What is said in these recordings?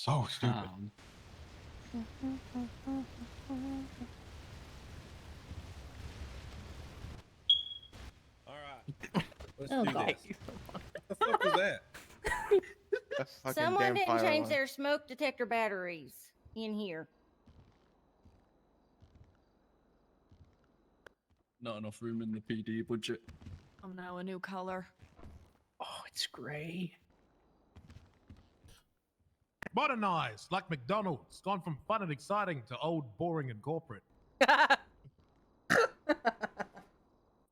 So stupid. All right. Let's Oh, do God. this. What the fuck was that? That fucking Someone damn didn't fire change alarm. their smoke detector batteries in here. Not enough room in the PD budget. I'm now a new color. Oh, it's gray. Modernized, like McDonald's. Gone from fun and exciting to old, boring, and corporate.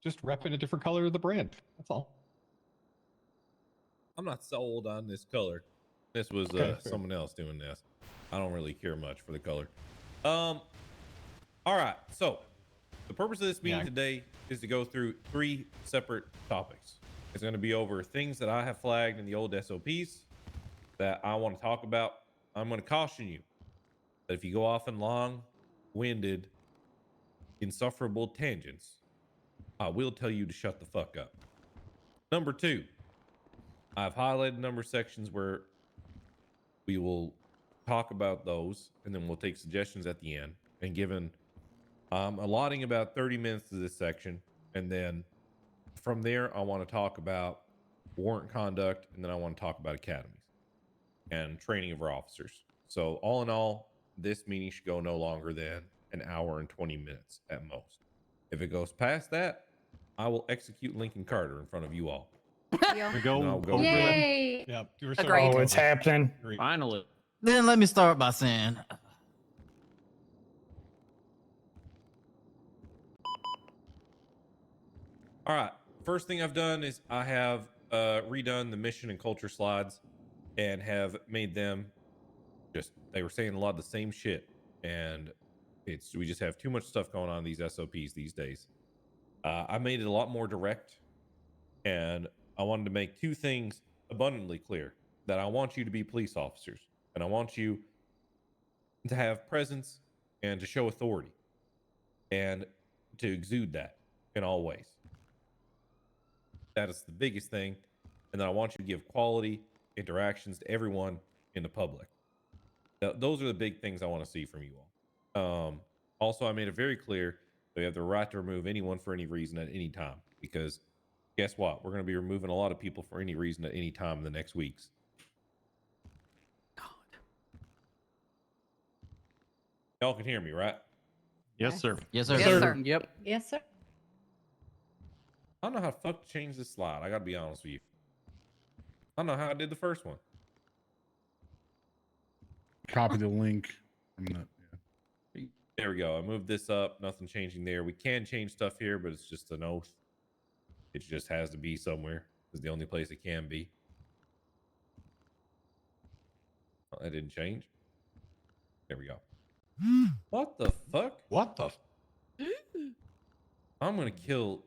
Just repping a different color of the brand. That's all. I'm not sold on this color. This was Okay, fair. someone else doing this. I don't really care much for the color. All right. So the purpose of this meeting Yeah. today is to go through 3 separate topics. It's going to be over things that I have flagged in the old SOPs that I want to talk about. I'm going to caution you that if you go off in long-winded, insufferable tangents, I will tell you to shut the fuck up. Number 2, I've highlighted a number of sections where we will talk about those, and then we'll take suggestions at the end. And given allotting about 30 minutes to this section, and then from there I want to talk about warrant conduct, and then I want to talk about academies and training of our officers. So all in all, this meeting should go no longer than an hour and 20 minutes at most. If it goes past that, I will execute Lincoln Carter in front of you all. Yeah. We go. And I'll go over them. Yay! Yeah. You were Agreed. Oh, it's happening. Agreed. Finally. Then let me start by saying, All right. First thing I've done is I have redone the mission and culture slides and have made them they were saying a lot of the same shit. And we just have too much stuff going on in these SOPs these days. I made it a lot more direct, and I wanted to make 2 things abundantly clear: that I want you to be police officers, and I want you to have presence and to show authority and to exude that in all ways. That is the biggest thing. And then I want you to give quality interactions to everyone in the public. Those are the big things I want to see from you all. Also, I made it very clear that we have the right to remove anyone for any reason at any time, because guess what? We're going to be removing a lot of people for any reason at any time in the next weeks. God. Y'all can hear me, right? Yes, sir. yes, sir. Yes, sir. Yep. Yes, sir. I don't know how the fuck to change this slide. I got to be honest with you. I don't know how I did the first one. Copy the link from that. Yeah. There we go. I moved this up. Nothing changing there. We can change stuff here, but it's just an oath. It just has to be somewhere. It's the only place it can be. Oh, that didn't change. There we go. What the fuck? What the? I'm gonna kill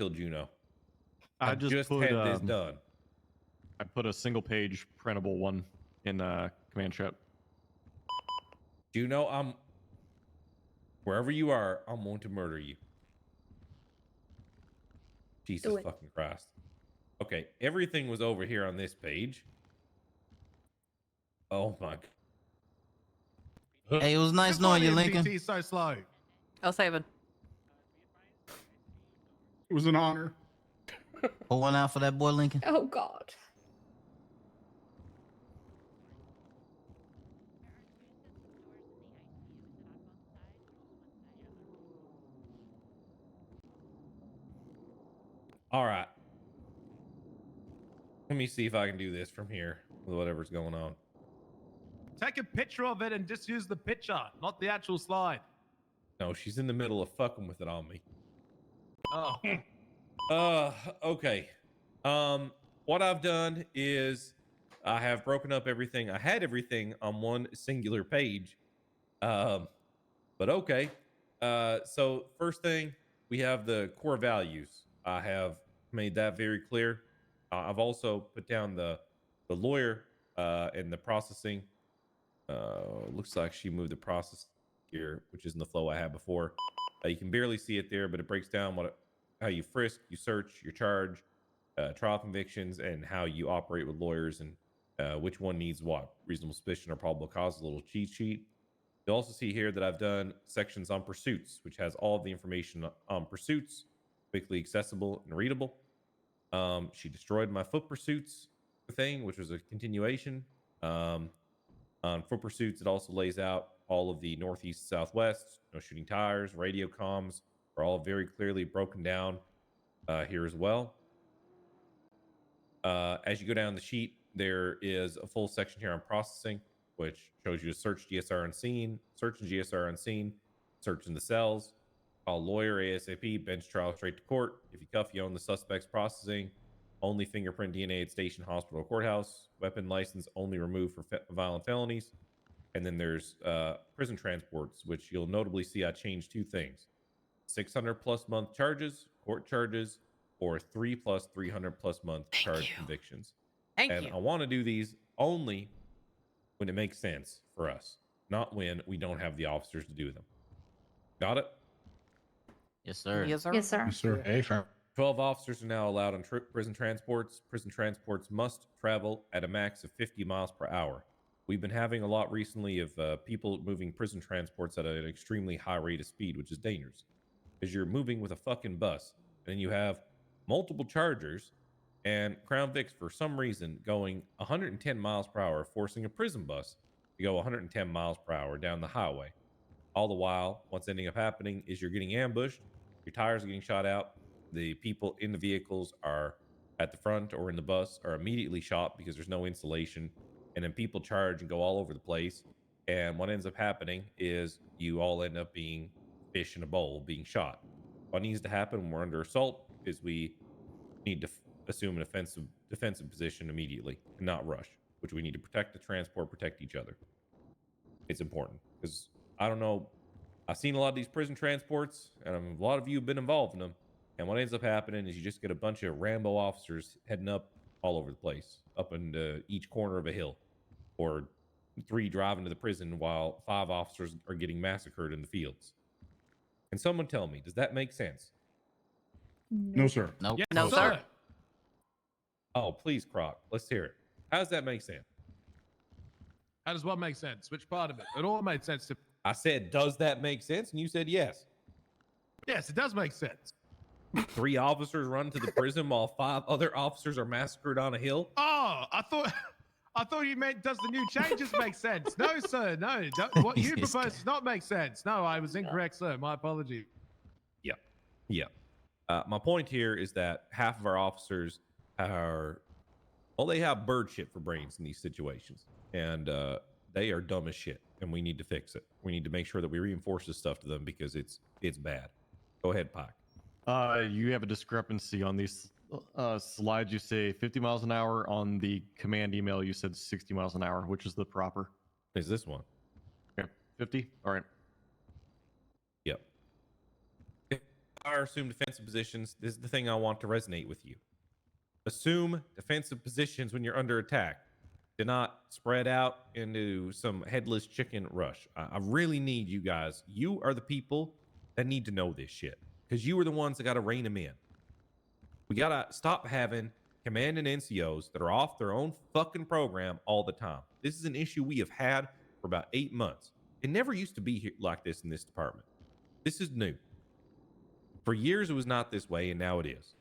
Juno. I just put, had this done. I put a single page printable one in command chat. Juno, wherever you are, I'm going to murder you. Jesus fucking Christ. Okay, everything was over here on this page. Oh my. Hey, it was nice knowing you, Lincoln. NPT so slow. I'll save it. It was an honor. Pour one out for that boy, Lincoln. Oh, God. All right. Let me see if I can do this from here with whatever's going on. Take a picture of it and just use the picture, not the actual slide. No, she's in the middle of fucking with it on me. Oh. Okay. What I've done is I have broken up everything. I had everything on one singular page. But okay. So first thing, we have the core values. I have made that very clear. I've also put down the lawyer and the processing. Looks like she moved the process here, which isn't the flow I had before. You can barely see it there, but it breaks down how you frisk, you search, your charge, trial convictions, and how you operate with lawyers and which one needs what, reasonable suspicion or probable cause, a little cheat sheet. You'll also see here that I've done sections on pursuits, which has all of the information on pursuits, quickly accessible and readable. She destroyed my foot pursuits thing, which was a continuation. On foot pursuits, it also lays out all of the northeast, southwest, no shooting tires, radio comms are all very clearly broken down here as well. As you go down the sheet, there is a full section here on processing, which shows you to search GSR unseen, search in GSR unseen, search in the cells, call lawyer ASAP, bench trial straight to court. If you cuff, you own the suspect's processing. Only fingerprint DNA at station, hospital, or courthouse. Weapon license only removed for violent felonies. And then there's prison transports, which you'll notably see I changed 2 things: 600+ month charges, court charges, or 3+ 300+ month charge convictions. Thank And you. I want to do these only when it makes sense for us, not when we don't have the officers to do them. Got it? Yes, sir. Yes, sir. Yes, sir. Yes, sir. Hey, firm. 12 officers are now allowed on prison transports. Prison transports must travel at a max of 50 miles per hour. We've been having a lot recently of people moving prison transports at an extremely high rate of speed, which is dangerous, because you're moving with a fucking bus, and you have multiple chargers and Crown Vics for some reason going 110 miles per hour, forcing a prison bus to go 110 miles per hour down the highway. All the while, what's ending up happening is you're getting ambushed, your tires are getting shot out, the people in the vehicles are at the front or in the bus are immediately shot because there's no insulation, and then people charge and go all over the place. And what ends up happening is you all end up being fish in a bowl, being shot. What needs to happen when we're under assault is we need to assume an defensive position immediately and not rush, which we need to protect the transport, protect each other. It's important because I don't know, I've seen a lot of these prison transports, and a lot of you have been involved in them. And what ends up happening is you just get a bunch of Rambo officers heading up all over the place, up into each corner of a hill, or 3 driving to the prison while 5 officers are getting massacred in the fields. And someone tell me, does that make sense? No, sir. Nope. Yes, No, sir. Oh, please, Croc, let's hear it. How does that make sense? How does what make sense? Which part of it? It all made sense to. I said, does that make sense? And you said yes. Yes, it does make sense. 3 officers run to the prison while 5 other officers are massacred on a hill. Oh, I thought you meant does the new changes make sense? No, sir. No, what you This propose does not make sense. No, I was incorrect, sir. My apology. Yeah. My point here is that half of our officers are, well, they have bird shit for brains in these situations, and they are dumb as shit, and we need to fix it. We need to make sure that we reinforce this stuff to them because it's bad. Go ahead, Pike. You have a discrepancy on these slides. You say 50 miles an hour. On the command email, you said 60 miles an hour, which is the proper. Is this one? Okay, 50. All right. Yep. Our assume defensive positions. This is the thing I want to resonate with you. Assume defensive positions when you're under attack. Do not spread out into some headless chicken rush. I really need you guys. You are the people that need to know this shit, because you are the ones that got to rein them in. We got to stop having command and NCOs that are off their own fucking program all the time. This is an issue we have had for about 8 months. It never used to be here like this in this department. This is new. For years, it was not this way, and now it is.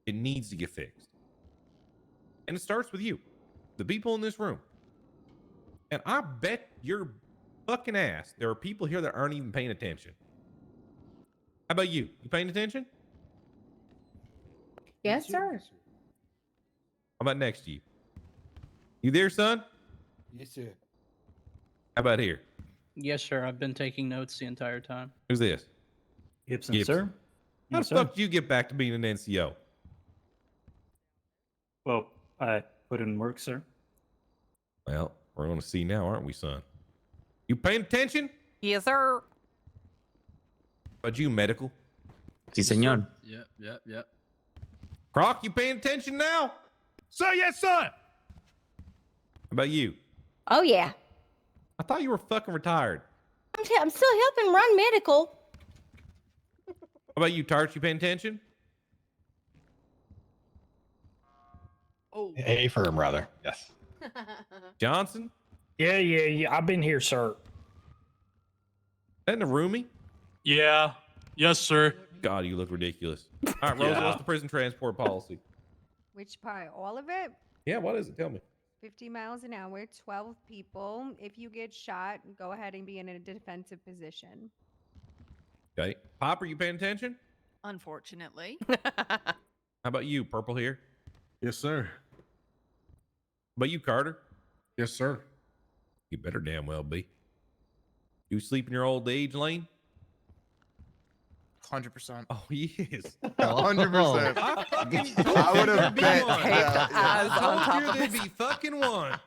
It needs to get fixed. And it starts with you, the people in this room. And I bet your fucking ass there are people here that aren't even paying attention. How about you? You paying attention? Yes, sir. How about next to you? You there, son? Yes, sir. How about here? Yes, sir. I've been taking notes the entire time. Who's this? Gibson, Gibson. sir. How Yes, the sir. fuck did you get back to being an NCO? Well, I put in work, sir. Well, we're going to see now, aren't we, son? You paying attention? Yes, sir. But you, medical? Si, señor. Yep. Croc, you paying attention now? Sir, yes, sir. How about you? Oh yeah, I thought you were fucking retired. I'm still helping run medical. How about you, Tarch? You paying attention? Oh, A firm, rather. Yes. Johnson? Yeah. I've been here, sir. And the roomie? Yeah. Yes, sir. God, you look ridiculous. All right, Rosa, Yeah. what's the prison transport policy? Which part? All of it? Yeah, what is it? Tell me. 50 miles an hour, 12 people. If you get shot, go ahead and be in a defensive position. Okay. Pop, are you paying attention? Unfortunately. How about you, Purple here? Yes, sir. How about you, Carter? Yes, sir. You better damn well be. You sleep in your old age lane? 100%. Oh, he is. 100%. I would have bet. I told you there'd be fucking one.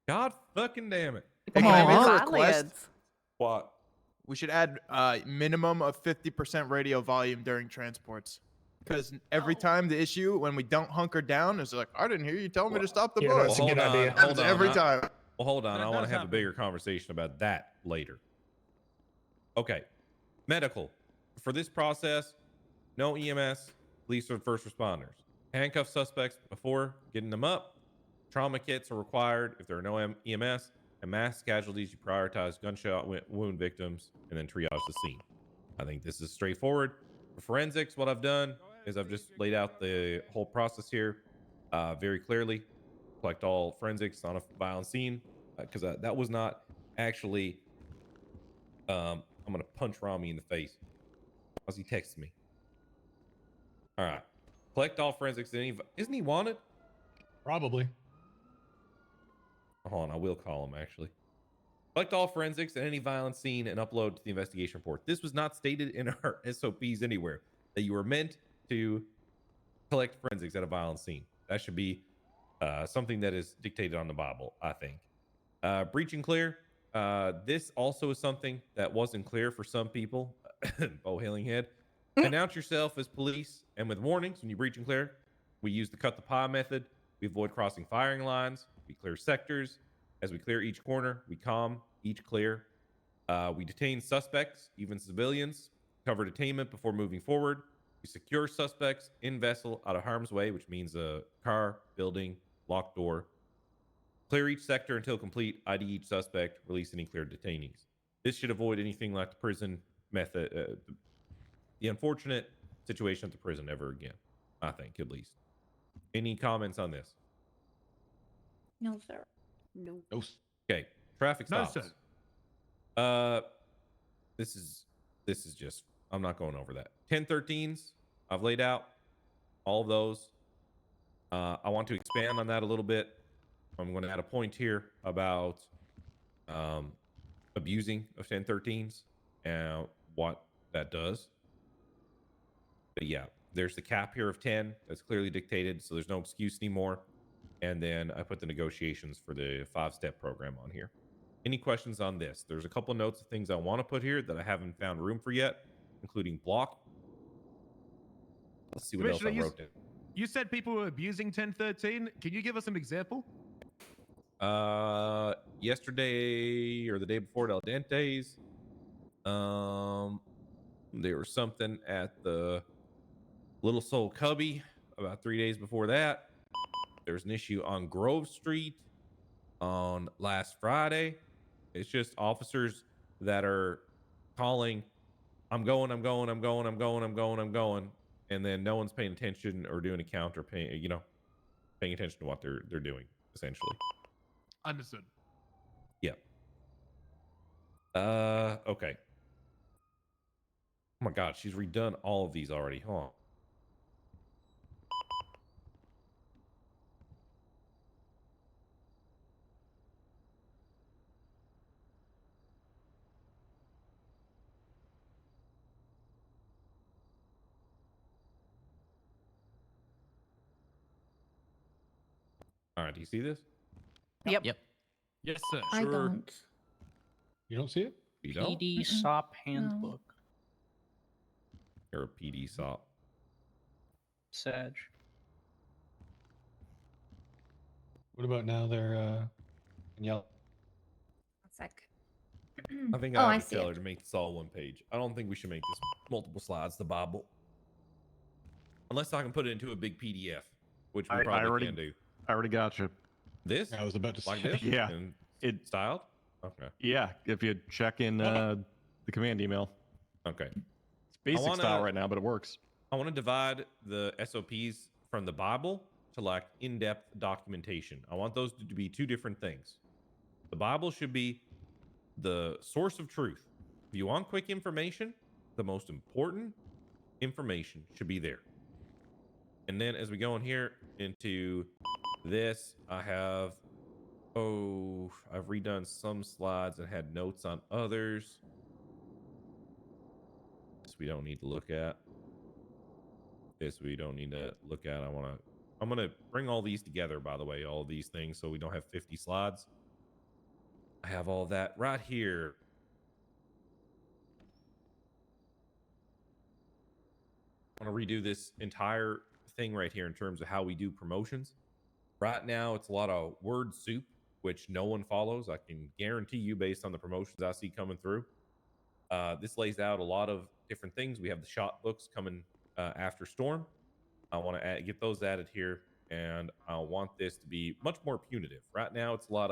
God fucking damn it. Can I make a Finally, request? it's- What? We should add minimum of 50% radio volume during transports. Because every time the issue, when we don't hunker down, is like, I didn't hear you telling me to stop the Yeah, bus. that's a good idea. Happens every time. Well, hold on. That I want does to have a happen. bigger conversation about that later. Okay. Medical. For this process, no EMS, police or first responders. Handcuff suspects before getting them up. Trauma kits are required if there are no EMS. And mass casualties, you prioritize gunshot wound victims and then triage the scene. I think this is straightforward. For forensics, what I've done is I've just laid out the whole process here very clearly. Collect all forensics on a violent scene because that was not actually. I'm gonna punch Rami in the face. How's he texting me? All right. Collect all forensics. Isn't he wanted? Probably. Hold on, I will call him actually. Collect all forensics at any violent scene and upload to the investigation report. This was not stated in our SOPs anywhere that you were meant to collect forensics at a violent scene. That should be something that is dictated on the Bible, I think. Breach and clear. This also is something that wasn't clear for some people. Bo Hillinghead. Announce yourself as police and with warnings when you breach and clear. We use the cut the pie method. We avoid crossing firing lines. We clear sectors. As we clear each corner, we calm each clear. We detain suspects, even civilians. Cover detainment before moving forward. We secure suspects in vessel out of harm's way, which means a car, building, locked door. Clear each sector until complete. ID each suspect. Release any cleared detainees. This should avoid anything like the prison method, the unfortunate situation at the prison ever again. I think, at least. Any comments on this? No, sir. No. Okay, traffic No, stops. sir. This is just. I'm not going over that. 1013s. I've laid out all of those. I want to expand on that a little bit. I'm going to add a point here about abusing of 1013s and what that does. But yeah, there's the cap here of 10 that's clearly dictated, so there's no excuse anymore. And then I put the negotiations for the 5-step program on here. Any questions on this? There's a couple notes of things I want to put here that I haven't found room for yet, including block. Let's see what else I Commissioner, wrote down. You said people were abusing 1013. Can you give us an example? Yesterday or the day before at Al Dente's, there was something at the Little Soul Cubby about 3 days before that. There was an issue on Grove Street on last Friday. It's just officers that are calling, I'm going, and then no one's paying attention or doing a count or paying attention to what they're doing, essentially. Understood. Yeah. Okay. Oh my God, she's redone all of these already. Hold on. All right, do you see this? Yep. Yep. Yes, sir. I don't. You don't see it? You don't? PD SOP handbook. You're a PD SOP. Sag. What about now? They're yellow. Sec. I think Oh, I I have to see tell it. her to make this all one page. I don't think we should make this multiple slides, the Bible. Unless I can put it into a big PDF, which we I probably already- can do. I already got you. This? I was about to Like say. this? Yeah. And It- styled? Okay. Yeah, if you check in the command email. Okay. It's basic wanna- style right now, but it works. I want to divide the SOPs from the Bible to like in-depth documentation. I want those to be two different things. The Bible should be the source of truth. If you want quick information, the most important information should be there. And then as we go in here into this, I've redone some slides and had notes on others. This we don't need to look at. This we don't need to look at. I'm gonna bring all these together, by the way, all of these things, so we don't have 50 slides. I have all that right here. I want to redo this entire thing right here in terms of how we do promotions. Right now, it's a lot of word soup, which no one follows. I can guarantee you based on the promotions I see coming through. This lays out a lot of different things. We have the shot books coming after Storm. I want to get those added here, and I want this to be much more punitive. Right now, it's a lot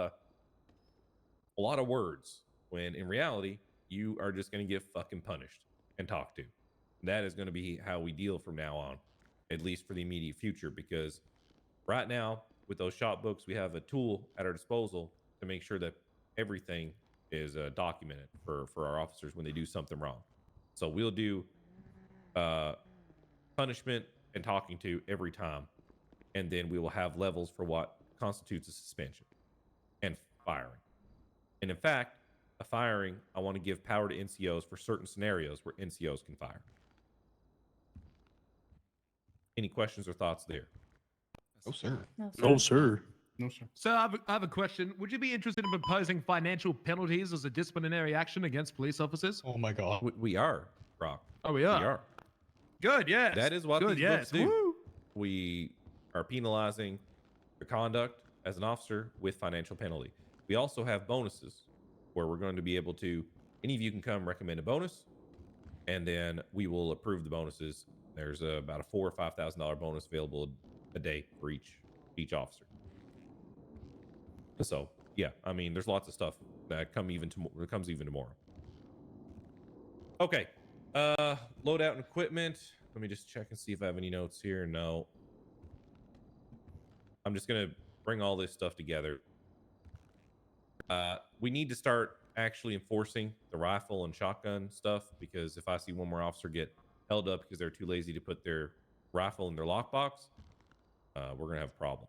of words, when in reality, you are just going to get fucking punished and talked to. That is going to be how we deal from now on, at least for the immediate future, because right now, with those shot books, we have a tool at our disposal to make sure that everything is documented for our officers when they do something wrong. So we'll do punishment and talking to every time, and then we will have levels for what constitutes a suspension and firing. And in fact, a firing, I want to give power to NCOs for certain scenarios where NCOs can fire. Any questions or thoughts there? Oh, sir. No, sir. No, sir. So I have a question. Would you be interested in proposing financial penalties as a disciplinary action against police officers? Oh my god. We are, Brock. Oh, we We are. are. Good, yes. That is what Good, these yes. books do. Woo! We are penalizing the conduct as an officer with financial penalty. We also have bonuses where we're going to be able to, any of you can come recommend a bonus, and then we will approve the bonuses. There's about a $4,000 or $5,000 bonus available a day for each officer. So yeah, I mean, there's lots of stuff that comes even tomorrow. Okay, loadout and equipment. Let me just check and see if I have any notes here. No. I'm just gonna bring all this stuff together. We need to start actually enforcing the rifle and shotgun stuff, because if I see one more officer get held up because they're too lazy to put their rifle in their lockbox, we're gonna have a problem.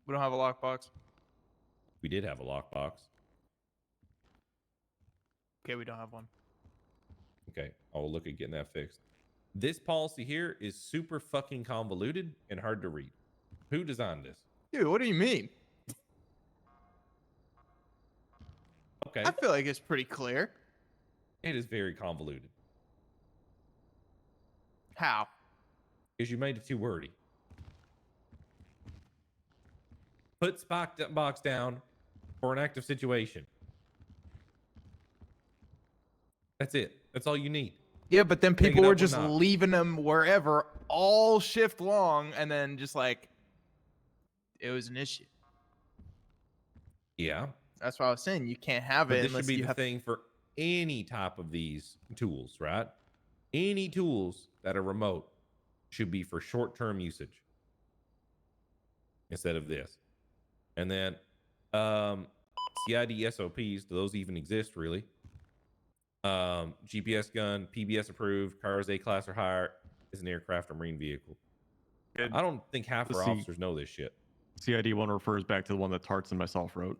We don't have a lockbox. We did have a lockbox. Okay, we don't have one. Okay, I'll look at getting that fixed. This policy here is super fucking convoluted and hard to read. Who designed this? Dude, what do you mean? Okay, I feel like it's pretty clear. it is very convoluted. How? Because you made it too wordy. Put spike box down for an active situation. That's it. That's all you need. Yeah, but then Take it people up were or just not. leaving them wherever all shift long, and then just like it was an issue. Yeah, That's why I was saying you can't have but it this should unless be you the have. thing for any type of these tools, right? Any tools that are remote should be for short-term usage instead of this. And then CID SOPs, do those even exist really? GPS gun, PBS approved, cars A class or higher, is an aircraft or marine vehicle. Good. I don't think half The our C- officers know this shit. CID one refers back to the one that Tarts and myself wrote.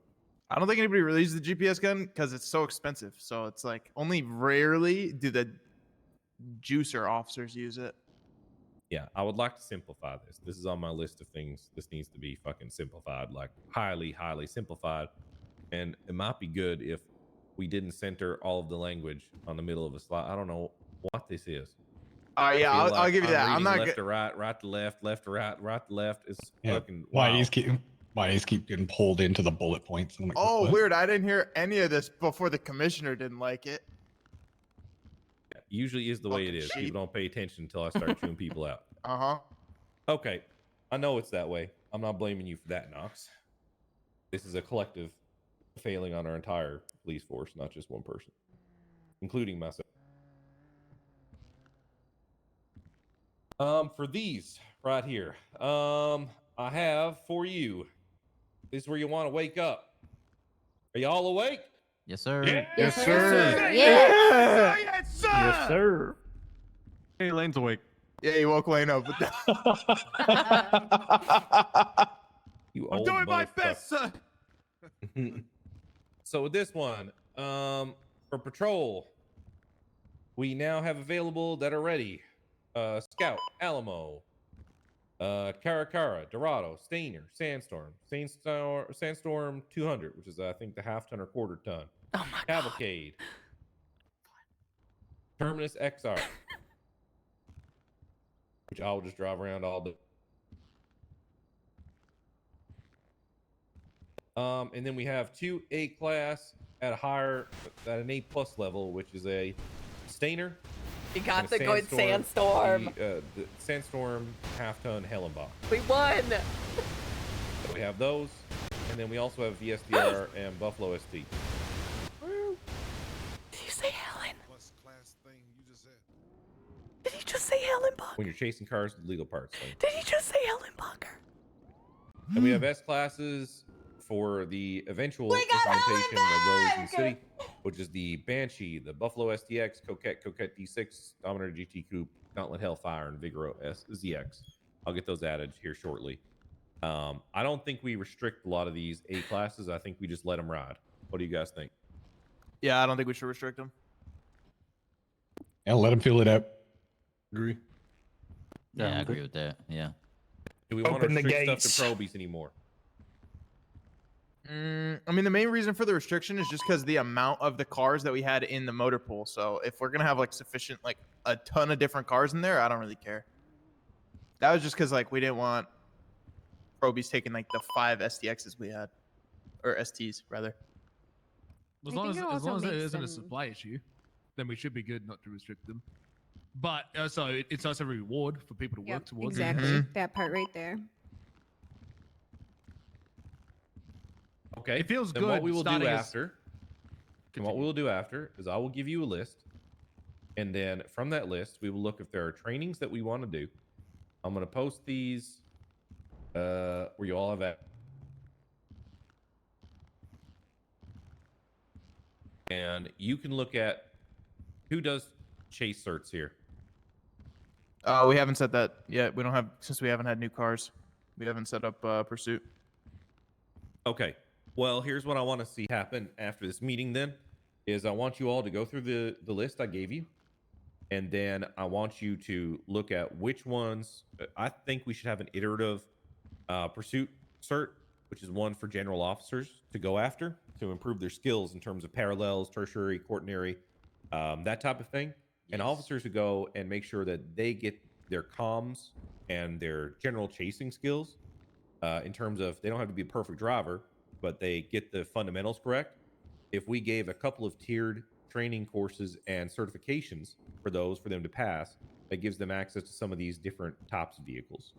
I don't think anybody releases the GPS gun because it's so expensive. So it's like only rarely do the juicer officers use it. Yeah, I would like to simplify this. This is on my list of things. This needs to be fucking simplified, like highly, highly simplified. And it might be good if we didn't center all of the language on the middle of a slide. I don't know what this is. Yeah, I feel I'll give you that. I'm reading not left good. to right, right to left, left to right, right to left. It's Yeah. fucking Why wow. these keep getting pulled into the bullet points? I'm like, Oh, what? weird. I didn't hear any of this before the commissioner didn't like it. Usually is the way it Fucking is. sheep. People don't pay attention until I start chewing people out. Uh huh. Okay, I know it's that way. I'm not blaming you for that, Knox. This is a collective failing on our entire police force, not just one person, including myself. For these right here, I have for you. This is where you want to wake up. Are y'all awake? Yes, sir. Yes, sir. Yeah. Yes, sir. Yes, sir. Hey, Lane's awake. Yeah, you woke Lane up with that. You I'm old doing my motherfucker. best, sir. So with this one, for patrol, we now have available that are ready. Scout, Alamo, Caracara, Dorado, Stainer, Sandstorm, Sandstorm 200, which is I think the half ton or quarter ton. Oh my god. Cavalcade, Terminus XR, which I'll just drive around all day. And then we have 2 A class at an A plus level, which is a Stainer. You got and the a good sandstorm. The Sandstorm half ton Hellenbach. We won. So we have those, and then we also have VSDR and Buffalo ST. Did you say Helen? Did you just say Hellenbach? When you're chasing cars with legal parts. Like. Did you just say Hellenbacher? And we have S classes for the eventual implementation of those in the city, which is the Banshee, the Buffalo STX, Coquette D6, Dominator GT Coupe, Gauntlet Hellfire, and Vigoro ZX. I'll get those added here shortly. I don't think we restrict a lot of these A classes. I think we just let them ride. What do you guys think? Yeah, I don't think we should restrict them. And let him feel it out. Agree. Yeah, I agree with that. Yeah. Do we want to Open the restrict gates. stuff to probies anymore? I mean, the main reason for the restriction is just because the amount of the cars that we had in the motor pool. So if we're gonna have like sufficient, like a ton of different cars in there, I don't really care. That was just because like we didn't want probies taking like the 5 STXs we had, or STs rather. As I long as, think it as long as also there makes isn't a them- supply issue, then we should be good not to restrict them. But it's also a reward for people to work Yep, towards. exactly. That part right there. Okay. It feels then good. What we will do starting as- after, and what we will do after is I will give you a list, and then from that list we will look if there are trainings that we want to do. I'm going to post these where you all have at, and you can look at who does chase certs here. We haven't set that yet. We don't have, since we haven't had new cars. We haven't set up pursuit. Okay. Well, here's what I want to see happen after this meeting then is I want you all to go through the list I gave you. And then I want you to look at which ones I think we should have an iterative pursuit cert, which is one for general officers to go after to improve their skills in terms of parallels, tertiary, quaternary, that type of thing. And officers who go and make sure that they get their comms and their general chasing skills in terms of they don't have to be a perfect driver, but they get the fundamentals correct. If we gave a couple of tiered training courses and certifications for those for them to pass, that gives them access to some of these different types of vehicles.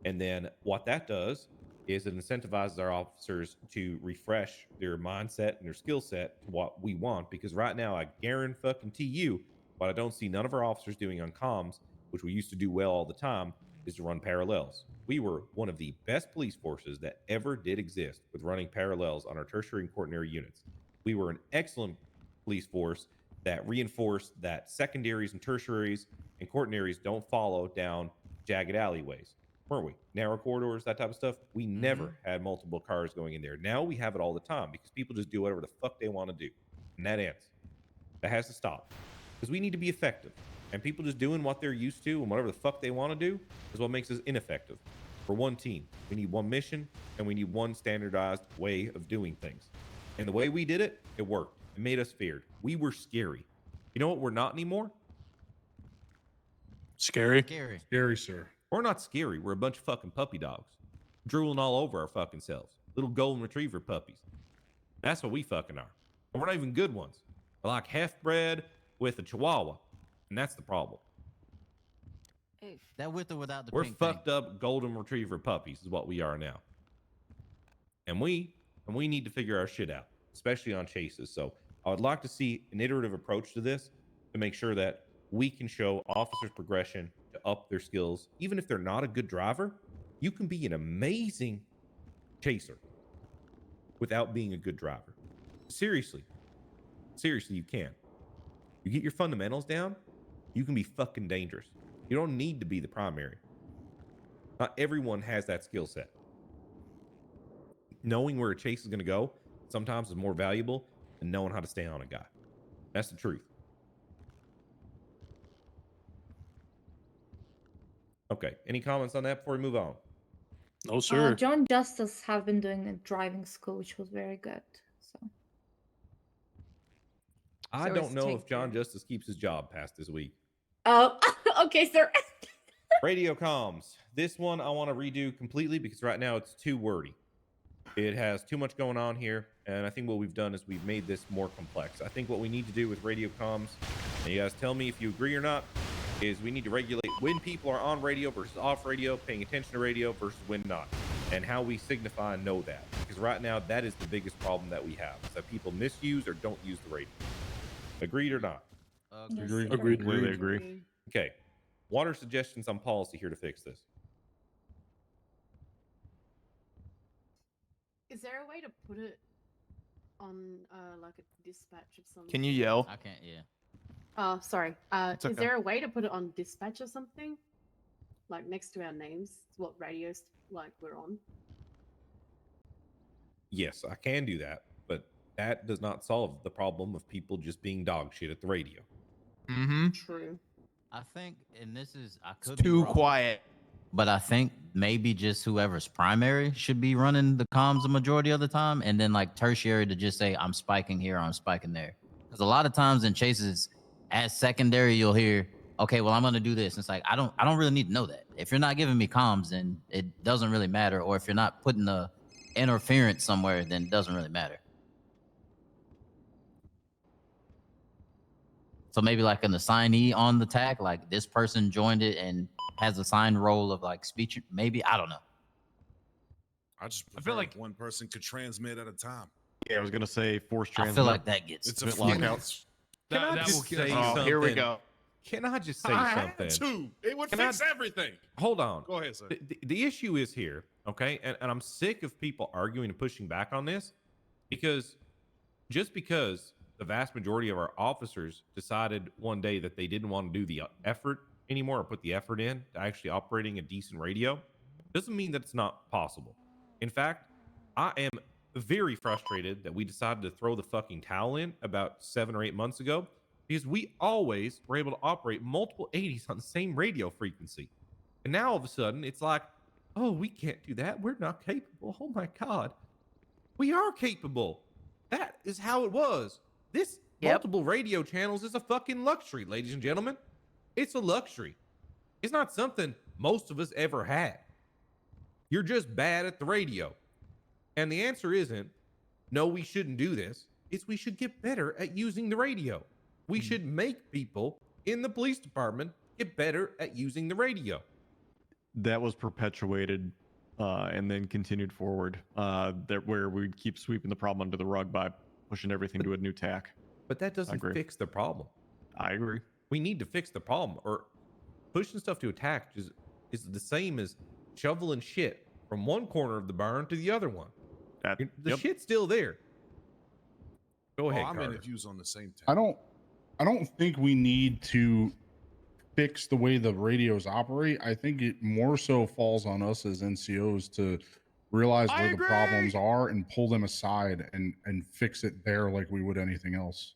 And then what that does is it incentivizes our officers to refresh their mindset and their skill set to what we want. Because right now, I guarantee you, what I don't see none of our officers doing on comms, which we used to do well all the time, is to run parallels. We were one of the best police forces that ever did exist with running parallels on our tertiary and quaternary units. We were an excellent police force that reinforced that secondaries and tertiaries and quaternaries don't follow down jagged alleyways, weren't we? Narrow corridors, that type of stuff. We never had multiple cars going in there. Now we have it all the time because people just do whatever the fuck they want to do. And that ends. That has to stop. Because we need to be effective. And people just doing what they're used to and whatever the fuck they want to do is what makes us ineffective. For one team, we need one mission and we need one standardized way of doing things. And the way we did it, it worked. It made us feared. We were scary. You know what we're not anymore? Scary. Scary. Scary, sir. We're not scary. We're a bunch of fucking puppy dogs. Drooling all over our fucking selves. Little golden retriever puppies. That's what we fucking are. And we're not even good ones. We're like half bred with a chihuahua. And that's the problem. That with or without the We're pink thing? fucked up golden retriever puppies is what we are now. And we need to figure our shit out, especially on chases. So I would like to see an iterative approach to this to make sure that we can show officers progression to up their skills. Even if they're not a good driver, you can be an amazing chaser without being a good driver. Seriously, you can. You get your fundamentals down, you can be fucking dangerous. You don't need to be the primary. Not everyone has that skill set. Knowing where a chase is going to go sometimes is more valuable than knowing how to stay on a guy. That's the truth. Okay. Any comments on that before we move on? No, sir. John Justice have been doing a driving school, which was very good. So I So don't it's know take if John care. Justice keeps his job past this week. oh, okay, sir. Radio comms. This one I want to redo completely because right now it's too wordy. It has too much going on here, and I think what we've done is we've made this more complex. I think what we need to do with radio comms, and you guys tell me if you agree or not, is we need to regulate when people are on radio versus off radio, paying attention to radio versus when not, and how we signify and know that. Because right now, that is the biggest problem that we have, is that people misuse or don't use the radio. Agreed or not? Yes, Agreed. sir. Agreed. Completely agree. Okay. What are suggestions on policy here to fix this? Is there a way to put it on like a dispatch of something? Can you yell? I can't. Yeah. Oh, sorry. It's Is okay. there a way to put it on dispatch or something? Like next to our names, what radios like we're on? Yes, I can do that, but that does not solve the problem of people just being dog shit at the radio. Mm-hmm. True. I think, and this is I It's could be too wrong, quiet. but I think maybe just whoever's primary should be running the comms the majority of the time, and then like tertiary to just say I'm spiking here, I'm spiking there. Because a lot of times in chases, as secondary, you'll hear, okay, well I'm gonna do this. And it's like I don't really need to know that. If you're not giving me comms, then it doesn't really matter. Or if you're not putting the interference somewhere, then it doesn't really matter. So maybe like an assignee on the tag, like this person joined it and has assigned role of like speech. Maybe, I don't know. I just I prefer feel like- if one person could transmit at a time. Yeah, I was gonna say force I transmit. feel like that gets It's a Bit few lockouts. minutes. Can I That just will kill say us. Oh, something? here we go. Can I just say I something? had to. It would Can I- fix everything. Hold on. Go ahead, sir. The issue is here, okay? And I'm sick of people arguing and pushing back on this because just because the vast majority of our officers decided one day that they didn't want to do the effort anymore or put the effort in to actually operating a decent radio doesn't mean that it's not possible. In fact, I am very frustrated that we decided to throw the fucking towel in about 7 or 8 months ago because we always were able to operate multiple 80s on the same radio frequency. And now all of a sudden it's like, oh, we can't do that. We're not capable. Oh my God. We are capable. That is how it was. This multiple radio channels is a fucking luxury, ladies and gentlemen. It's a luxury. It's not something most of us ever had. You're just bad at the radio. And the answer isn't, no, we shouldn't do this. It's we should get better at using the radio. We should make people in the police department get better at using the radio. That was perpetuated and then continued forward. That where we'd keep sweeping the problem under the rug by pushing everything to a new tack. But that doesn't agree. fix the problem. I agree. We need to fix the problem, or pushing stuff to attack is the same as shoveling shit from one corner of the barn to the other one. The shit's still there. Go ahead, I'm Carter. in the views on the same I time. don't think we need to fix the way the radios operate. I think it more so falls on us as NCOs to realize I where the agree. problems are and pull them aside and fix it there like we would anything else.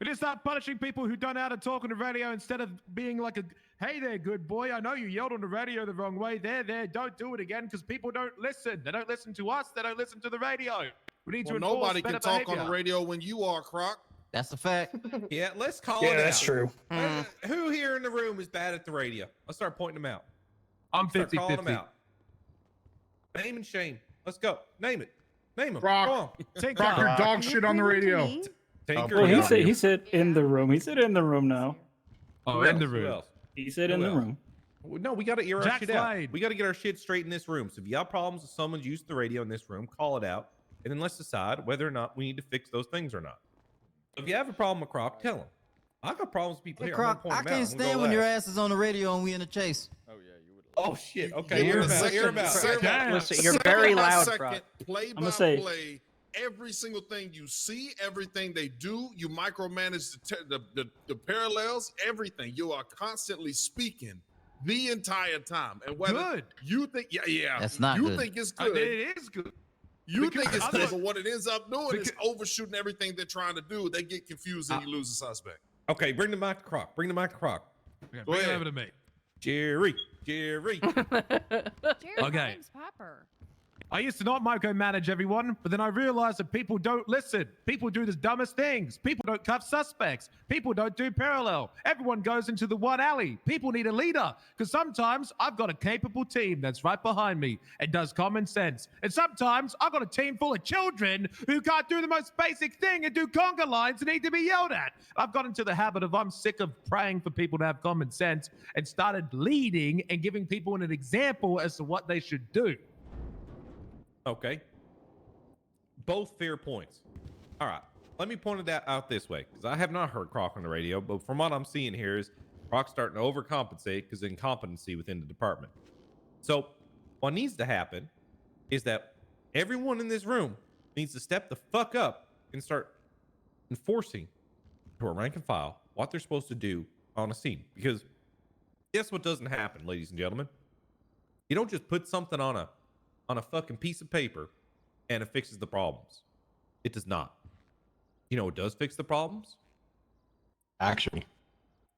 We just start punishing people who don't know how to talk on the radio instead of being like hey there, good boy. I know you yelled on the radio the wrong way. There, don't do it again because people don't listen. They don't listen to us. They don't listen to the radio. We need to Well, enforce nobody better can talk on behavior. the radio when you are, Croc. That's a fact. Yeah, let's call Yeah, it that's out. true. Who here in the room is bad at the radio? Let's start pointing them out. I'm Start calling 50-50. them out. Name and shame. Let's go. Name it. Name them. Brock. Go on. Take Brock, that. you're dog shit on the radio. Tinker. Well, yeah. he said in the room. He said in the room now. Oh, Who in the else? Who room. else? He said Who in the else? room. No, we got to air our Jack shit out. Slade. We got to get our shit straight in this room. So if you have problems with someone's use of the radio in this room, call it out, and then let's decide whether or not we need to fix those things or not. So if you have a problem with Croc, tell him. I got problems with people Hey, here. I'm Croc, gonna I point them out. can't I'm gonna stand go when your last. ass is on the radio and we in a chase. Oh shit. Okay, Give air him him a out. Air him out. second. Air him out. Listen, you're very loud, Second, Croc. play by I'ma say- play. Every single thing you see, everything they do, you micromanage the parallels, everything. You are constantly speaking the entire time. And whether Good. you think, That's not you good. think it's good. It is good. You Because think it's other- good, but what it ends up doing is overshooting everything they're trying to do. They get confused and you lose the suspect. Okay, bring the mic to Croc. Bring the mic to Croc. Okay, Go bring it ahead. over to me. Jerry. Jerry, Okay. my name's Popper. I used to not micromanage everyone, but then I realized that people don't listen. People do the dumbest things. People don't cuff suspects. People don't do parallel. Everyone goes into the one alley. People need a leader, because sometimes I've got a capable team that's right behind me and does common sense. And sometimes I've got a team full of children who can't do the most basic thing and do conga lines and need to be yelled at. I've got into the habit of I'm sick of praying for people to have common sense and started leading and giving people an example as to what they should do. Okay. Both fair points. All right. Let me point it out this way, because I have not heard Croc on the radio, but from what I'm seeing here is Croc's starting to overcompensate because of incompetency within the department. So what needs to happen is that everyone in this room needs to step the fuck up and start enforcing to a rank and file what they're supposed to do on a scene. Because guess what doesn't happen, ladies and gentlemen? You don't just put something on a fucking piece of paper and it fixes the problems. It does not. You know what does fix the problems? Action.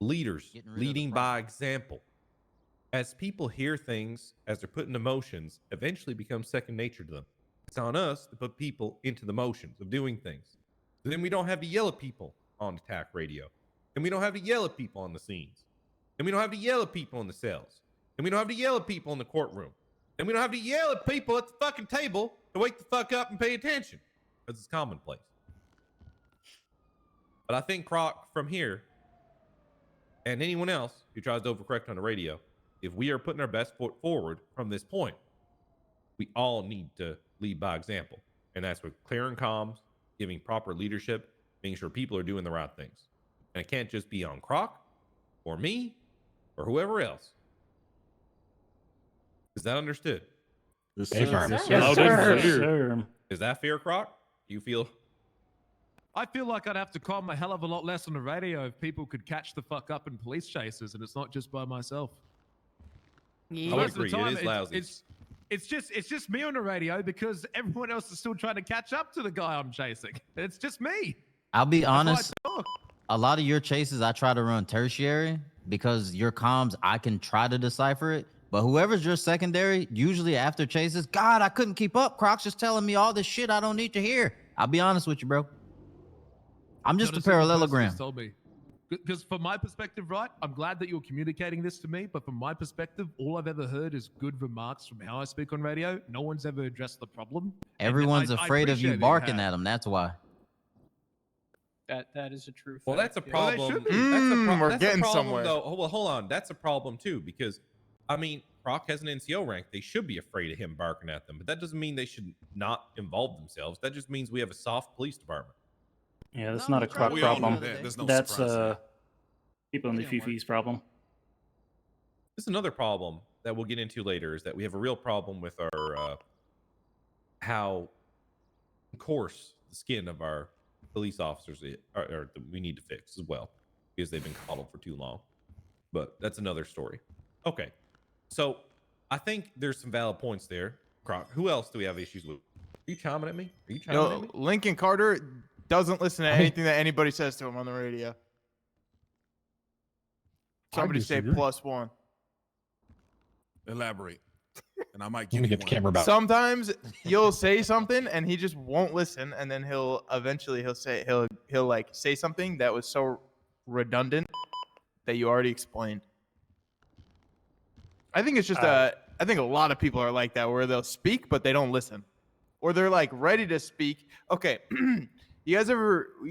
Leaders Getting rid of the leading by example. As people hear things, as they're put into motions, eventually becomes second nature to them. It's on us to put people into the motions of doing things. Then we don't have to yell at people on attack radio. And we don't have to yell at people on the scenes. And we don't have to yell at people in the cells. And we don't have to yell at people in the courtroom. And we don't have to yell at people at the fucking table to wake the fuck up and pay attention, because it's commonplace. But I think Croc from here and anyone else who tries to overcorrect on the radio, if we are putting our best foot forward from this point, we all need to lead by example. And that's with clearing comms, giving proper leadership, making sure people are doing the right things. And it can't just be on Croc or me or whoever else. Is that understood? Yes, Yes, sir. sir. Yes, sir. Is that fair, Croc? Do you feel? I feel like I'd have to calm a hell of a lot less on the radio if people could catch the fuck up in police chases, and it's not just by myself. I would Most of the agree. time, It is lousy. It's just me on the radio because everyone else is still trying to catch up to the guy I'm chasing. It's just me. I'll be That's why I honest. talk. A lot of your chases, I try to run tertiary because your comms, I can try to decipher it. But whoever's your secondary, usually after chases, God, I couldn't keep up. Croc's just telling me all this shit I don't need to hear. I'll be honest with you, bro. I'm just Not a single person has parallelogram. told me. Because from my perspective, right, I'm glad that you're communicating this to me, but from my perspective, all I've ever heard is good remarks from how I speak on radio. No one's ever addressed the problem. And Everyone's I afraid of appreciate you that barking have. at them. That's why. That is a true. Well, fact, that's a yeah. Well, they problem. should be. We're That's a getting problem, somewhere. though. Well, hold on. That's a problem too, because I mean, Croc has an NCO rank. They should be afraid of him barking at them, but that doesn't mean they should not involve themselves. That just means we have a soft police department. Yeah, that's No, not a we Croc We all know problem. that. There's no That's surprise there. people in the It didn't work. Fifi's problem. This is another problem that we'll get into later, is that we have a real problem with our how coarse the skin of our police officers are that we need to fix as well, because they've been coddled for too long. But that's another story. Okay, so I think there's some valid points there. Croc, who else do we have issues with? Are you chiming at me? Are you chiming at me? Lincoln Carter doesn't listen to anything that anybody says to him on the radio. Somebody say disagree. +1. Elaborate. And I might Let give me you get the one. camera back. Sometimes you'll say something and he just won't listen, and then he'll like say something that was so redundant that you already explained. I think it's just I think a lot of people are like that, where they'll speak but they don't listen, or they're like ready to speak. Okay, You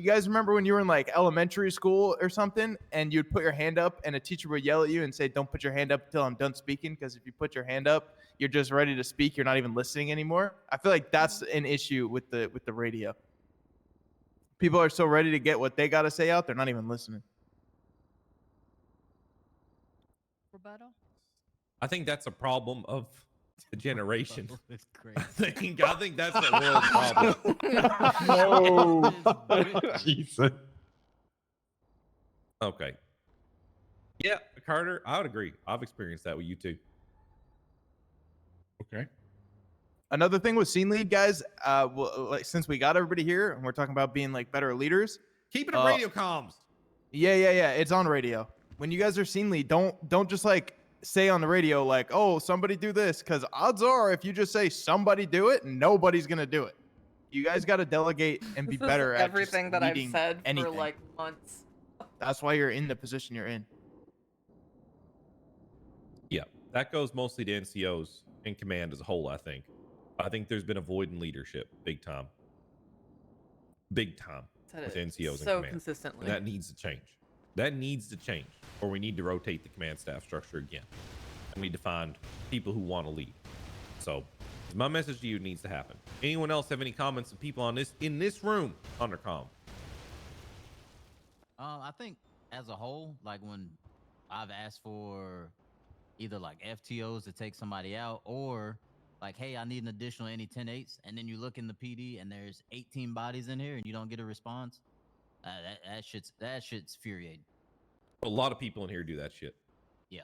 guys remember when you were in like elementary school or something, and you'd put your hand up, and a teacher would yell at you and say, "Don't put your hand up until I'm done speaking," because if you put your hand up, you're just ready to speak. You're not even listening anymore. I feel like that's an issue with the radio. People are so ready to get what they got to say out, they're not even listening. Rebuttal? I think that's a problem of the generation. It's I crazy. think that's the world's problem. No. Jesus. Okay. Yeah, Carter, I would agree. I've experienced that with you too. Okay. Another thing with scene lead, guys, well, like, since we got everybody here and we're talking about being like better leaders, Keep it on radio comms. Yeah, it's on radio. When you guys are scene lead, don't just like say on the radio like, "Oh, somebody do this," because odds are if you just say somebody do it, nobody's gonna do it. You guys got to delegate and be This is better at everything that I've leading said anything. for like months. That's why you're in the position you're in. Yeah, that goes mostly to NCOs and command as a whole, I think. I think there's been a void in leadership, big time. Big time Said with it NCOs so and command. consistently. And that needs to change. That needs to change, or we need to rotate the command staff structure again. And we need to find people who want to lead. So my message to you needs to happen. Anyone else have any comments of people on this in this room under comm? I think as a whole, like when I've asked for either like FTOs to take somebody out or like, hey, I need an additional any 10-8s, and then you look in the PD and there's 18 bodies in here and you don't get a response, that shit's infuriating. A lot of people in here do that shit. Yeah.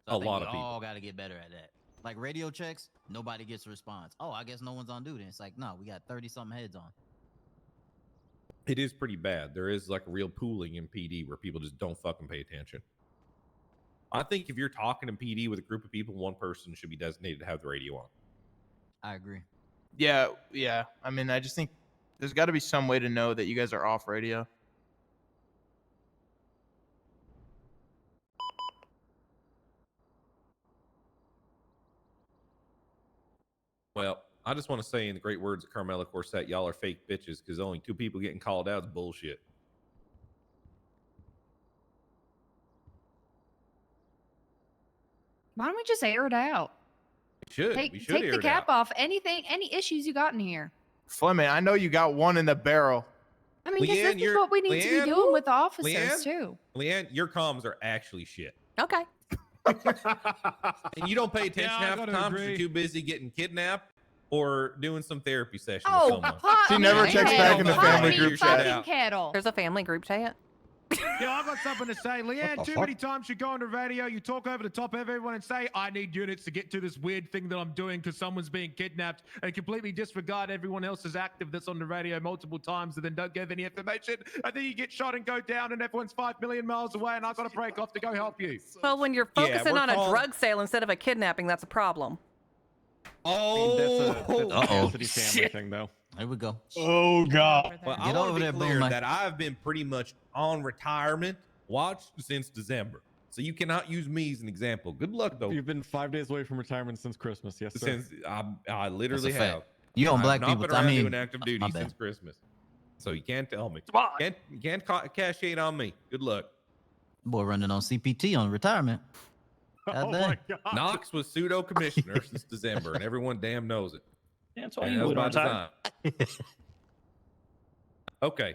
A lot of people. All got to get better at that. Like radio checks, nobody gets a response. Oh, I guess no one's on duty. It's like, no, we got 30-something heads on. It is pretty bad. There is like a real pooling in PD where people just don't fucking pay attention. I think if you're talking in PD with a group of people, one person should be designated to have the radio on. I agree. Yeah. I mean, I just think there's got to be some way to know that you guys are off radio. Well, I just want to say in the great words of Carmela Corset, y'all are fake bitches because only 2 people getting called out is bullshit. Why don't we just air it out? We should. Take, We should take air the it cap out. off. Anything, any issues you got in here. Fleming, I know you got one in the barrel. I mean, 'cause Leanne, this is what we need to be Leanne? doing with the officers Leanne? too. Leanne, your comms are actually shit. Okay. And you don't pay attention Yeah, I half the gotta time because agree. you're too busy getting kidnapped or doing some therapy session Oh, with someone. pot She never me checks kettle. back in the Pot family me group fucking chat. kettle. There's a family group chat. Yeah, I got something to say. Leanne, the too fuck? many times you go on the radio, you talk over the top of everyone and say, I need units to get to this weird thing that I'm doing because someone's being kidnapped, and completely disregard everyone else's active that's on the radio multiple times and then don't give any information. And then you get shot and go down and everyone's 5 million miles away and I've got to break off to go help you. Well, when you're Yeah, focusing we're on a called- drug sale instead of a kidnapping, that's a problem. Oh, That's a Uh-oh. Cassidy family thing, though. Here we go. Oh God. Well, I Get want over to there, be clear Boomer. that I've been pretty much on retirement watch since December. So you cannot use me as an example. Good luck, though. You've been 5 days away from retirement since Christmas. Yes, sir. Since I literally That's a fact. have. You on I've black not people? been I around mean, doing active duty my bad. since Christmas. So you can't tell me. You can't cash it on me. Good luck. Boy running on CPT on retirement. Oh dang. my God. Knox was pseudo commissioner since December, and everyone damn knows it. Yeah, that's why And you that was would by on time. design. Okay,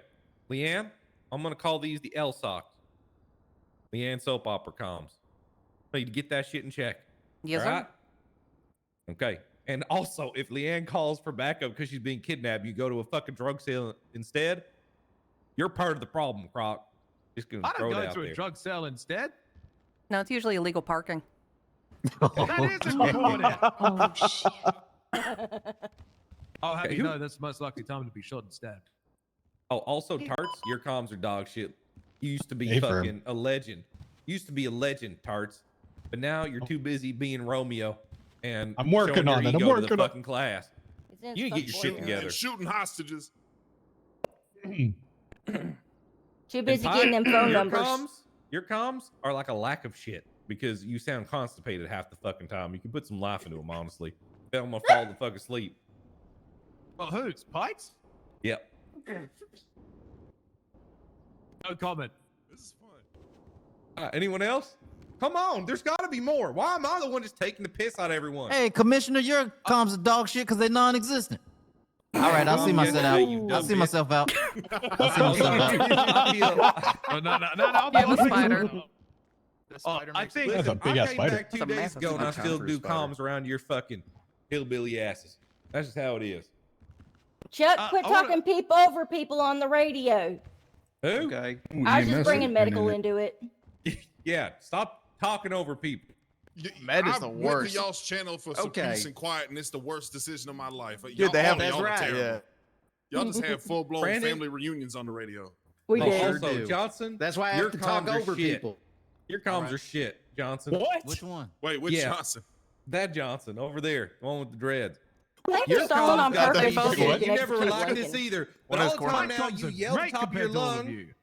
Leanne, I'm gonna call these the L socks. Leanne soap opera comms. Need to get that shit in check. Yes, all sir. right? Okay. And also, if Leanne calls for backup because she's being kidnapped, you go to a fucking drug sale instead. You're part of the problem, Croc. Just gonna I throw don't it go out to a there. drug sale instead. No, it's usually illegal parking. That is a good one. Oh shit. I'll have Okay, you who- know that's the most likely time to be shot and stabbed. Oh, also, Tarts, your comms are dog shit. You used to be Hey, firm. fucking a legend. You used to be a legend, Tarts. But now you're too busy being Romeo and I'm working showing your on it. I'm ego to working the on- fucking class. You need to get your shit And together. shooting hostages. Too And busy Ty, getting them phone your numbers. Your comms are like a lack of shit because you sound constipated half the fucking time. You can put some life into them, honestly. I'm gonna fall the fuck asleep. Well, who's Pikes? Yep. No comment. This is fun. Anyone else? Come on, there's got to be more. Why am I the one just taking the piss out of everyone? Hey, Commissioner, your comms are dog shit because they're non-existent. All right, I'll see myself out. I'll see myself out. I'll see myself out. No. Yeah, what's spider? I think That's a big ass I came spider. back 2 days ago and I still do comms around your fucking hillbilly asses. That's just how it is. Chuck, quit I wanna- talking people over people on the radio. Who? Okay. Ooh, I was EMS just bringing medical in it. into it. Yeah, stop talking over people. Med is I the went worst. to y'all's channel for some Okay. peace and quiet, and it's the worst decision of my life. Dude, they have y'all are that's right. terrible. Yeah. Y'all just have full blown Brandon? family reunions on the radio. We Oh, did. also, do. Johnson, That's why I your have to talk comms are over shit. people. Your comms are shit, Johnson. What? Which one? Wait, which Yeah. Johnson? That Johnson over there, the one with the dreads. I think Your you're stalling on comms got purpose. the so shit. you You can never execute liked this Lincoln. either. One But is all the corner. time now you Thompson's yell at great the top of your compared to all of lung you.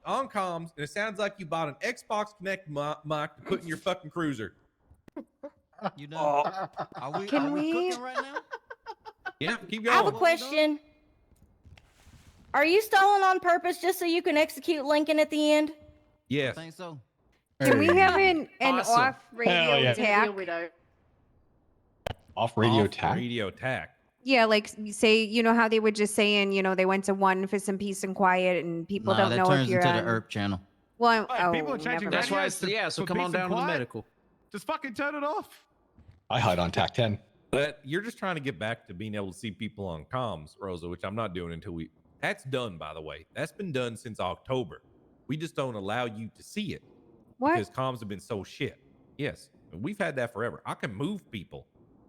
on comms, and it sounds like you bought an Xbox Connect mic to put in your fucking cruiser. You know? Are we, Can are we we- cooking right now? Yeah, keep I have a going. question. Are you stalling on purpose just so you can execute Lincoln at the end? I Yes. think so. Can we have an Awesome. off radio Hell yeah. tack? Off radio Off tag. Radio tack. Yeah, like say, you know how they were just saying, you know, they went to one for some peace and quiet, and people Nah, don't that know turns if you're into on. the ERP channel. Well, Hey, people are changing never That's mind. why radios it's to- yeah. So for come on peace and down to the quiet. medical. Just fucking turn it off. I hide on tack 10. But you're just trying to get back to being able to see people on comms, Rosa, which I'm not doing until we. That's done, by the way. That's been done since October. We just don't allow you to see it What? because comms have been so shit. Yes, we've had that forever. I can move people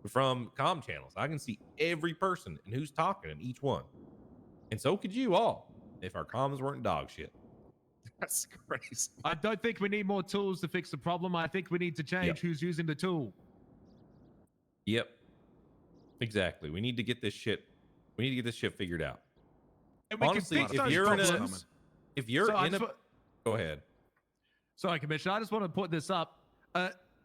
from comm channels. I can see every person and who's talking in each one, and so could you all if our comms weren't dog shit. That's crazy. I don't think we need more tools to fix the problem. I think we need to change Yep. who's using the tool. Yep, exactly. We need to get this shit. We need to get this shit figured out. And we can Honestly, fix if those you're in a, problems. if you're So I in a, just wa- go ahead. Sorry, Commissioner. I just want to put this up.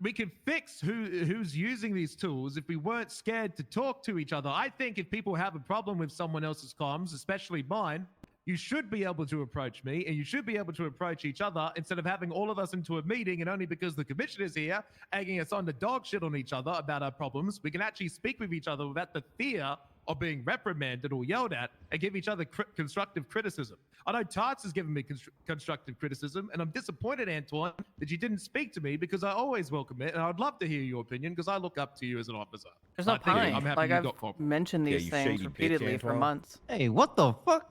We can fix who's using these tools if we weren't scared to talk to each other. I think if people have a problem with someone else's comms, especially mine, you should be able to approach me and you should be able to approach each other instead of having all of us into a meeting and only because the commissioner's here egging us on to dog shit on each other about our problems, we can actually speak with each other without the fear of being reprimanded or yelled at and give each other constructive criticism. I know Tarts has given me constructive criticism, and I'm disappointed, Antoine, that you didn't speak to me because I always welcome it, and I'd love to hear your opinion because I look up to you as an officer. There's no I think point. I'm happy Like you I've got cooperate. mentioned Yeah, these you things shady bitch, repeatedly for Antoine. months. Hey, what the fuck?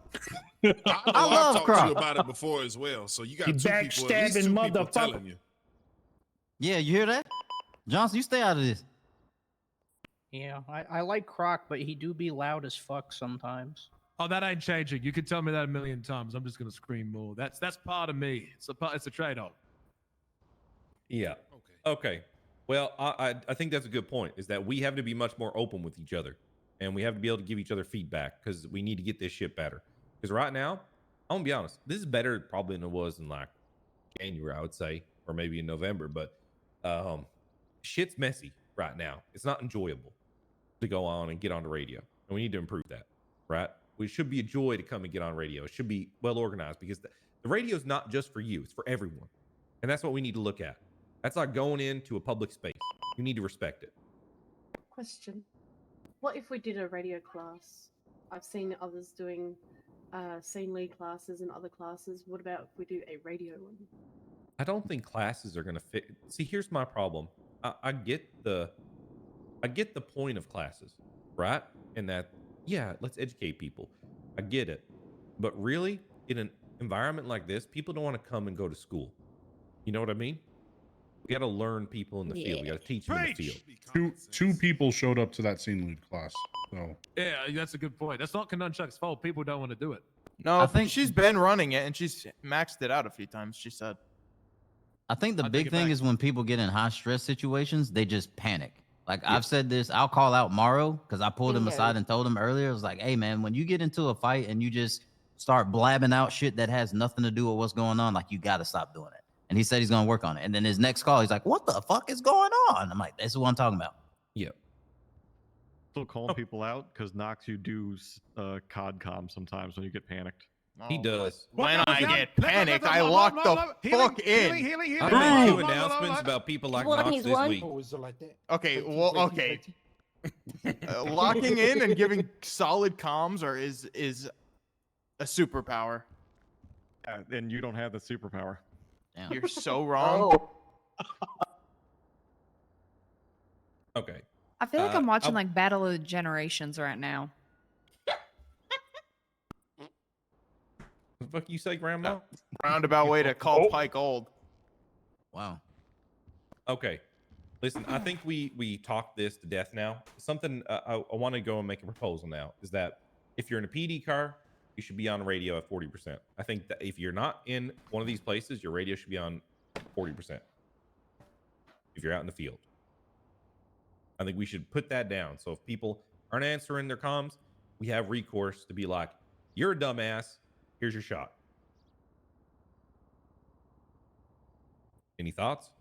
I know I I've love talked Croc. to you about it before as well. So you got You two people, at least backstabbing two people motherfucker. telling you. Yeah, you hear that? Johnson, you stay out of this. Yeah, I like Croc, but he do be loud as fuck sometimes. Oh, that ain't changing. You can tell me that a million times. I'm just gonna scream more. That's part of me. It's a trade-off. Yeah. Okay. Well, I think that's a good point. Is that we have to be much more open with each other, and we have to be able to give each other feedback because we need to get this shit better. Because right now, I'm gonna be honest, this is better probably than it was in like January, I would say, or maybe in November. But shit's messy right now. It's not enjoyable to go on and get on the radio, and we need to improve that. Right? It should be a joy to come and get on radio. It should be well organized because the radio is not just for you; it's for everyone, and that's what we need to look at. That's like going into a public space. You need to respect it. Question. What if we did a radio class? I've seen others doing scene lead classes and other classes. What about if we do a radio one? I don't think classes are going to fit. See, here's my problem. I get the point of classes, right? And that, yeah, let's educate people. I get it. But really, in an environment like this, people don't want to come and go to school. You know what I mean? We got to learn people in the field. We got to teach them in the field. Two people showed up to that scene lead class. So Yeah, that's a good point. That's not Kanunchuk's fault. People don't want to do it. No, I think- she's been running it and she's maxed it out a few times. She said. I think the I'll take big it thing back. is when people get in high stress situations, they just panic. Like I've said this, I'll call out Morrow because I pulled him aside and told him earlier. I was like, hey man, when you get into a fight and you just start blabbing out shit that has nothing to do with what's going on, like you got to stop doing it. And he said he's going to work on it. And then his next call, he's like, what the fuck is going on? I'm like, this is what I'm talking about. Yeah. Still calling people out because Nox, you do COD comm sometimes when you get panicked. He does. When I get panicked, I lock the fuck in. I've made 2 announcements about people like Knox this week. Okay, well, okay. Locking in and giving solid comms is a superpower. And you don't have the superpower. Damn. You're so wrong. Okay. I feel like I'm watching like Battle of the Generations right now. What the fuck you say, Grandma? Roundabout way to call Pike old. Wow. Okay. Listen, I think we talked this to death now. Something I want to go and make a proposal now is that if you're in a PD car, you should be on radio at 40%. I think that if you're not in one of these places, your radio should be on 40%. If you're out in the field. I think we should put that down. So if people aren't answering their comms, we have recourse to be like, you're a dumbass. Here's your shot. Any thoughts?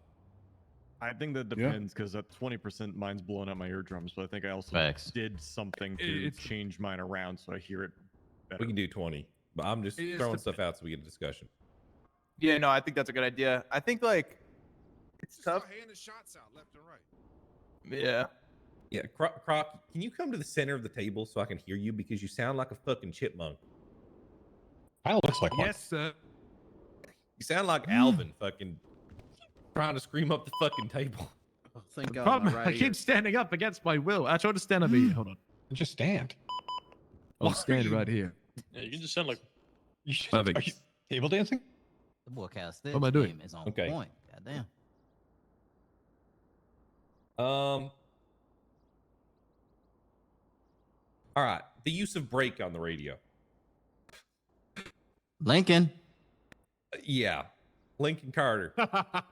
I think that depends because at 20% mine's blowing out my eardrums, but I think I also Facts. did something to change mine around so I hear it better. We can do 20, but I'm just throwing stuff out so we get a discussion. Yeah, no, I think that's a good idea. I think like it's tough. Handing shots out left and right. Yeah. Yeah, Croc, can you come to the center of the table so I can hear you because you sound like a fucking chipmunk. Kind of looks like one. Yes, sir. You sound like Alvin fucking trying to scream up the fucking table. Oh, thank God. Problem, right I keep standing up against my will. I try to stand up here. Hold on. Just stand. I'll stand right here. Yeah, you just sound like. Are you table dancing? The boy cast this What am I doing? game is on Okay. point. Goddamn. All right. The use of break on the radio. Lincoln. Yeah. Lincoln Carter.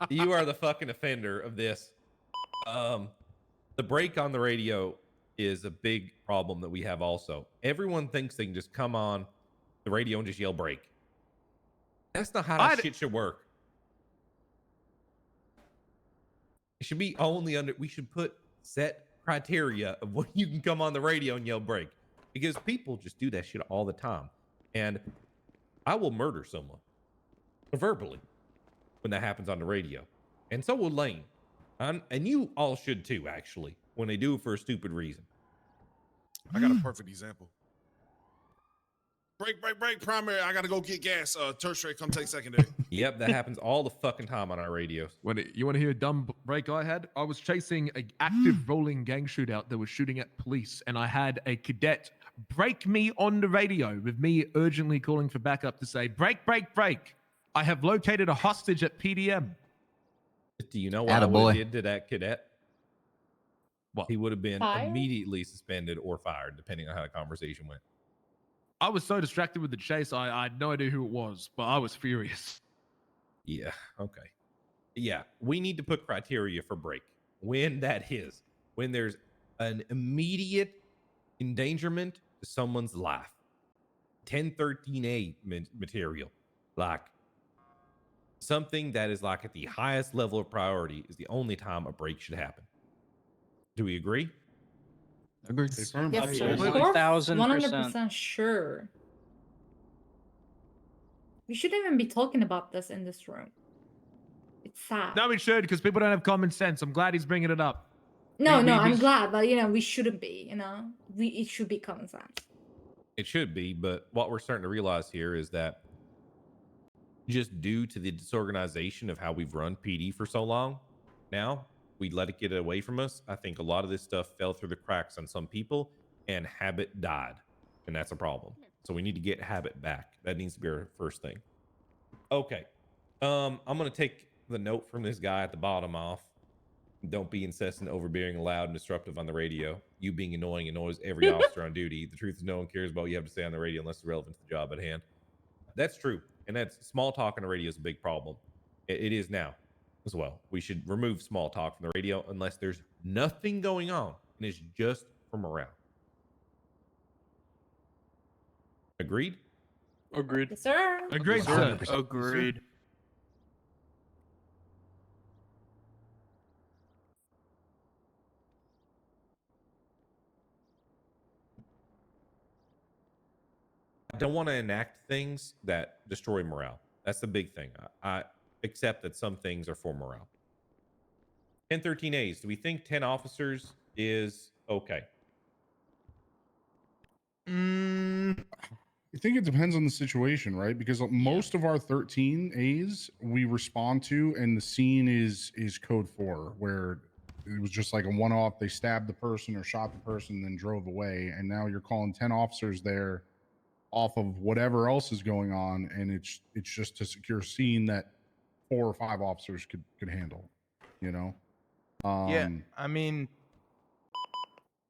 You are the fucking offender of this. The break on the radio is a big problem that we have also. Everyone thinks they can just come on the radio and just yell break. That's not how that shit should work. It should be only under, we should put set criteria of when you can come on the radio and yell break. Because people just do that shit all the time. And I will murder someone verbally when that happens on the radio. And so will Lane. And you all should too, actually, when they do it for a stupid reason. I got a perfect example. Break, primary. I gotta go get gas. Tertiary, come take secondary. Yep, that happens all the fucking time on our radios. You want to hear a dumb break I had? I was chasing an active rolling gang shootout that was shooting at police, and I had a cadet break me on the radio with me urgently calling for backup to say, break. I have located a hostage at PDM. Do you know what I would have did to that cadet? What? He would have been immediately suspended or fired, depending on how the conversation went. I was so distracted with the chase, I had no idea who it was, but I was furious. Yeah, okay. Yeah, we need to put criteria for break. When that is. When there's an immediate endangerment to someone's life. 1013A material. Like, something that is like at the highest level of priority is the only time a break should happen. Do we agree? Agreed. Yes, sir. Of Absolutely. course, 1000%. 100% sure. We shouldn't even be talking about this in this room. It's sad. No, we should, because people don't have common sense. I'm glad he's bringing it up. I'm glad, but we shouldn't be. It should be common sense. It should be, but what we're starting to realize here is that just due to the disorganization of how we've run PD for so long, now we let it get away from us. I think a lot of this stuff fell through the cracks on some people and habit died, and that's a problem. So we need to get habit back. That needs to be our first thing. Okay. I'm going to take the note from this guy at the bottom off. Don't be incessant, overbearing, loud, and disruptive on the radio. You being annoying annoys every officer on duty. The truth is no one cares about what you have to say on the radio unless it's relevant to the job at hand. That's true. And that's small talk on the radio is a big problem. It is now as well. We should remove small talk from the radio unless there's nothing going on and it's just for morale. Agreed? Agreed. Yes, sir. Agreed, sir. Agreed. don't want to enact things that destroy morale. That's the big thing. I accept that some things are for morale. 1013As. Do we think 10 officers is okay? I think it depends on the situation, right? Because most of our 13As we respond to, and the scene is code 4, where it was just like a one-off. They stabbed the person or shot the person, and then drove away. And now you're calling 10 officers there off of whatever else is going on, and it's just to secure a scene that 4 or 5 officers could handle. You know? Yeah, I mean,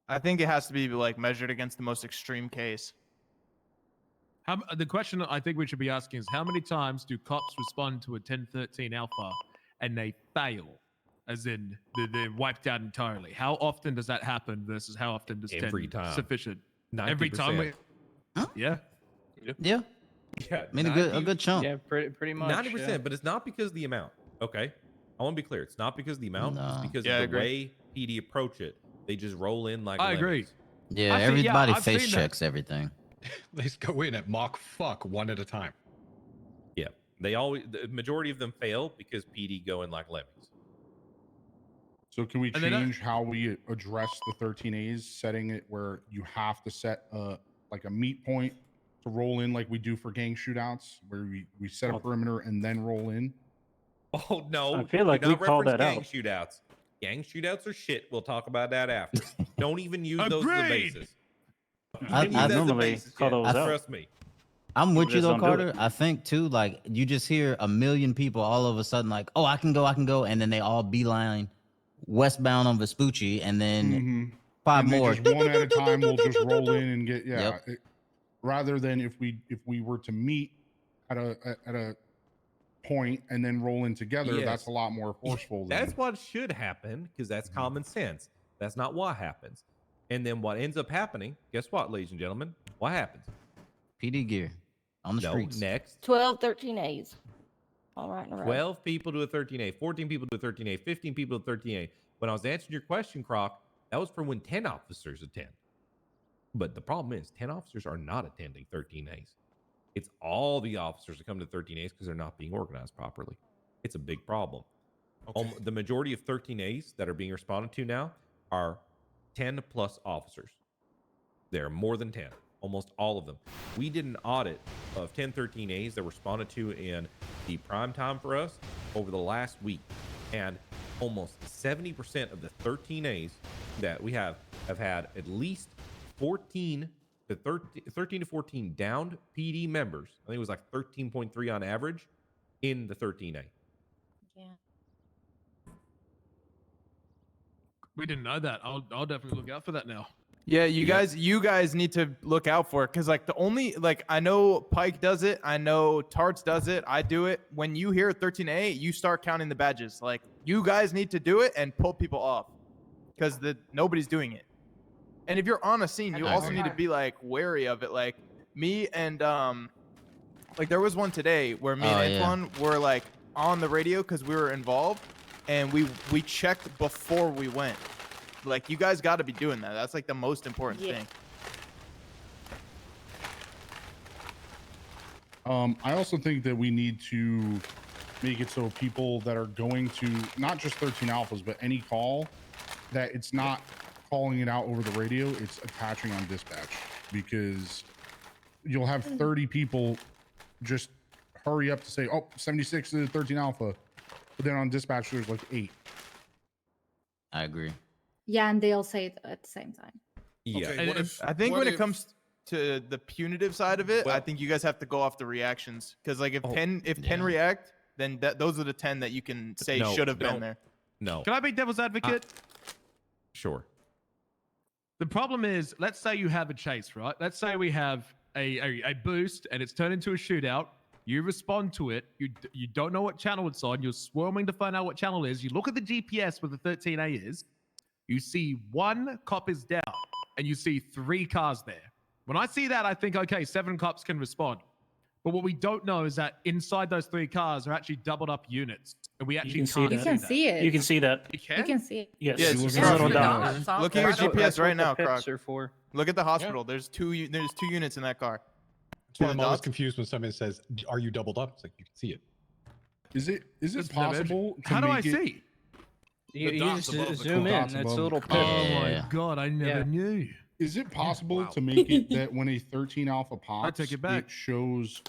I think it has to be like measured against the most extreme case. The question I think we should be asking is, how many times do cops respond to a 1013 alpha and they fail, as in they're wiped out entirely? How often does that happen versus how often does Every 10 time. sufficient? 90%. Every time. Yeah. Yeah. Yeah. I mean, a good chunk. Yeah, pretty much. 90%, yeah. but it's not because of the amount. Okay. I want to be clear. It's not because of the amount. No. It's because Yeah, I of the agree. way PD approach it. They just roll in like I agree. lemons. Yeah, I've seen- yeah, everybody I've face seen that. checks everything. They just go in at Mach fuck one at a time. Yeah. The majority of them fail because PD go in like lemons. So can we And then change how we address the 13As, setting it where you have to set like a meet point to roll in like we do for gang shootouts, where we set a perimeter and then roll in? Oh, no. I feel like do we not called reference that gang out. shootouts. Gang shootouts are shit. We'll talk about that after. Don't even use those as the Agreed. basis. I- Use I that as the normally basis, call those out. Trust me. I'm with you Just though, don't do Carter. it. I think too, like you just hear a million people all of a sudden like, oh, I can go, and then they all beeline westbound on Vespucci, and then 5 And they more. just one at a time will just roll in and get Yep. rather than if we were to meet at a point and then roll in together, Yes. that's a lot more forceful. That's what should happen because that's common sense. That's not what happens. And then what ends up happening, guess what, ladies and gentlemen? What happens? PD gear on the No, streets. next. 12, 13As. All right in a row. 12 people do a 13A, 14 people do a 13A, 15 people do a 13A. When I was answering your question, Croc, that was for when 10 officers attend. But the problem is 10 officers are not attending 13As. It's all the officers that come to 13As because they're not being organized properly. It's a big problem. The majority of 13As that are being responded to now are 10 plus officers. There are more than 10. Almost all of them. We did an audit of 1013As that were responded to in the prime time for us over the last week. And almost 70% of the 13As that we have had at least 13 to 14 downed PD members. I think it was like 13.3 on average in the 13A. Yeah. We didn't know that. I'll definitely look out for that now. Yeah, you guys need to look out for it, because like the only, like, I know Pike does it, I know Tarts does it, I do it. When you hear 13A, you start counting the badges. Like, you guys need to do it and pull people off, because nobody's doing it. And if you're on a scene, you also need to be like wary of it. Like me and like there was one today where me and Antoine were like on the radio because we were involved, and we checked before we went. Like, you guys got to be doing that. That's like the most important thing. I also think that we need to make it so people that are going to not just 13 alphas, but any call, that it's not calling it out over the radio, it's attaching on dispatch, because you'll have 30 people just hurry up to say, oh, 76 to 13 alpha, but then on dispatch there's like 8. I agree. Yeah, and they all say it at the same time. Yeah. Okay, I think when it comes to the punitive side of it, I think you guys have to go off the reactions, because like if 10 react, then those are the 10 that you can say should have been there. No. Can I be devil's advocate? Sure. The problem is, let's say you have a chase, right? Let's say we have a boost and it's turned into a shootout. You respond to it. You don't know what channel it's on. You're swarming to find out what channel it is. You look at the GPS where the 13A is. You see 1 cop is down, and you see 3 cars there. When I see that, I think, okay, 7 cops can respond. But what we don't know is that inside those 3 cars are actually doubled up units, and we actually can't see that. You can see it. You can see that. You can? You can see it. Yes. Yes, It's Croc, little down. Look at your GPS right now, Pits Croc. are for. Look at the hospital. There's two units in that car. That's why the I'm always dots? confused when somebody says, "Are you doubled up?" It's like you can see it. Is it Just possible to How do I make it? see? You dots just above the zoom in. dots It's above a the little core. pip. Oh my Yeah. god, I never Yeah. knew. Is it possible Wow. to make it that when a 13 alpha pops, take it back. shows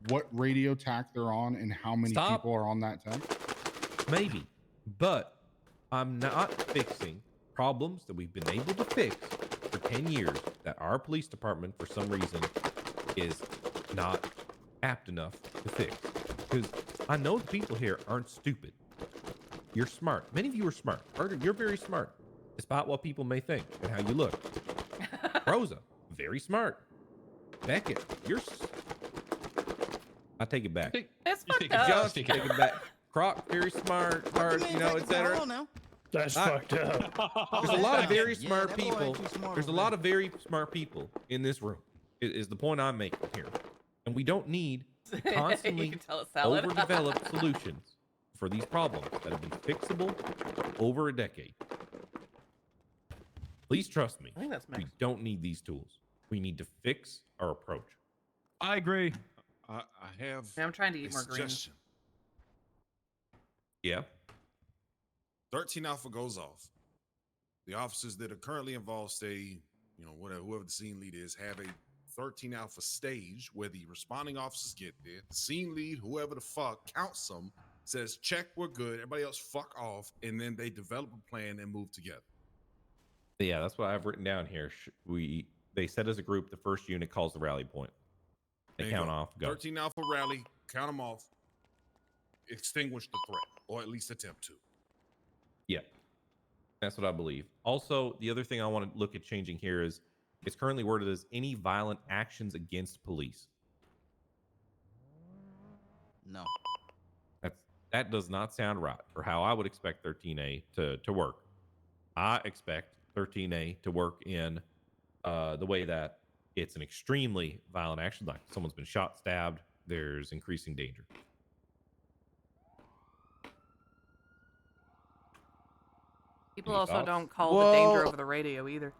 what radio tack they're on and how many Stop. people are on that tack? Maybe, but I'm not fixing problems that we've been able to fix for 10 years that our police department, for some reason, is not apt enough to fix. Because I know the people here aren't stupid. You're smart. Many of you are smart. Carter, you're very smart, despite what people may think and how you look. Rosa, very smart. Beckett, I take it back. It's You take fucked it up. back. Just take it back. Croc, very smart. Hard, etc. That's I- fucked up. There's a lot of very Yeah, smart that boy people. ain't too smart There's a over lot there. of very smart people in this room. Is the point I'm making here, and we don't need You constantly can tell it's salad. overdeveloped solutions for these problems that have been fixable for over a decade. Please trust me. I think that's We Mexican. don't need these tools. We need to fix our approach. I agree. I have I'm trying to a eat more greens. suggestion. Yeah. 13 Alpha goes off. The officers that are currently involved stay, whatever, whoever the scene lead is, have a 13 Alpha stage where the responding officers get there. The scene lead, whoever the fuck, counts them, says, check, we're good. Everybody else fuck off. And then they develop a plan and move together. Yeah, that's what I've written down here. They said as a group, the first unit calls the rally point. They There you count go. off, go. 13 Alpha rally, count them off, extinguish the threat, or at least attempt to. Yeah, that's what I believe. Also, the other thing I want to look at changing here is it's currently worded as any violent actions against police. No. That does not sound right for how I would expect 13A to work. I expect 13A to work in the way that it's an extremely violent action, like someone's been shot, stabbed, there's increasing danger. People Any also thoughts? don't call the danger Well- over the radio either.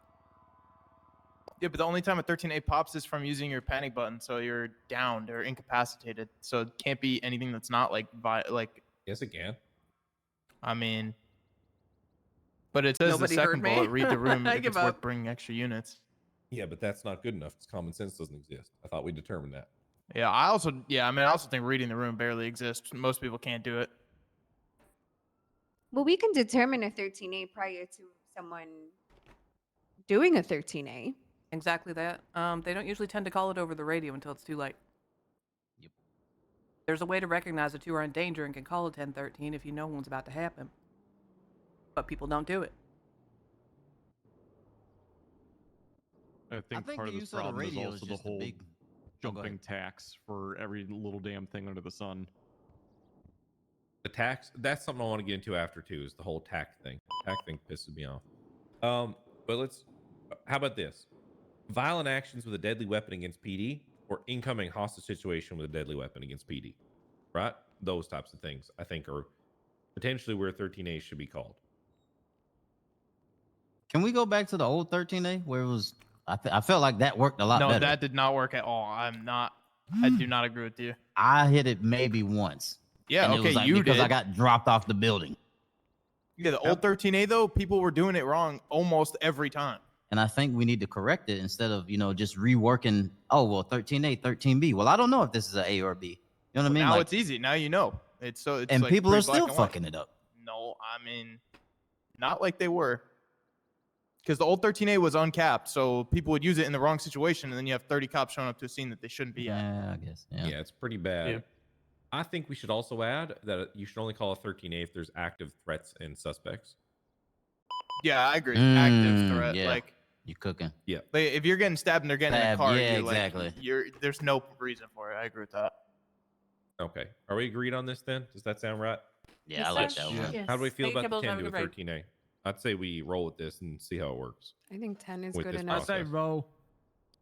Yeah, but the only time a 13A pops is from using your panic button, so you're downed or incapacitated. So it can't be anything that's not like Yes, it can. I mean, but it says Nobody the heard second me. bullet, read the room I if give it's worth up. bringing extra units. Yeah, but that's not good enough. It's common sense doesn't exist. I thought we determined that. Yeah, I also think reading the room barely exists. Most people can't do it. Well, we can determine a 13A prior to someone doing a 13A. Exactly that. They don't usually tend to call it over the radio until it's too late. Yep. There's a way to recognize that you are in danger and can call a 1013 if you know one's about to happen. But people don't do it. I think think part the of this use of the problem is radio also is the just a whole big- go ahead. jumping tax for every little damn thing under the sun. The tax, that's something I want to get into after too, is the whole tax thing. Tax thing pisses me off. But how about this? Violent actions with a deadly weapon against PD or incoming hostage situation with a deadly weapon against PD, right? Those types of things I think are potentially where 13A should be called. Can we go back to the old 13A where it was? I felt like that worked a lot No, better. that did not work at all. I do not agree with you. I hit it maybe once. Yeah, and it okay, was like you because I did. got dropped off the building. Yeah, the old 13A though, people were doing it wrong almost every time. And I think we need to correct it instead of, just reworking, 13A, 13B. Well, I don't know if this is an A or a B. You know what I mean? Now Like, it's easy. Now you know. It's and like people are pretty black still and white. fucking it up. No, I mean, not like they were. Because the old 13A was uncapped, so people would use it in the wrong situation, and then you have 30 cops showing up to a scene that they shouldn't be at. Yeah, I guess. Yeah, it's pretty bad. Yeah. I think we should also add that you should only call a 13A if there's active threats and suspects. Yeah, I agree. Active Mm, threat, yeah. like You cooking. Yeah. if you're getting stabbed and they're getting in a Stabbed, car, yeah, you're exactly. like, there's no reason for it. I agree with that. Okay. Are we agreed on this then? Does that sound right? Yeah, I like that one. Yes. How do we feel Thank you, about the Kibbles. 10 Have a to a good break. 13A? I'd say we roll with this and see how it works. I think 10 is With good this enough. I say process. roll.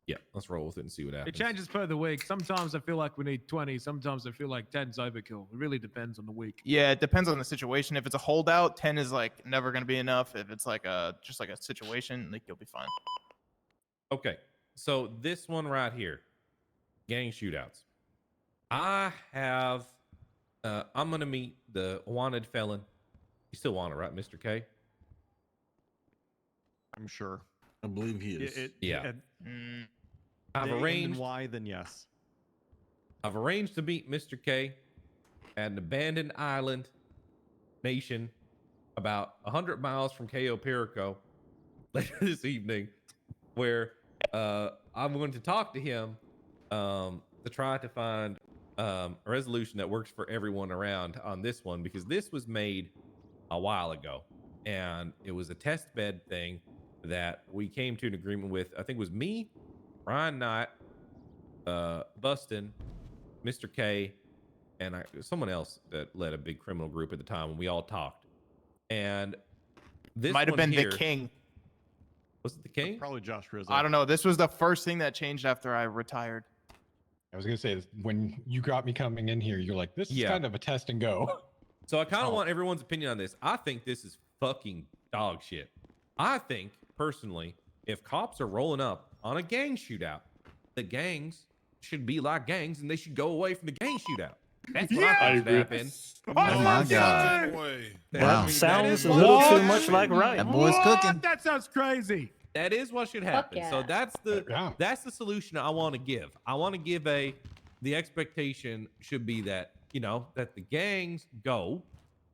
Yeah, let's roll with it and see what It happens. changes per the week. Sometimes I feel like we need 20. Sometimes I feel like 10's overkill. It really depends on the week. Yeah, it depends on the situation. If it's a holdout, 10 is like never gonna be enough. If it's like just like a situation, like you'll be fine. Okay. So this one right here. gang shootouts. I have. I'm gonna meet the wanted felon. You still want it, right, Mr. K? I'm sure. I believe he is. Yeah. Day I've and arranged. why? Then yes. I've arranged to meet Mr. K at an abandoned island nation about 100 miles from Cayo Perico later this evening, where I'm going to talk to him to try to find a resolution that works for everyone around on this one, because this was made a while ago and it was a test bed thing that we came to an agreement with. I think it was me, Ryan Knight, Bustin, Mr. K, and someone else that led a big criminal group at the time when we all talked. And this Might have one been here, the king. Was it the king? Probably Josh Rizzo. I don't know. This was the first thing that changed after I retired. I was gonna say, when you got me coming in here, you're like, this is kind of a test and go. So I kind of want everyone's opinion on this. I think this is fucking dog shit. I think, personally, if cops are rolling up on a gang shootout, the gangs should be like gangs and they should go away from the gang shootout. That's what I think should happen. Oh my god. Wow. Sounds is a what- little too What? much like right. That boy's cooking. That sounds crazy. That is what should happen. So yeah. that's the solution I want to give. I want to give the expectation should be that, that the gangs go,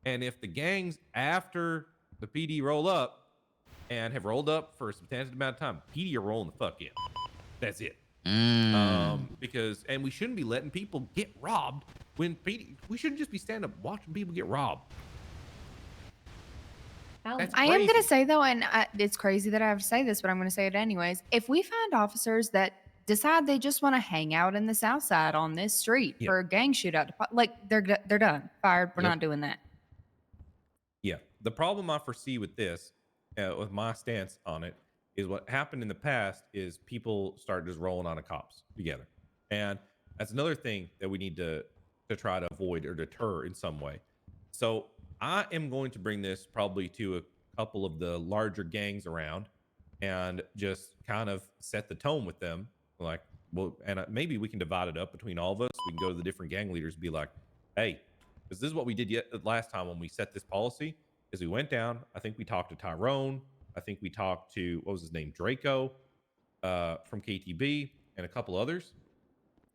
and if the gangs after the PD roll up and have rolled up for a substantial amount of time, PD are rolling the fuck in. That's it. Because we shouldn't be letting people get robbed when PD. We shouldn't just be standing up watching people get robbed. That's I am going crazy. to say, though, and it's crazy that I have to say this, but I'm going to say it anyways. If we find officers that decide they just want to hang out in the South Side on this street for a gang shootout, like they're done, fired. We're not doing that. Yeah. The problem I foresee with this, with my stance on it, is what happened in the past is people start just rolling on the cops together. And that's another thing that we need to try to avoid or deter in some way. So I am going to bring this probably to a couple of the larger gangs around and just kind of set the tone with them. Like, well, and maybe we can divide it up between all of us. We can go to the different gang leaders and be like, hey, because this is what we did last time when we set this policy, is we went down. I think we talked to Tyrone. I think we talked to, what was his name? Draco from KTB and a couple others.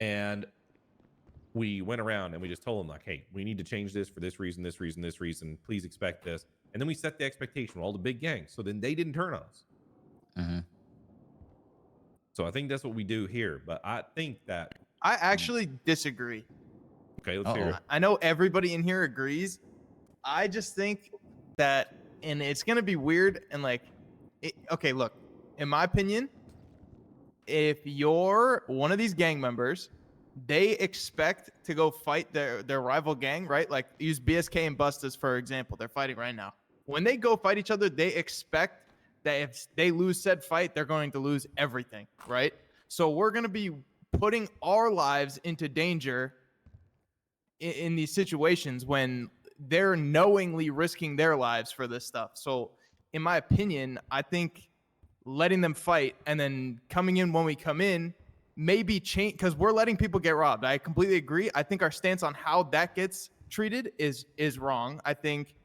And we went around and we just told them, like, hey, we need to change this for this reason, this reason, this reason. Please expect this. And then we set the expectation with all the big gangs. So then they didn't turn on us. Mm-hmm. So I think that's what we do here. But I think that... I actually disagree. Okay, let's hear it. I know everybody in here agrees. I just think that, and it's going to be weird and like, okay, look, in my opinion, if you're one of these gang members, they expect to go fight their rival gang, right? Like use BSK and Bustas, for example. They're fighting right now. When they go fight each other, they expect that if they lose said fight, they're going to lose everything, right? So we're going to be putting our lives into danger in these situations when they're knowingly risking their lives for this stuff. So in my opinion, I think letting them fight and then coming in when we come in maybe change, because we're letting people get robbed. I completely agree. I think our stance on how that gets treated is wrong. I think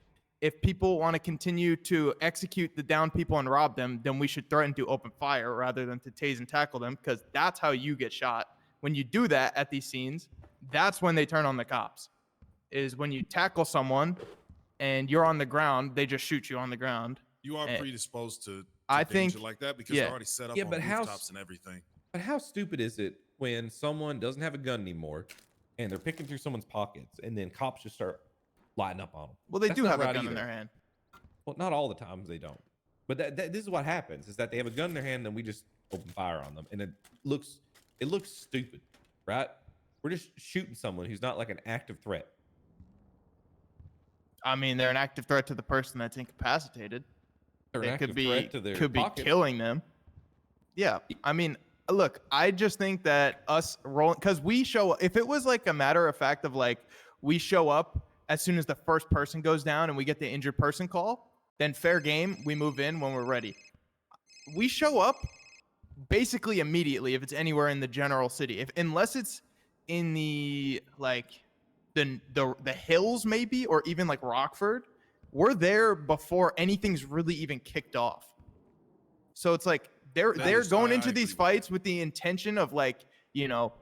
if people want to continue to execute the down people and rob them, then we should threaten to open fire rather than to tase and tackle them, because that's how you get shot. When you do that at these scenes, that's when they turn on the cops, is when you tackle someone and you're on the ground, they just shoot you on the ground. You are predisposed to I danger think, like that because they're already set up on rooftops and everything. But how stupid is it when someone doesn't have a gun anymore and they're picking through someone's pockets and then cops just start lighting up on them? Well, they That's do not have a right gun in either. their hand. Well, not all the times they don't. But this is what happens, is that they have a gun in their hand and we just open fire on them. And it looks stupid, right? We're just shooting someone who's not like an active threat. I mean, they're an active threat to the person that's incapacitated. They're an It active could be threat to their could be pockets. killing them. Yeah, I mean, look, I just think that us rolling, because we show, if it was like a matter of fact of like we show up as soon as the first person goes down and we get the injured person call, then fair game, we move in when we're ready. We show up basically immediately if it's anywhere in the general city. Unless it's in the like the hills maybe, or even like Rockford, we're there before anything's really even kicked off. So it's like they're going into these fights with the intention of like, you know,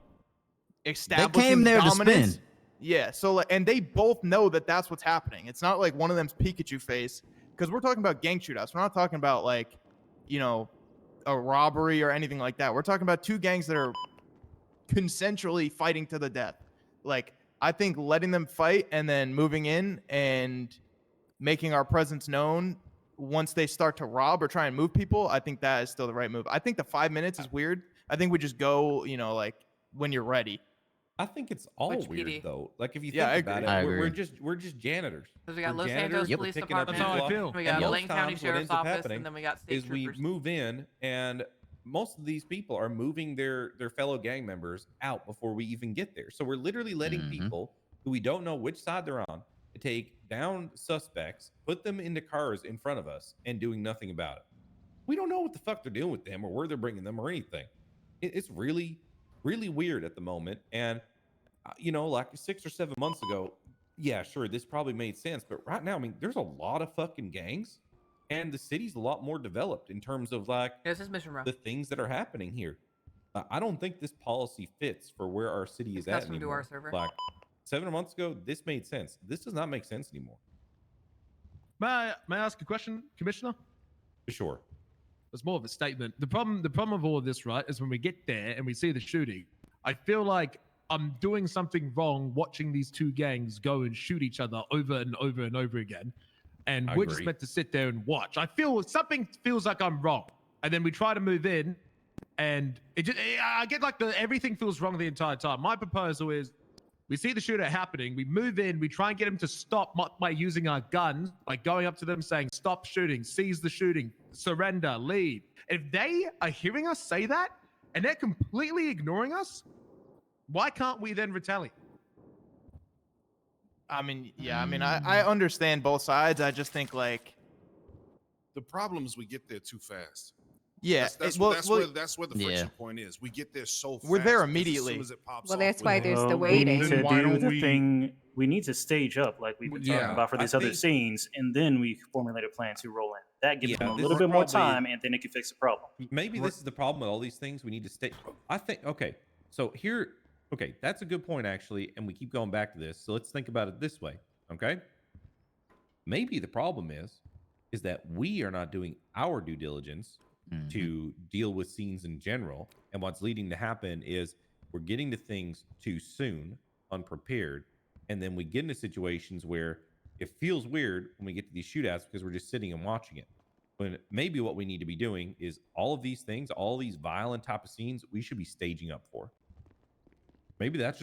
establishing came there to dominance. spin. Yeah, so like, and they both know that that's what's happening. It's not like one of them's Pikachu face, because we're talking about gang shootouts. We're not talking about like, you know, a robbery or anything like that. We're talking about two gangs that are consensually fighting to the death. Like, I think letting them fight and then moving in and making our presence known once they start to rob or try and move people, I think that is still the right move. I think the 5 minutes is weird. I think we just go, you know, like when you're ready. I think it's all Which weird PD? though. Like if you Yeah, think I about agree. it, I agree. we're just janitors. Because we got We're Los janitors, Angeles we're Police picking up Department, That's how I people off, feel. we and got most Lane County times what Sheriff's ends up Office, happening and then we got state is we troopers. move in, and most of these people are moving their fellow gang members out before we even get there. So we're literally letting people who we don't know which side they're on to take down suspects, put them into cars in front of us, and doing nothing about it. We don't know what the fuck they're doing with them or where they're bringing them or anything. It's really, really weird at the moment. And you know, like 6 or 7 months ago, yeah, sure, this probably made sense. But right now, I mean, there's a lot of fucking gangs, and the city's a lot more developed in terms of like This is Mission Row. the things that are happening here. I don't think this policy fits for where our city is It's at custom to anymore. our server. Like 7 months ago, this made sense. This does not make sense anymore. May I ask a question, Commissioner? Sure. It's more of a statement. The problem of all of this, right, is when we get there and we see the shooting, I feel like I'm doing something wrong watching these two gangs go and shoot each other over and over and over again. And I we're just agree. meant to sit there and watch. I feel something feels like I'm wrong. And then we try to move in and I get like everything feels wrong the entire time. My proposal is we see the shootout happening. We move in. We try and get them to stop by using our guns, by going up to them saying, stop shooting, cease the shooting, surrender, leave. If they are hearing us say that and they're completely ignoring us, why can't we then retaliate? I mean, yeah, I mean, I understand both sides. I just think like The problem is we get there too fast. Yeah, that's well, where the friction yeah. point is. We get there so fast. We're there because immediately. As soon as it pops Well, off, that's we're why there. there's the We waiting. need to Why do don't the we- thing. We need to stage up like we've been talking Yeah, about for I these other think- scenes, and then we formulate a plan to roll in. That gives Yeah, them a this little is bit more probably- time, and then it can fix the problem. Maybe this is the problem with all these things. We need to stay. I think, okay, so here, okay, that's a good point, actually. And we keep going back to this. So let's think about it this way, okay? Maybe the problem is that we are not doing our due diligence to deal with scenes in general. And what's leading to happen is we're getting to things too soon, unprepared. And then we get into situations where it feels weird when we get to these shootouts because we're just sitting and watching it. When maybe what we need to be doing is all of these things, all these violent type of scenes, we should be staging up for. Maybe that's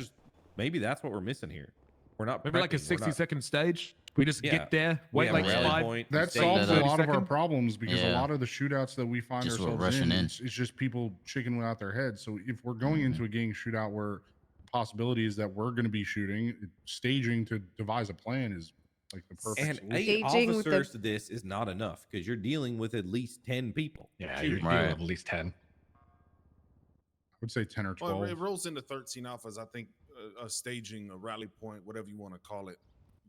what we're missing here. We're not Maybe like a prepping, we're not- 60-second stage. We just Yeah. get there, We wait have a like rally 5. point, we That stage solves it a up. lot of our problems because a Yeah. lot of the shootouts that we find Just sort of ourselves rushing in. it's just people chicken without their heads. So if we're going into a gang shootout where the possibility is that we're going to be shooting, staging to devise a plan is like the perfect And solution. 8 Staging with officers to this is not enough because you're dealing with at least 10 people. Yeah, shooting. you're dealing with at least 10. I would say 10 or 12. Well, it rolls into 13 alphas. I think a staging, a rally point, whatever you want to call it.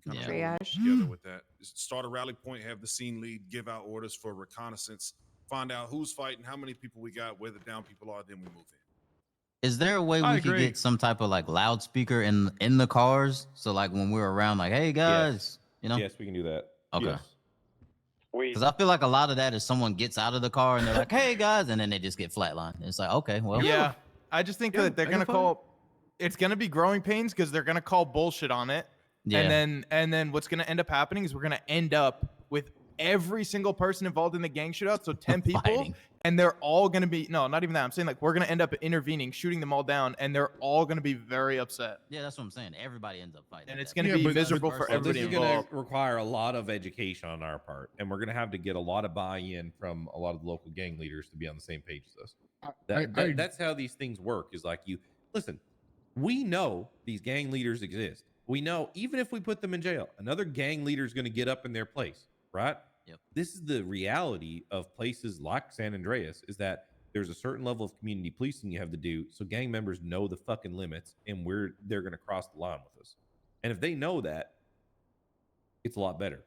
Kind of Yeah. roll Triage. together with that. Just start a rally point, have the scene lead, give out orders for reconnaissance, find out who's fighting, how many people we got, where the down people are, then we move in. Is there a way I we could agree. get some type of like loudspeaker in the cars? So like when we're around, like, hey guys, you know? Yes, we can do that. Okay. Yes. Because I feel like a lot of that is someone gets out of the car and they're like, hey guys, and then they just get flatlined. It's like, okay, well. yeah, I just think that they're I gonna go call. It's gonna be growing pains because they're gonna call bullshit on it. Yeah. And then what's gonna end up happening is we're gonna end up with every single person involved in the gang shootout. So 10 people, Fighting. and they're all gonna be not even that. I'm saying like we're gonna end up intervening, shooting them all down, and they're all gonna be very upset. Yeah, that's what I'm saying. Everybody ends up fighting. And it's at that gonna point. be miserable for Well, this everybody is going involved. to require a lot of education on our part, and we're going to have to get a lot of buy-in from a lot of the local gang leaders to be on the same page as us. That's how these things work. Is like you listen. We know these gang leaders exist. We know even if we put them in jail, another gang leader is going to get up in their place, right? Yep. This is the reality of places like San Andreas. Is that there's a certain level of community policing you have to do so gang members know the fucking limits and where they're going to cross the line with us. And if they know that, it's a lot better.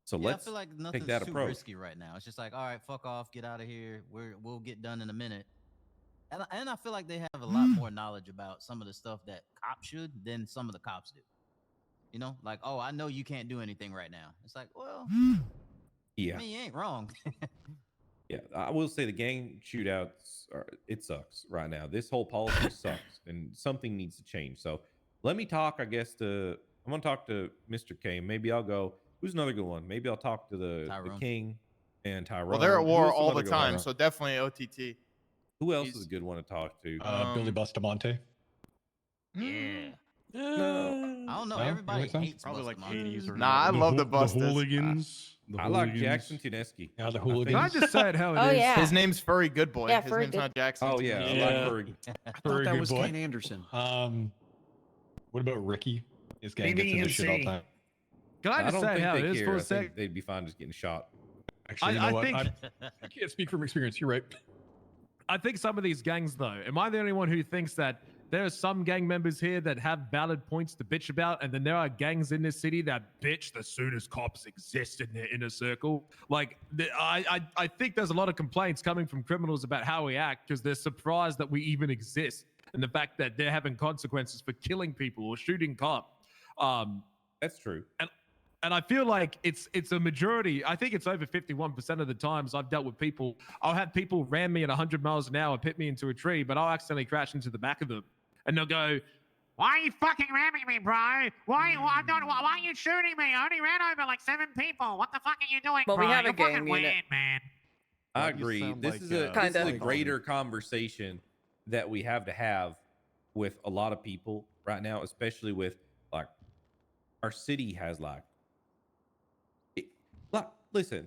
So Yeah, let's I feel like take nothing's that too approach. risky right now. It's just like, all right, fuck off, get out of here. We'll get done in a minute. And I feel like they have a lot more knowledge about some of the stuff that cops should than some of the cops do. You know, like, oh, I know you can't do anything right now. It's like, well, Yeah. I mean, you ain't wrong. Yeah, I will say the gang shootouts it sucks right now. This whole policy sucks, and something needs to change. So let me talk. I'm gonna talk to Mr. K. Maybe I'll go. Who's another good one? Maybe I'll talk to the King and Tyrone. Well, they're at war Who's all the another good time, one? so definitely OTT. Who else is a good one to talk to? Billy Bustamante. Yeah. No, I don't know. No? Everybody Really, hates Probably like Bustamante. 80s or Nah, I love the The Bustas. hooligans. I like Jackson Tuneski. Yeah, the I hooligans. Can I just say it how it is? Oh, yeah. His name's Furry Good Boy. Yeah, His Furry name's Good- not Jackson. Oh yeah, I Yeah. like Furry. Very that good was boy. Kane Anderson. What about Ricky? His gang gets into shit all the time. Can I just don't say think how they it is care. for I a sec? think they'd be fine just getting shot. Actually, you I know what? think- I can't speak from experience. You're right. I think some of these gangs, though, am I the only one who thinks that there are some gang members here that have valid points to bitch about, and then there are gangs in this city that bitch the soon as cops exist in their inner circle? Like, I think there's a lot of complaints coming from criminals about how we act because they're surprised that we even exist, and the fact that they're having consequences for killing people or shooting cops. That's true. And I feel like it's a majority. I think it's over 51% of the times I've dealt with people. I'll have people ram me at 100 miles an hour, pit me into a tree, but I'll accidentally crash into the back of them. And they'll go, "Why are you fucking ramming me, bro? Why are you shooting me? I only ran over like 7 people. What the fuck are you doing, Well, bro? we have a You're fucking gang unit. weird, man." I Why do you agree. sound This like, is a Kinda. greater conversation that we have to have with a lot of people right now, especially with like our city has like listen,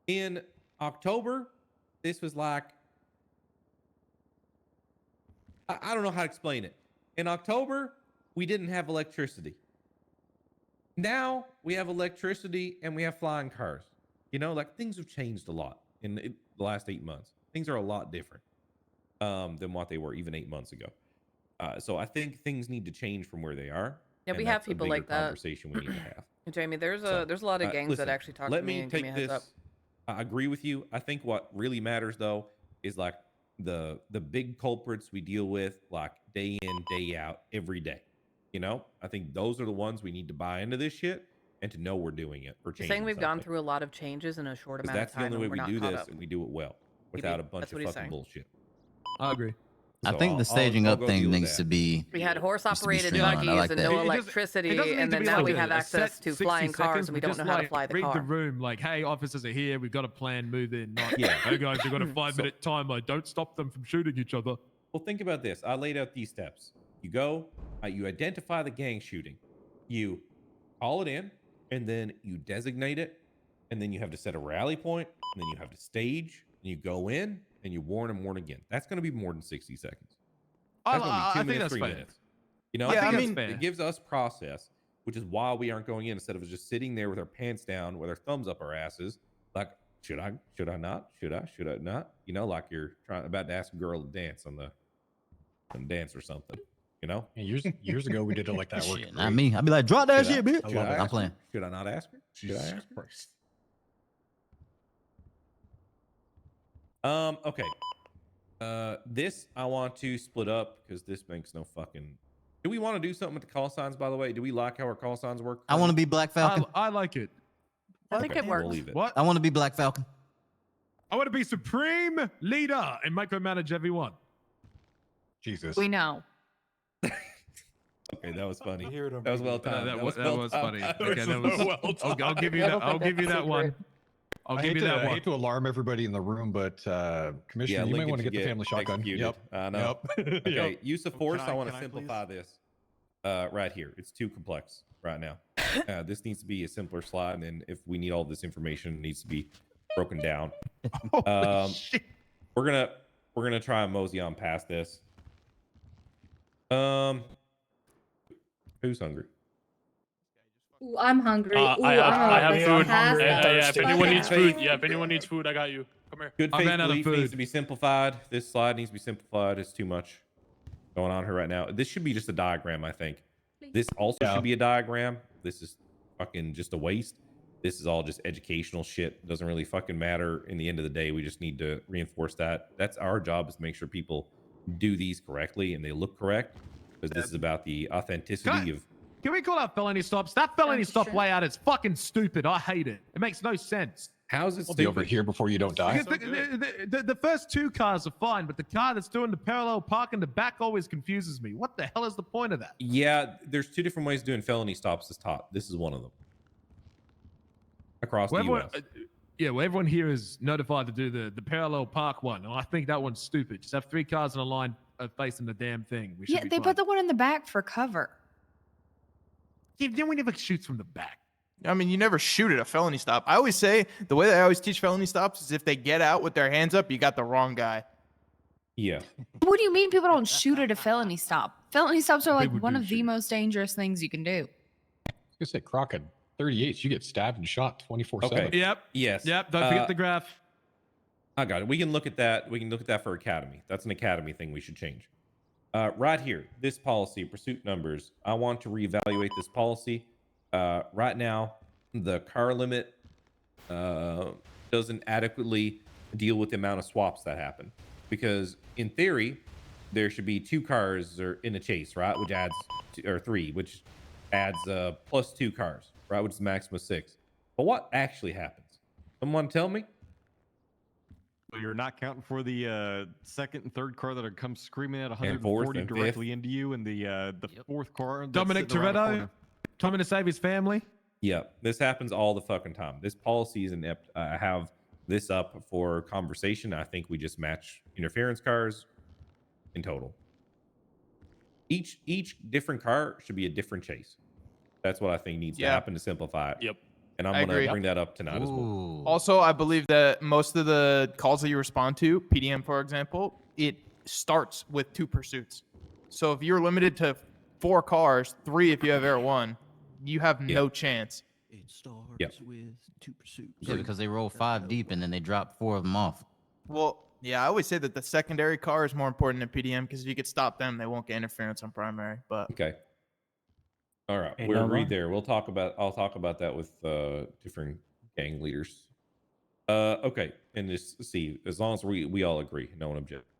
in October, this was like I don't know how to explain it. In October, we didn't have electricity. Now we have electricity and we have flying cars. You know, like things have changed a lot in the last 8 months. Things are a lot different than what they were even 8 months ago. So I think things need to change from where they are. Yeah, and we have that's a people bigger like that. Conversation we need to have. Jamie, there's So, a lot of gangs listen, that actually talk let to me and give me a take heads up. this. I agree with you. I think what really matters though is like the big culprits we deal with like day in, day out, every day. You know, I think those are the ones we need to buy into this shit and to know we're doing it or You're changing saying we've gone something. through a lot of changes in a short 'Cause amount of that's the time. only way and we're we not do caught this up. and we do it well You without do. a bunch That's of what he's fucking saying. bullshit. I agree. I So think the staging I'll up go thing deal with needs that. to be. We had needs to be horse-operated streamlined. I buggies like and that. no It doesn't- electricity, it doesn't need and to then be now like we a have set access to 60 flying cars, seconds, and we but don't just, know how to like, fly the read car. the room like, "Hey, officers are here. We've got a plan. Move in." Not, Yeah. "Hey guys, we've got a 5-minute timer. Don't stop them from shooting each other." Well, think about this. I laid out these steps. You go, you identify the gang shooting, you call it in, and then you designate it, and then you have to set a rally point, and then you have to stage, and you go in, and you warn and warn again. That's going to be more than 60 seconds. That's going to be 2 I think minutes, that's 3 fair. minutes. You know, I I think mean, that's fair. it gives us process, which is why we aren't going in instead of just sitting there with our pants down, with our thumbs up our asses, like, should I not? Should I not? You know, like you're about to ask a girl to dance on the dance or something. You know, Years ago we did it like that. Worked Shit, not great. me. I'd be like, drop that Should shit, I- bitch. should I I'm ask her? playing. Should I not ask her? Should I Jesus ask her? Christ. Okay. This I want to split up because this makes no fucking. Do we want to do something with the call signs? By the way, do we like how our call signs work? I want to be Black Falcon. I like it. I think it We'll works. leave it. What? I want to be Black Falcon. I want to be supreme leader and micromanage everyone. Jesus. We know. Okay, that was funny. hear it over That was well here. timed. That was well funny. timed. Okay, that was. I'll give you that. I'll give you that one. I'll I give hate, you to, that I one. hate to alarm everybody in the room, but Commissioner, you might Lincoln want to should get the family shotgun. executed. Yep. I know. Yep. Okay, Yep. use of Oh, force. can I want to I simplify this right here. It's too complex right now. This needs to be a simpler slide, and then if we need all this information, it needs to be broken down. Shit. We're gonna try and mosey on past this. Who's hungry? Ooh, I'm hungry. Ooh, I have this food. pasta. Yeah, if anyone needs food, Faith. yeah, if anyone needs food, I got you. Come here. Good I faith ran out of belief needs food. to be simplified. This slide needs to be simplified. It's too much going on here right now. This should be just a diagram, I think. This also should be a diagram. This is fucking just a waste. This is all just educational shit. Doesn't really fucking matter in the end of the day. We just need to reinforce that. That's our job, is to make sure people do these correctly and they look correct, because this is about the authenticity of. Can we call out felony stops? That felony stop layout is fucking stupid. I hate it. It makes no sense. How's it I'll be over here before you don't die. Because the first two cars are fine, but the car that's doing the parallel park in the back always confuses me. What the hell is the point of that? Yeah, there's two different ways of doing felony stops as taught. This is one of them. Across the everyone, US. Well, everyone here is notified to do the parallel park one, and I think that one's stupid. Just have 3 cars in a line facing the damn thing. We should Yeah, be they fine. put the one in the back for cover. Yeah, then we never shoots from the back. I mean, you never shoot at a felony stop. I always say the way that I always teach felony stops is if they get out with their hands up, you got the wrong guy. Yeah. What do you mean people don't shoot at a felony stop? Felony stops are like People one do of the most dangerous things you can do. I was gonna say, Croc, at 38, you get stabbed and shot 24/7. Okay. Yep. Yes. Yep. Don't forget the graph. I got it. We can look at that. We can look at that for Academy. That's an Academy thing we should change. Right here, this policy, pursuit numbers. I want to reevaluate this policy. Right now, the car limit doesn't adequately deal with the amount of swaps that happen. Because in theory, there should be 2 cars in a chase, right? Which adds, or 3, which adds plus 2 cars, right? Which is a maximum of 6. But what actually happens? Someone tell me? So you're not counting for the second and third car that are come screaming at And fourth 140 and directly fifth. into you, and the fourth car. that's Dominic sitting around the Toretto corner. coming to save his family. Yeah, this happens all the fucking time. This policy is inept. I have this up for conversation. I think we just match interference cars in total. Each different car should be a different chase. That's what I think needs to happen to simplify it. Yep. And I'm I gonna agree. bring that up tonight as well. Also, I believe that most of the calls that you respond to, PDM for example, it starts with 2 pursuits. So if you're limited to 4 cars, 3 if you have Air 1, you have no chance. It starts with 2 pursuits. Yeah, because they roll 5 deep and then they drop 4 of them off. Well, yeah, I always say that the secondary car is more important than PDM because if you could stop them, they won't get interference on primary. But Okay. All right, Ain't we're no agreed lie. there. I'll talk about that with different gang leaders. Okay, and just see, as long as we all agree, no one objects.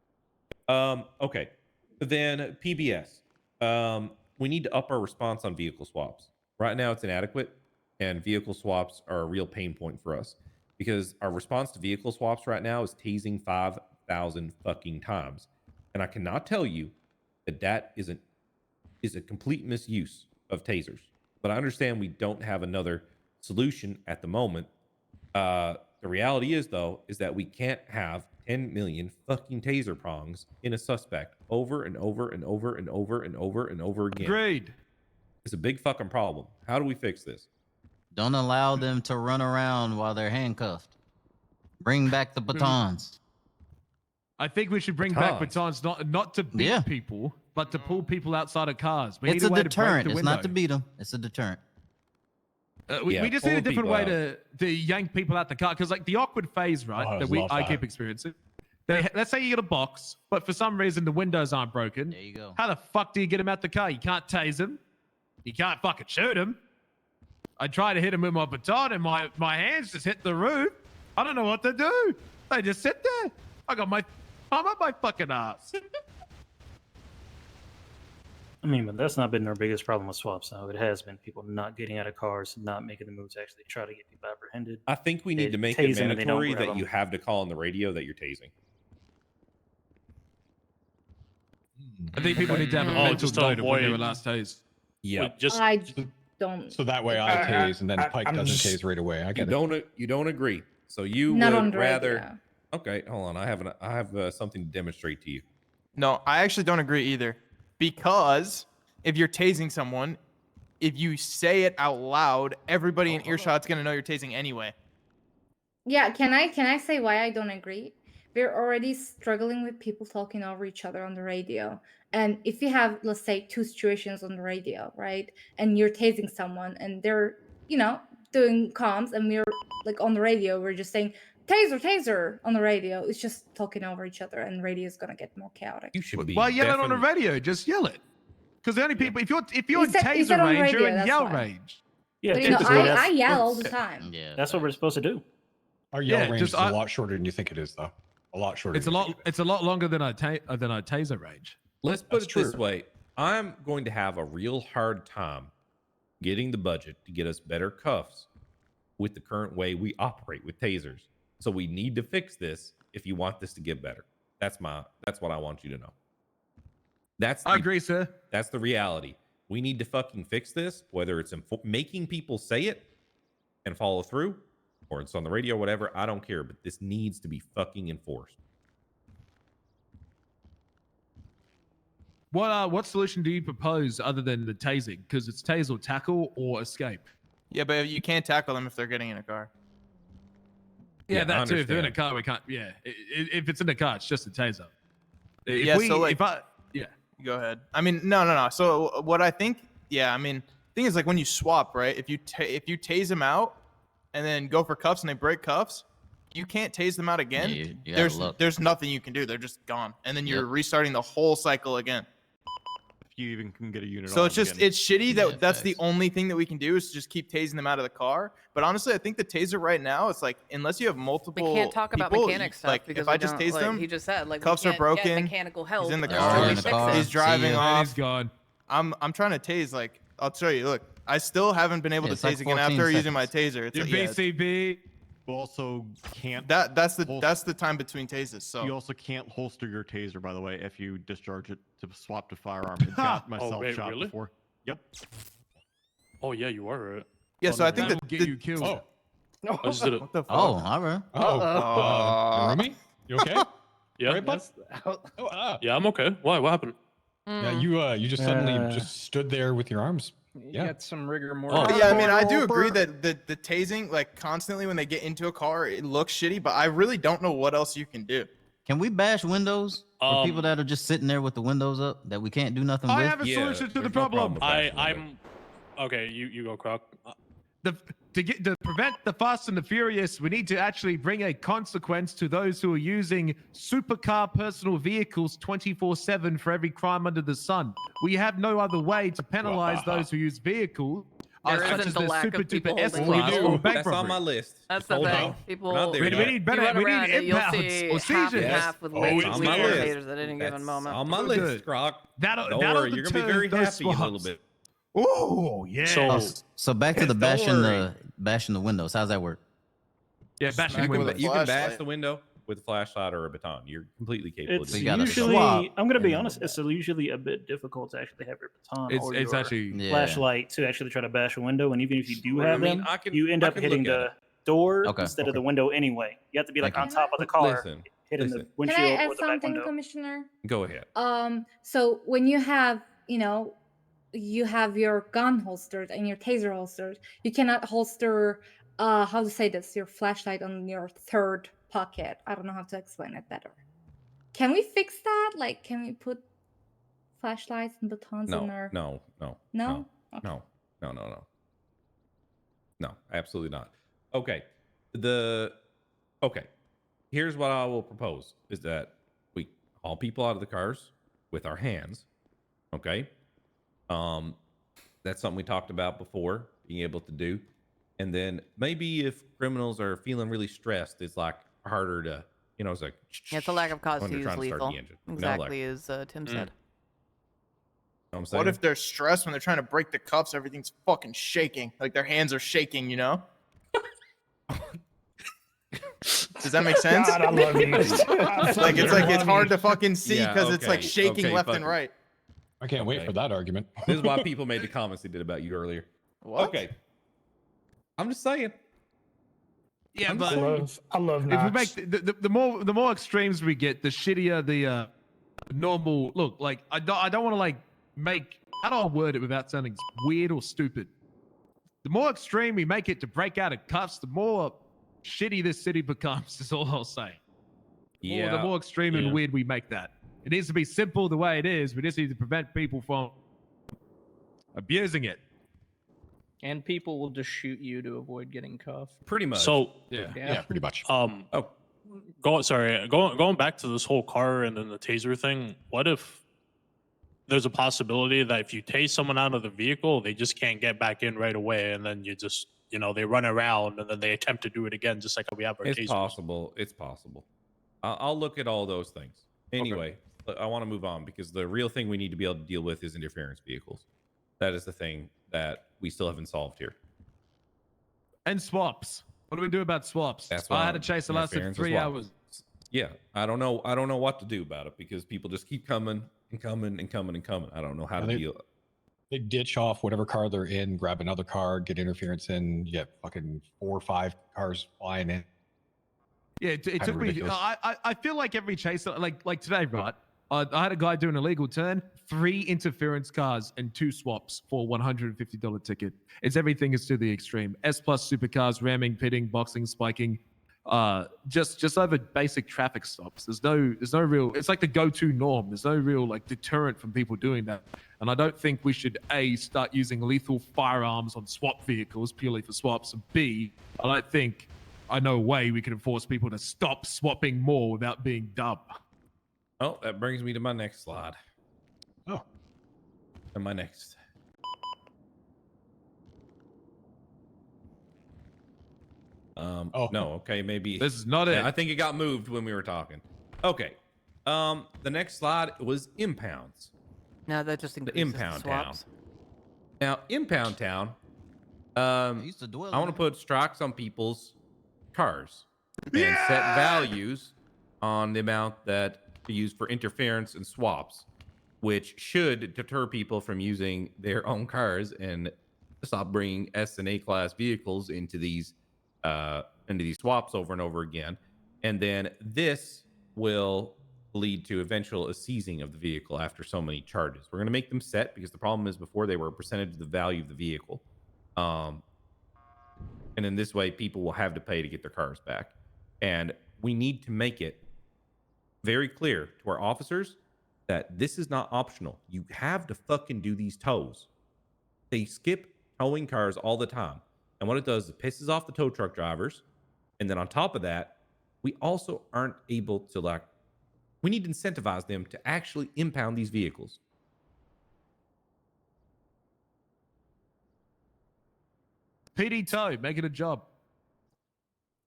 Okay, then PBS. We need to up our response on vehicle swaps. Right now, it's inadequate, and vehicle swaps are a real pain point for us because our response to vehicle swaps right now is tasing 5,000 fucking times, and I cannot tell you that is a complete misuse of tasers. But I understand we don't have another solution at the moment. The reality is, though, is that we can't have 10 million fucking taser prongs in a suspect over and over and over and over and over and over again. Agreed. It's a big fucking problem. How do we fix this? Don't allow them to run around while they're handcuffed. Bring back the batons. I think we should bring back batons, not to beat people, but to pull people outside of cars. We It's need a way to break deterrent. the It's not to window. beat them. It's a deterrent. We just need a pull different people way out. to yank people out the car because, like, the awkward phase, right? Oh, I that love I that. keep experiencing. Let's say you get a box, but for some reason the windows aren't broken. There you go. How the fuck do you get him out the car? You can't tase him. You can't fucking shoot him. I try to hit him with my baton, and my hands just hit the roof. I don't know what to do. They just sit there. I got my thumb up my fucking ass. I mean, but that's not been our biggest problem with swaps, though. It has been people not getting out of cars, not making the moves to actually try to get people apprehended. I think we need They to make tase it them and they don't mandatory grab that you them. have to call on the radio that you're tasing. I think people need to have a Oh, mental just to note of when they were avoid- last tased. Yeah. Just I don't. So that way I tase and then Pike I'm doesn't just- tase right away. I You get it. don't agree. So you Not would on the rather. radio. Okay, hold on. I have something to demonstrate to you. no, I actually don't agree either. Because if you're tasing someone, if you say it out loud, everybody Oh, in earshot's gonna know you're tasing anyway. Yeah, can I say why I don't agree? we're already struggling with people talking over each other on the radio. And if you have, let's say, 2 situations on the radio, right? And you're tasing someone and they're, doing comms, and we're like on the radio, we're just saying taser, taser on the radio. It's just talking over each other, and radio is gonna get more chaotic. You should be. Why yell it on the radio? Just yell it. Because the only people, if you're in He said taser on range, you're radio, in that's yell why. range. Yeah, But, typically I that's- yell all the that's- time. Yeah. That's what we're supposed to do. Our yell Yeah, range just is a lot shorter than you think it is, though. A lot shorter. It's a lot. It's a lot longer than a taser range. Let's put That's it this true. way. I'm going to have a real hard time getting the budget to get us better cuffs with the current way we operate with tasers. So we need to fix this if you want this to get better. That's what I want you to know. I agree, sir. That's the reality. We need to fucking fix this, whether it's making people say it and follow through, or it's on the radio, whatever. I don't care, but this needs to be fucking enforced. What solution do you propose other than the tasing? Because it's tase or tackle or escape. Yeah, but you can't tackle them if they're getting in a car. Yeah, Yeah, I that too. If they're in a understand. car, we can't. Yeah, if it's in a car, it's just a taser. If Yeah, we, so, like- if I, yeah. Go ahead. I mean, no. So what I think, yeah, I mean, thing is like when you swap, right? If you tase them out and then go for cuffs and they break cuffs, you can't tase them out again. Yeah, you gotta look. There's nothing you can do. They're just gone, and then you're Yep. restarting the whole cycle again. If you even can get a unit. So on it's just again. it's shitty that Yeah, that's the facts. only thing that we can do is just keep tasing them out of the car. But honestly, I think the taser right now, it's like unless you have We multiple. can't talk about people, mechanic stuff like because if I we just don't- tase like them, he just said, like we cuffs are can't get broken. mechanical help. He's in the They're car. already in He's, the car. he's driving See ya. off. He's gone. I'm trying to tase. Like I'll show you. Look, I still haven't been able Yeah, to it's like tase again 14 after using my seconds. taser. It's Your like, yeah, VCB. You also can't. that's the time between tases. So You also can't holster your taser, by the way, if you discharge it to swap to firearm. It got myself wait, shot really? before. Yep. Oh yeah, you are right. yeah. So I think That that will get you killed. Oh, I just did it. what the fuck? Oh, all right. Remy, you okay? Yeah. Right, bud? Oh, Yeah, I'm okay. Why? What happened? yeah. You just suddenly just stood there with your arms. You Yeah. got some rigor Oh. mortis. Yeah, I mean, I do agree that the tasing, like constantly when they get into a car, it looks shitty. But I really don't know what else you can do. Can we bash windows for people Um, that are just sitting there with the windows up that we can't do nothing I with? have a Yeah, solution to the there's no problem. problem with that. I'm okay. You go, Croc. To prevent the Fast and the Furious, we need to actually bring a consequence to those who are using supercar personal vehicles 24/7 for every crime under the sun. We have no other way to penalize those who use vehicles. There such isn't as the the lack of super people duper S holding class them. or bank That's on my robbery. list. That's the Hold thing. on. People, Not there We yet. need better. you run We around need and you'll impounds see or half seizures. and half with Oh, weights it's and on my weed list. tasers at any given That's moment. on my Oh, list, good. Croc. That'll Don't that'll worry, you're gonna be deter very those happy in a little swaps. bit. Oh yeah. Oh, So so back to the Don't bashing the windows. How's that work? Yeah, Smack bashing it windows. with a You can bash flashlight. the window with a flashlight or a baton. You're completely capable It's of you doing gotta that. usually, swap I'm gonna be and honest, then it's usually a bit difficult to actually have your baton It's or it's your actually Yeah. flashlight to actually try to bash a window. And even if you do I have mean, them, I can- you end I up can hitting look at the it. door Okay. instead of the window anyway. You have to be like Thank on you. top of the car, Listen, hitting the listen. windshield Can I add or the back something, window. Commissioner? Go ahead. So when you have, you have your gun holstered and your taser holstered, you cannot holster, how to say this, your flashlight on your third pocket. I don't know how to explain it better. Can we fix that? Like, can we put flashlights and batons in our? No? No? No, absolutely not. Okay. Here's what I will propose is that we haul people out of the cars with our hands. Okay. That's something we talked about before, being able to do. And then maybe if criminals are feeling really stressed, it's like harder to, it's like Yeah, it's a lack of cause when to they're use trying to start lethal. the engine. Exactly as Tim said. Know what I'm saying? What if they're stressed when they're trying to break the cuffs? Everything's fucking shaking. Like their hands are shaking, Does that make sense? God, I love you. it's hard to fucking see Yeah, because it's like okay, shaking okay, left fuck and it. right. I can't wait Okay. for that argument. This is why people made the comments they did about you earlier. What? Okay. I'm just saying. Yeah, I'm but I love if we Knox. make the more extremes we get, the shittier the normal look. Like I don't want to like make. How do I word it without sounding weird or stupid? The more extreme we make it to break out of cuffs, the more shitty this city becomes. Is all I'll say. the more extreme and weird we make that. It needs to be simple the way it is. We just need to prevent people from abusing it. And people will just shoot you to avoid getting cuffed. Pretty much. So Yeah. pretty much. Going back to this whole car and then the taser thing. What if there's a possibility that if you tase someone out of the vehicle, they just can't get back in right away, and then you just they run around and then they attempt to do it again, just like how we have our tasers. Possible. It's possible. I'll look at all those things. Anyway, I want to move on because the real thing we need to be able to deal with is interference vehicles. That is the thing that we still haven't solved here. And swaps. What do we do about swaps? I had a chase that lasted 3 hours. Yeah, I don't know what to do about it because people just keep coming and coming and coming and coming. I don't know how to deal. They ditch off whatever car they're in, grab another car, get interference in, you get fucking 4 or 5 cars flying in. Yeah, it took me. I feel like every chase, like today, right? I had a guy do an illegal turn, 3 interference cars and 2 swaps for $150 ticket. It's everything is to the extreme. S+ supercars, ramming, pitting, boxing, spiking, just over basic traffic stops. There's no real. It's like the go-to norm. There's no real like deterrent from people doing that. And I don't think we should start using lethal firearms on swap vehicles purely for swaps. And B, I know a way we can force people to stop swapping more without being dumb. Oh, that brings me to my next slide. Oh. And my next. No, okay, maybe. This is not it. I think it got moved when we were talking. Okay. The next slide was impounds. No, that just includes the impound town. swaps. Now, impound town, I want to put strikes on people's cars and set values on the amount that are used for interference and swaps, which should deter people from using their own cars and stop bringing S and A class vehicles into these swaps over and over again. And then this will lead to eventual seizing of the vehicle after so many charges. We're going to make them set because the problem is before they were a percentage of the value of the vehicle. And in this way, people will have to pay to get their cars back. And we need to make it very clear to our officers that this is not optional. You have to fucking do these tows. They skip towing cars all the time. And what it does is it pisses off the tow truck drivers. And then on top of that, we also aren't able to we need to incentivize them to actually impound these vehicles. PD tow, make it a job.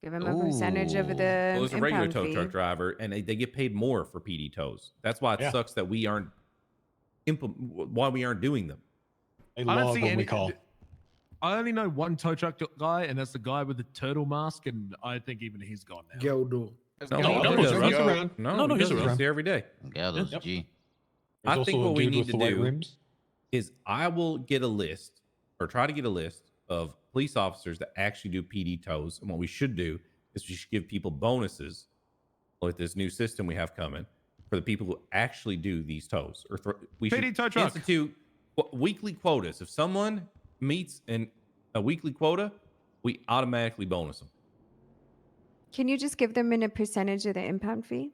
Give them a percentage of the Well, there's a regular impound tow fee. truck driver, and they get paid more for PD tows. That's why it sucks that we aren't why we aren't doing them. They love when we call. I only know one tow truck guy, and that's the guy with the turtle mask, and I think even he's gone now. Geldo. He's around. No, he's around. Here every day. Gallows G. I think what we need to do is I will get a list or try to get a list of police officers that actually do PD tows. And what we should do is we should give people bonuses like this new system we have coming for the people who actually do these tows. Or we should PD tow truck. institute weekly quotas. If someone meets a weekly quota, we automatically bonus them. Can you just give them in a percentage of the impound fee?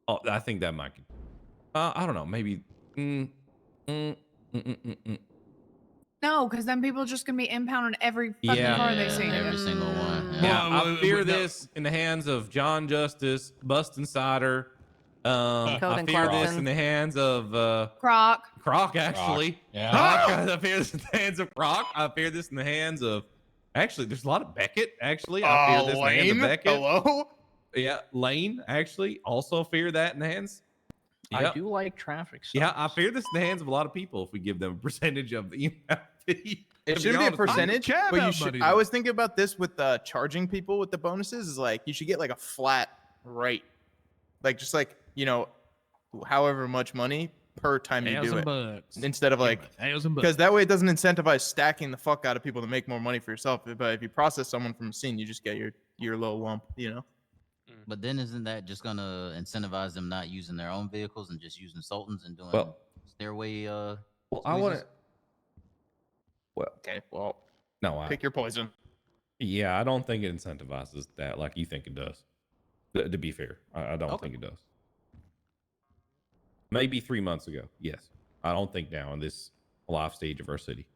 Oh, I think that might. I don't know. Maybe. No, because then people are just gonna be impounding every fucking car they see. Every single one. Yeah, I fear this in the hands of John Justice, Bustin' Cider. I fear this in the hands of Croc. Croc, actually. Croc. Yeah. Croc. I fear this in the hands of Croc. I fear this in the hands of. Actually, there's a lot of Beckett. Actually, I fear this in the hands of Beckett. Hello. Yeah, Lane. Actually, also fear that in the hands. I Yep. do like traffic stops. Yeah, I fear this in the hands of a lot of people if we give them a percentage of the impound fee. It shouldn't be a percentage, but you should. I was thinking about this with charging people with the bonuses. Is like you should get like a flat rate, like just like however much money per time you do it, $1,000. instead of like $1,000. because that way it doesn't incentivize stacking the fuck out of people to make more money for yourself. But if you process someone from a scene, you just get your low lump, But then isn't that just gonna incentivize them not using their own vehicles and just using Sultans and doing stairway? Well, I want to. Well, okay. Well, no, pick your poison. Yeah, I don't think it incentivizes that like you think it does. To be fair, I don't think it does. Maybe 3 months ago, yes. I don't think now in this live stage of our city.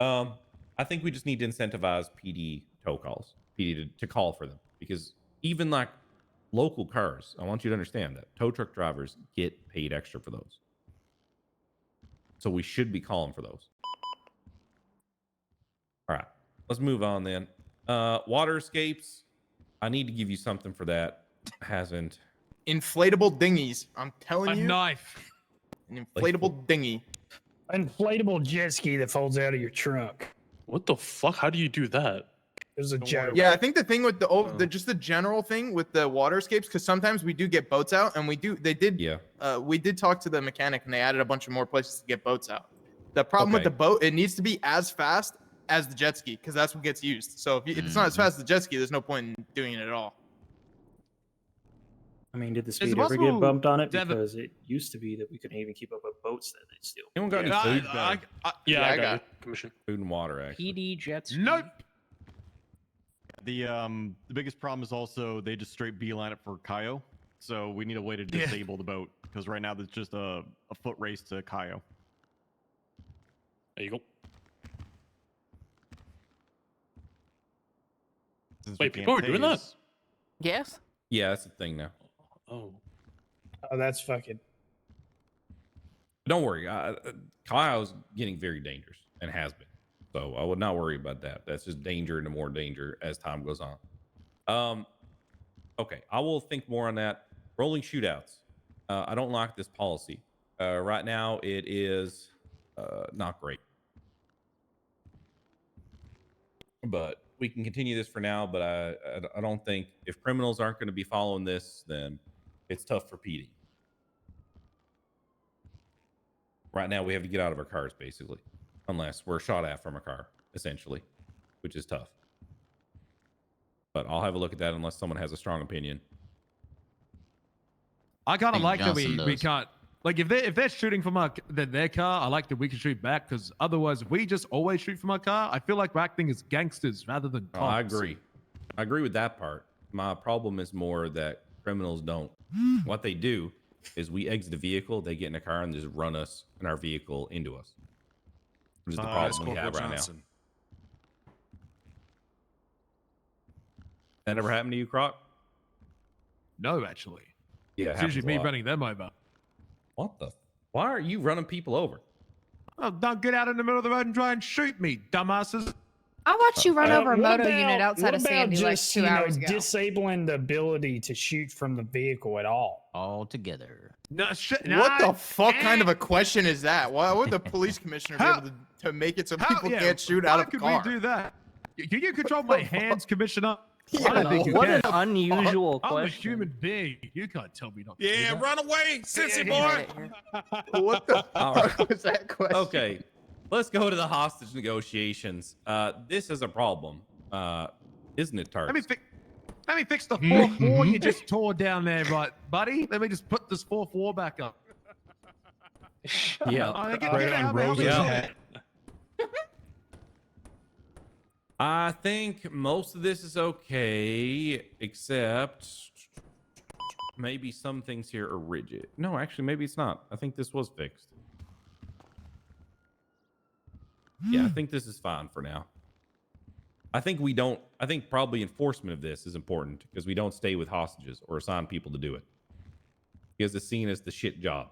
I think we just need to incentivize PD tow calls, PD to call for them, because even like local cars, I want you to understand that tow truck drivers get paid extra for those. So we should be calling for those. All right, let's move on then. Water escapes. I need to give you something for that. Hasn't. Inflatable dinghies. I'm telling you. A knife. An inflatable dinghy. Inflatable jet ski that folds out of your trunk. What the fuck? How do you do that? There's a joke. Yeah, I think the thing with the just the general thing with the water escapes, because sometimes we do get boats out, and we did talk to the mechanic, and they added a bunch of more places to get boats out. The problem with the boat, it needs to be as fast as the jet ski, because that's what gets used. So if it's not as fast as the jet ski, there's no point in doing it at all. I mean, did the speed ever get bumped on it? Because it used to be that we couldn't even keep up with boats that they'd steal. Anyone got any food? I got it. Commission. Food and water, actually. PD jet ski. Nope. The biggest problem is also they just straight beeline it for Kaio. So we need a way to disable the boat, because right now there's just a foot race to Kaio. There you go. Wait, people are doing that? Yes. Yeah, that's the thing now. Oh, that's fucking. Don't worry. Kaio's getting very dangerous and has been. So I would not worry about that. That's just danger and more danger as time goes on. Okay, I will think more on that. Rolling shootouts. I don't like this policy. Right now, it is not great. But we can continue this for now. But I don't think if criminals aren't going to be following this, then it's tough for PD. Right now, we have to get out of our cars, basically. Unless we're shot at from a car, essentially, which is tough. But I'll have a look at that unless someone has a strong opinion. I kind of like that Johnson we does. can't. Like, if they're shooting from their car, I like that we can shoot back, because otherwise, if we just always shoot from our car, I feel like we're acting as gangsters rather than cops. I agree. I agree with that part. My problem is more that criminals don't. What they do is we exit a vehicle, they get in a car and just run us and our vehicle into us. Which is the problem we have right now. That ever happened to you, Croc? No, actually. Yeah, It's usually me running them over. What the? Why are you running people over? Oh, don't get out in the middle of the road and try and shoot me, dumbasses. I watched you run over a What moto unit outside what of about Sandy like just, 2 hours ago. disabling the ability to shoot from the vehicle at all? All together. No, What the fuck kind of a question is that? Why would the police commissioner be able to make it so people can't shoot out of a car? How could we do that? Can you control my hands, Commissioner? Yeah, I don't think you what can. an unusual I'm a question. human being. You can't tell me not to do Yeah, that. run away, sissy boy. What the All fuck right. was that question? Okay, let's go to the hostage negotiations. This is a problem, isn't it, Tart? Let me fix the 4-4 you just tore down there, right, buddy? Let me just put this 4-4 back up. Yeah. Oh, get Right out, on man. Rose's Yeah. head. I think most of this is okay, except maybe some things here are rigid. No, actually, maybe it's not. I think this was fixed. Yeah, I think this is fine for now. I think probably enforcement of this is important, because we don't stay with hostages or assign people to do it, because it's seen as the shit job.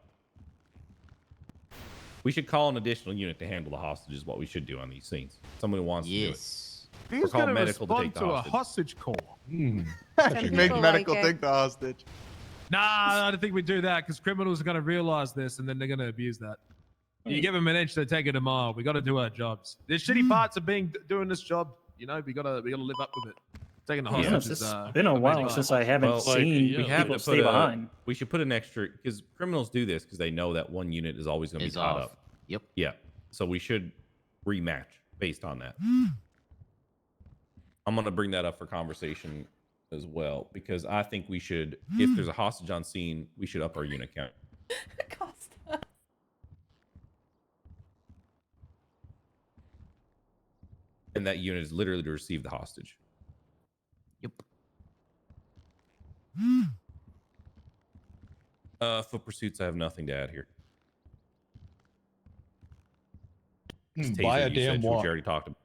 We should call an additional unit to handle the hostages. What we should do on these scenes. Someone who wants to do it. Who's Or call going to medical to respond take to the a hostage. hostage call? Make medical take the hostage. Nah, I don't think we do that, because criminals are going to realize this and then they're going to abuse that. You give them an inch, they take it a mile. We got to do our jobs. There's shitty parts of doing this job. You know, we gotta live up with it. Taking the Yeah, hostages. it's been a while since I haven't seen people stay behind. We should put an extra, because criminals do this because they know that one unit is always going to be caught off. up. Yep. Yeah. So we should rematch based on that. I'm going to bring that up for conversation as well, because I think we should, if there's a hostage on scene, we should up our unit count. and that unit is literally to receive the hostage. Yep. Foot pursuits, I have nothing to add here. Buy a Taser damn usage, which walk. you already talked about.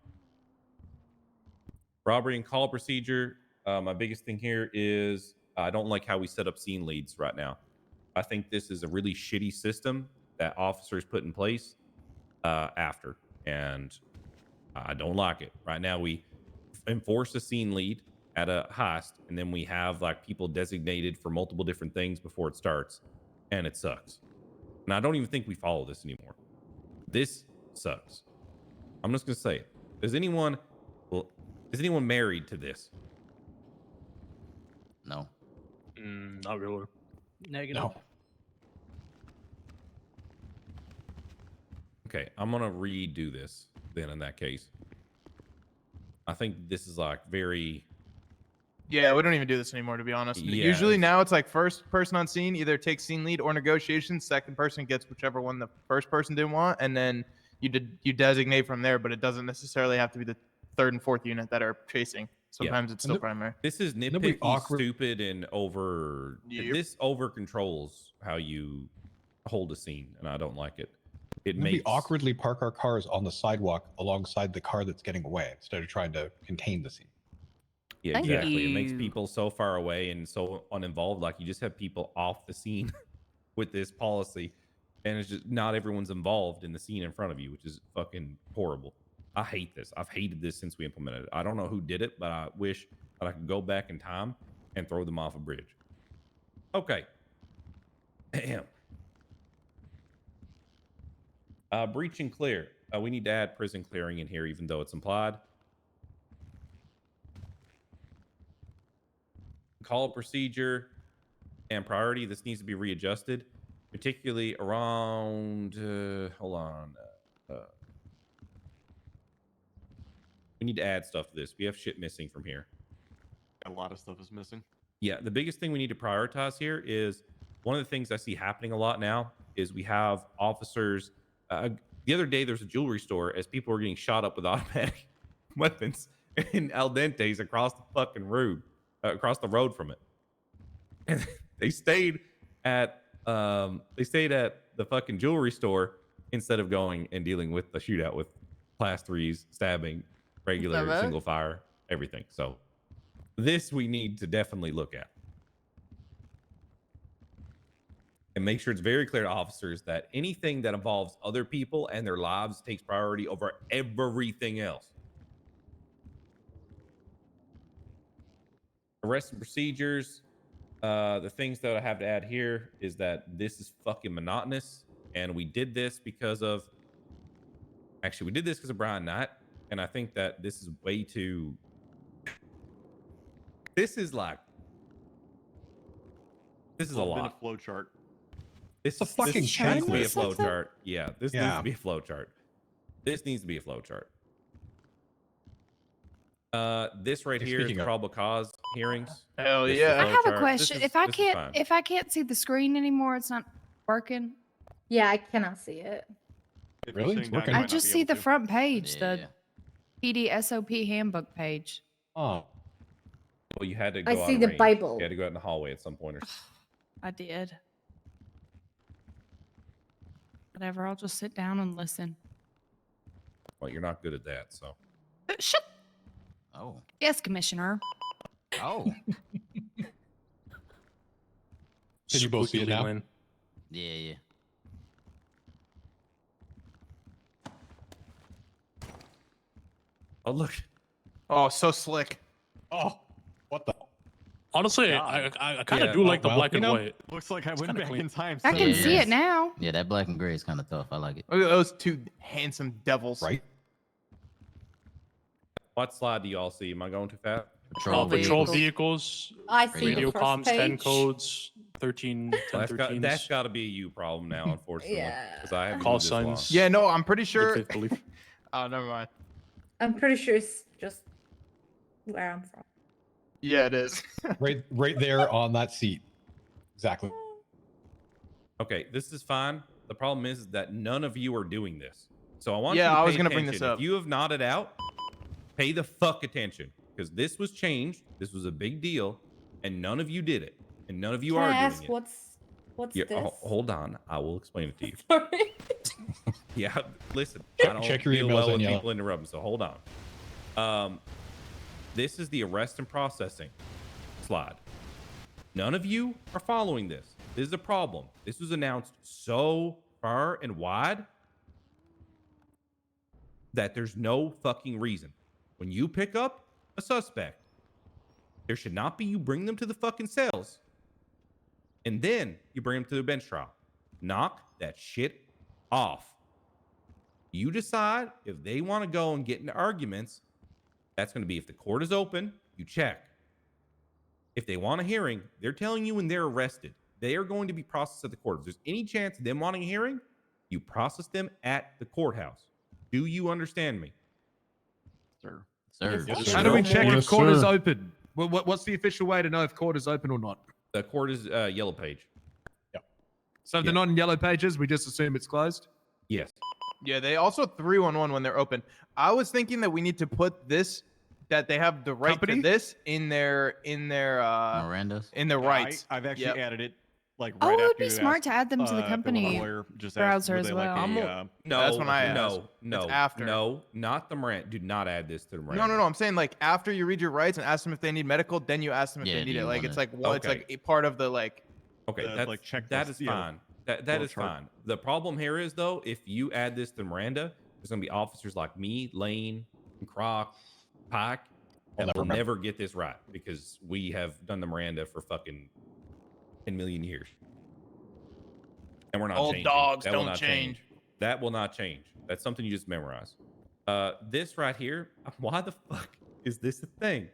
Robbery and call procedure. My biggest thing here is I don't like how we set up scene leads right now. I think this is a really shitty system that officers put in place after, and I don't like it. Right now, we enforce a scene lead at a heist, and then we have like people designated for multiple different things before it starts, and it sucks. And I don't even think we follow this anymore. This sucks. I'm just gonna say it. Is anyone married to this? No. Not really. Negative. No. Okay, I'm gonna redo this then in that case. I think this is like very... Yeah, we don't even do this anymore, to be honest. Yeah, Usually it's- now it's like first person on scene either takes scene lead or negotiations. Second person gets whichever one the first person didn't want, and then you designate from there. But it doesn't necessarily have to be the third and fourth unit that are chasing. Sometimes it's still primary. This is Nobody nitpicky, awkward- stupid, and over... Yep. This over controls how you hold a scene, and I don't like it. It We makes... awkwardly park our cars on the sidewalk alongside the car that's getting away instead of trying to contain the scene. Yeah, Thank exactly. It makes you. people so far away and so uninvolved. Like you just have people off the scene with this policy, and it's just not everyone's involved in the scene in front of you, which is fucking horrible. I hate this. I've hated this since we implemented it. I don't know who did it, but I wish that I could go back in time and throw them off a bridge. Okay. Damn. Breach and clear. We need to add prison clearing in here, even though it's implied. Call procedure and priority. This needs to be readjusted, particularly around. Hold on. We need to add stuff to this. We have shit missing from here. A lot of stuff is missing. Yeah, the biggest thing we need to prioritize here is one of the things I see happening a lot now is we have officers. The other day, there's a jewelry store as people are getting shot up with automatic weapons in al dentes across the fucking road, across the road from it. And they stayed at the fucking jewelry store instead of going and dealing with the shootout with class 3s, stabbing, regular, that? single fire, everything. So this we need to definitely look at. And make sure it's very clear to officers that anything that involves other people and their lives takes priority over everything else. Arrest and procedures. The things that I have to add here is that this is fucking monotonous. And we did this because of... Actually, we did this because of Brian Knight. And I think that this is way too... This is like... This is a lot. Been a flow chart. This a fucking needs to be a checklist. flow chart. Yeah, this needs Yeah. to be a flow chart. This needs to be a flow chart. This right Hey, here is speaking of- probable cause hearings. Hell This is yeah. a I flow have a chart. question. This is fine. If I can't see the screen anymore, it's not working. Yeah, I cannot see it. If Really? you're It's sitting down, working. you I might not just be see able the to. front page, Yeah. the PD SOP handbook page. Oh, Well, you had to go I out see of the range. Bible. You had to go out in the hallway at some point. Or... I did. Whatever, I'll just sit down and listen. Well, you're not good at that, so. Shut. Oh. Yes, Commissioner. Oh. can you both see it now? Win. Yeah, yeah. Oh, look. Oh, so slick. Oh, what the? Honestly, I kind of Yeah, do like the well, black you and know, white. Looks like I went kinda back clean. in time. I can see Yeah. it now. Yeah, that black and gray is kind of tough. I like it. Look at those two handsome devils. Right? What slide do you all see? Am I going too fast? Patrol Patrol vehicles. vehicles, I see Radio radio the first comms, 10 page. codes, 13, 10, That's 13s. got to be a you problem now, unfortunately. Yeah. Because I haven't Call used this long. signs. Yeah, no, I'm pretty Good sure. faith belief. Oh, never mind. I'm pretty sure it's just where I'm from. Yeah, it is. Right there on that seat. Exactly. Okay, this is fine. The problem is that none of you are doing this. So I want Yeah, you to I was pay gonna bring this attention. up. If you have nodded out, Pay the fuck attention, because this was changed. This was a big deal, and none of you did it, and none of you Can are I doing ask it. what's Yeah, this? hold on, I will explain it to you. Sorry. Yeah, listen, Check- I don't check your deal emails well on with yellow. people interrupting, so hold on. This is the arrest and processing slide. None of you are following this. This is a problem. This was announced so far and wide that there's no fucking reason. When you pick up a suspect, there should not be you bring them to the fucking cells and then you bring them to the bench trial. Knock that shit off. You decide if they want to go and get into arguments. That's going to be if the court is open, you check. If they want a hearing, they're telling you when they're arrested, they are going to be processed at the court. If there's any chance of them wanting a hearing, you process them at the courthouse. Do you understand me? Sir. Sir. Yes, How sir. do we check Yes, if court is sir. open? What's the official way to know if court is open or not? The court is yellow page. So if they're not in yellow pages, we just assume it's closed? Yes. Yeah, they also 311 when they're open. I was thinking that we need to put this, that they have the right Company? to this in their Miranda's. in their rights. I've actually Yep. added it like Oh, right it would after be you smart asked, to add them to the if they want a company lawyer, just ask, browser would as they like well. a, No, That's when I no, asked. no, It's after. no, not the Miranda. Do not add this to the Miranda. No. I'm saying like after you read your rights and ask them if they need medical, then you ask them if Yeah, they do need it. you Like want it's it? like one, it's like a part of the like. Okay, the, that's like, checklist, that is yeah, fine. That little is chart. fine. The problem here is though, if you add this to Miranda, there's gonna be officers like me, Lane, and Croc, Pike, I'll that never will remember. never get this right because we have done the Miranda for fucking 10 million years, and we're not Old changing. dogs That will don't not change. That will not change. That's something you just memorize. This right here, why the fuck is this a thing?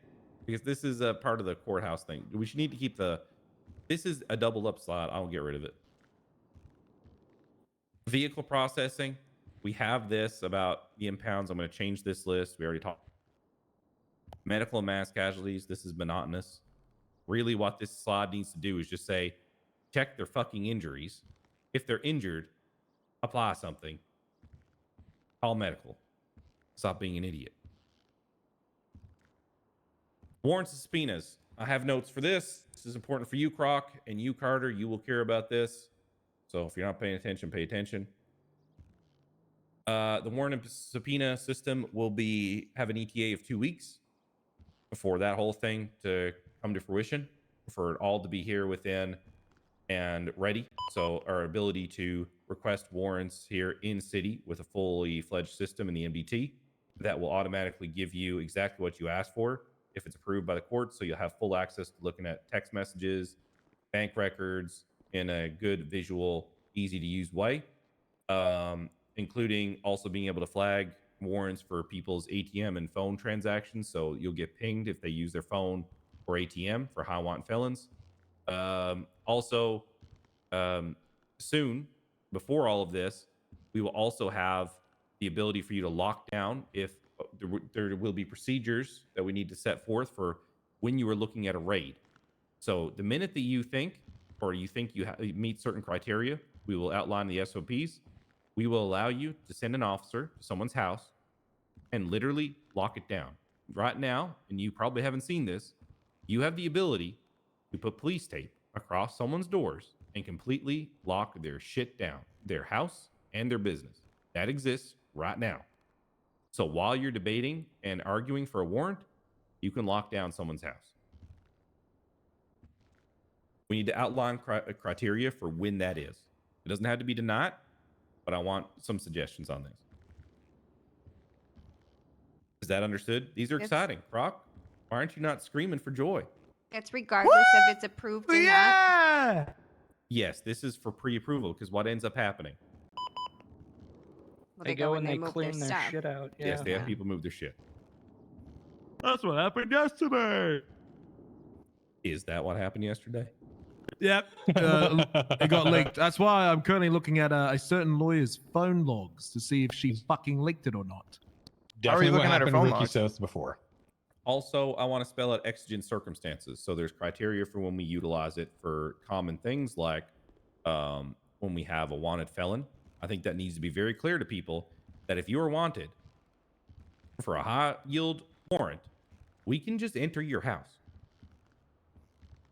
Because this is a part of the courthouse thing. We should need to keep the. This is a double up slide. I'll get rid of it. Vehicle processing. We have this about the impounds. I'm going to change this list. We already talked. Medical and mass casualties. This is monotonous. Really, what this slide needs to do is just say, check their fucking injuries. If they're injured, apply something. Call medical. Stop being an idiot. Warrants and subpoenas. I have notes for this. This is important for you, Croc, and you, Carter. You will care about this. So if you're not paying attention, pay attention. The warrant and subpoena system will have an ETA of 2 weeks before that whole thing to come to fruition, for it all to be here within and ready. So our ability to request warrants here in city with a fully fledged system in the MDT that will automatically give you exactly what you asked for if it's approved by the court. So you'll have full access to looking at text messages, bank records in a good visual, easy to use way, including also being able to flag warrants for people's ATM and phone transactions. So you'll get pinged if they use their phone or ATM for high want felons. Also, soon, before all of this, we will also have the ability for you to lock down if there will be procedures that we need to set forth for when you are looking at a raid. So the minute that you think, or you think you meet certain criteria, we will outline the SOPs. We will allow you to send an officer to someone's house and literally lock it down. Right now, and you probably haven't seen this, you have the ability to put police tape across someone's doors and completely lock their shit down, their house and their business. That exists right now. So while you're debating and arguing for a warrant, you can lock down someone's house. We need to outline criteria for when that is. It doesn't have to be tonight, but I want some suggestions on this. Is that understood? These are Yes. exciting. Croc, why aren't you not screaming for joy? It's regardless if it's approved or not. Yeah! Yes, this is for pre-approval because what ends up happening? Well, They go and they move clean their stuff. shit out. Yeah. Yes, they have people move their shit. That's what happened yesterday. Is that what happened yesterday? Yep. It got leaked. That's why I'm currently looking at a certain lawyer's phone logs to see if she fucking leaked it or not. Definitely what looking at her happened phone Ricky logs? says before. Also, I want to spell out exigent circumstances. So there's criteria for when we utilize it for common things like when we have a wanted felon. I think that needs to be very clear to people that if you are wanted for a high yield warrant, we can just enter your house.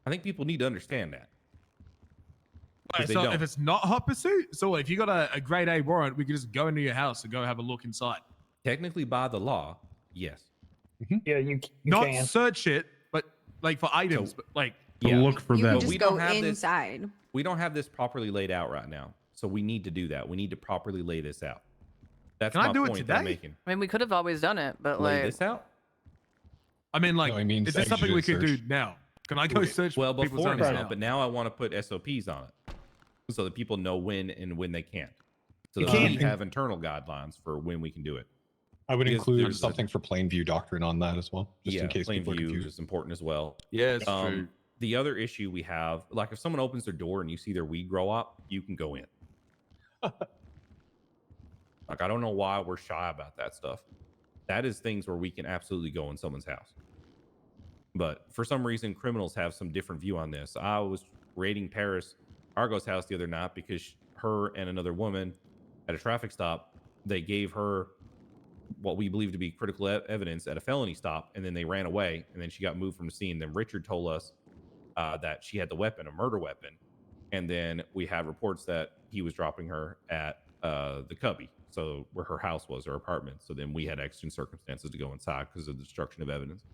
I think people need to understand that. Wait, so if it's not hot pursuit, so if you got a grade A warrant, we can just go into your house and go have a look inside. Technically, by the law, yes. Yeah, you not can. search it, but like for items, but like look for You them. can But just we go don't have inside. We don't have this properly laid out right now, so we need to do that. We need to properly lay this out. That's Can I my do it point that I'm today? making. I mean, we could have always done it, but Lay like, this out. I mean, like, No, I mean is this something we could do search. now? Can I go search Well, people's before homes now, now? but now I want to put SOPs on it, so that people know when and when they can't. So You that we can't- have internal guidelines for when we can do it. I would Because include there's a- something for plain view doctrine on that as well, just in case plain people are view confused. is important as well. Yeah, it's true. The other issue we have, like if someone opens their door and you see their weed grow up, you can go in. Like, I don't know why we're shy about that stuff. That is things where we can absolutely go in someone's house. But for some reason, criminals have some different view on this. I was raiding Paris Argo's house the other night because her and another woman at a traffic stop, they gave her what we believe to be critical evidence at a felony stop, and then they ran away, and then she got moved from the scene. Then Richard told us that she had the weapon, a murder weapon, and then we had reports that he was dropping her at the cubby, so where her house was, her apartment. So then we had exigent circumstances to go inside because of the destruction of evidence.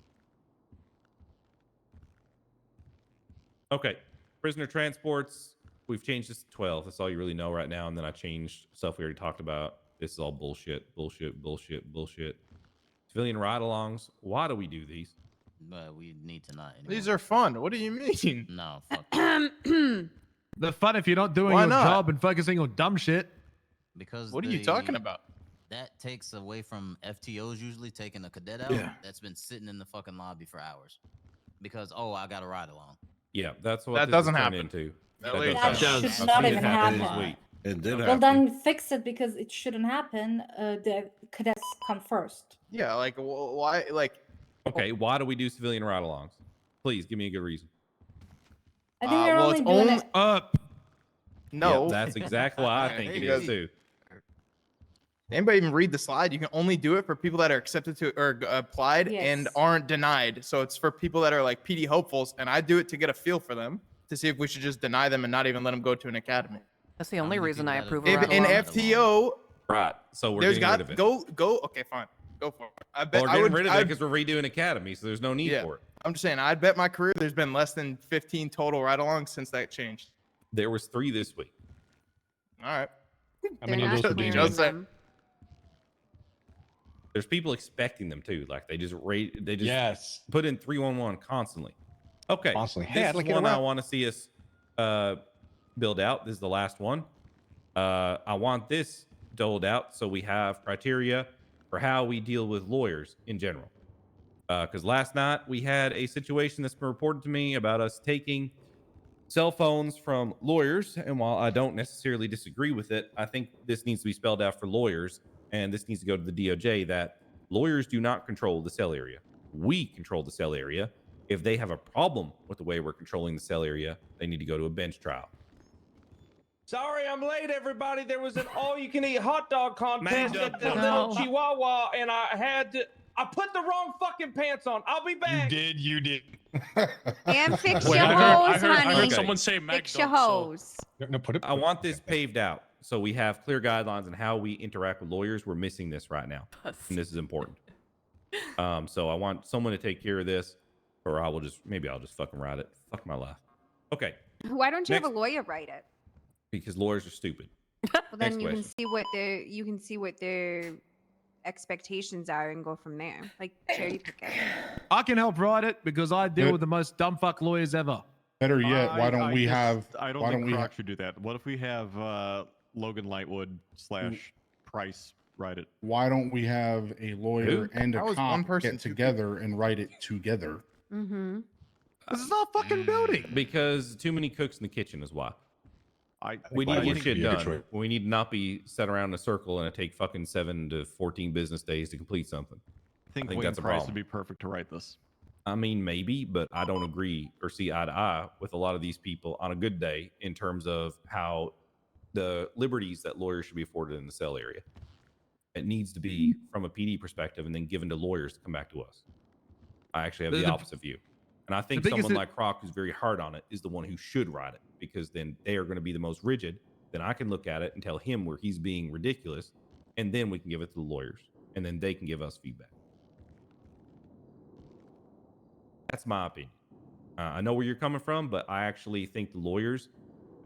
Okay, prisoner transports. We've changed this to 12. That's all you really know right now. And then I changed stuff we already talked about. This is all bullshit, bullshit, bullshit, bullshit. Civilian ride-alongs. Why do we do these? But we need to not. Anymore. These are fun. What do you mean? No, fuck. They're fun if you're not doing Why your not? job and focusing on dumb shit. Because What are you talking they- about? That takes away from FTOs usually taking a cadet out that's been sitting in the fucking lobby for hours. Because, oh, I got to ride along. Yeah, that's what That this doesn't has turned happen. into. That doesn't That happen. should I've not seen it even happen happen. this week. It did Well, happen. then fix it because it shouldn't happen. The cadets come first. Yeah, like why? Like Okay, why do we do civilian ride-alongs? Please give me a good reason. I think they're well, only it's doing only- it. no. Yep, that's exactly why I Yeah, think he it goes- is too. Anybody even read the slide? You can only do it for people that are accepted to or applied and Yes. aren't denied. So it's for people that are like PD hopefuls, and I do it to get a feel for them to see if we should just deny them and not even let them go to an academy. that's the only reason I approve If of in ride-along. FTO, Right. So we're there's getting got rid of it. go. Okay, fine, go for it. I bet Well, we're I getting would. rid of it I'd- because we're redoing academy, so there's no need Yeah. for it. I'm just saying, I'd bet my career there's been less than 15 total ride-alongs since that changed. There was 3 this week. All right. How many of not those are being clearing Just say- them. There's people expecting them too. Like they just Yes. put in 311 constantly. Okay. Constantly. Hey, This I'd is like to get one I around. want to see us build out. This is the last one. I want this doled out so we have criteria for how we deal with lawyers in general. Because last night we had a situation that's been reported to me about us taking cell phones from lawyers. And while I don't necessarily disagree with it, I think this needs to be spelled out for lawyers. And this needs to go to the DOJ that lawyers do not control the cell area. We control the cell area. If they have a problem with the way we're controlling the cell area, they need to go to a bench trial. Sorry, I'm late, everybody. There was an all-you-can-eat hot dog contest Man, at the no. little Chihuahua, and I put the wrong fucking pants on. I'll be back. You did. And fix Wait, your I hose, heard honey. someone say Fix McDonald's. your hose. No, put it. I want this paved out so we have clear guidelines on how we interact with lawyers. We're missing this right now, and this is important. So I want someone to take care of this, or I'll just fucking write it. Fuck my life. Okay, Why don't you have Next. a lawyer write it? because lawyers are stupid. Well, then Next you can question. see what their expectations are and go from there. Like cherry pick it. I can help write it because I deal Good. with the most dumb fuck lawyers ever. Better yet, why don't I we just- have? I don't why think don't we Croc have? should do that. What if we have Logan Lightwood / Price write it? Why don't we have a lawyer and a How is one cop person get too together and write it together? Mm-hmm. This is our fucking building. Because too many cooks in the kitchen is why. We that need to would get shit be a good done. choice. We need to not be set around in a circle and it take fucking 7 to 14 business days to complete something. I think Wayne Wayne that's a Price problem. would be perfect to write this. I mean, maybe, but I don't agree or see eye to eye with a lot of these people on a good day in terms of how the liberties that lawyers should be afforded in the cell area. It needs to be from a PD perspective and then given to lawyers to come back to us. I actually have the opposite view. And I think someone like Croc, who's very hard on it, is the one who should write it, because then they are going to be the most rigid. Then I can look at it and tell him where he's being ridiculous, and then we can give it to the lawyers, and then they can give us feedback. That's my opinion. I know where you're coming from, but I actually think the lawyers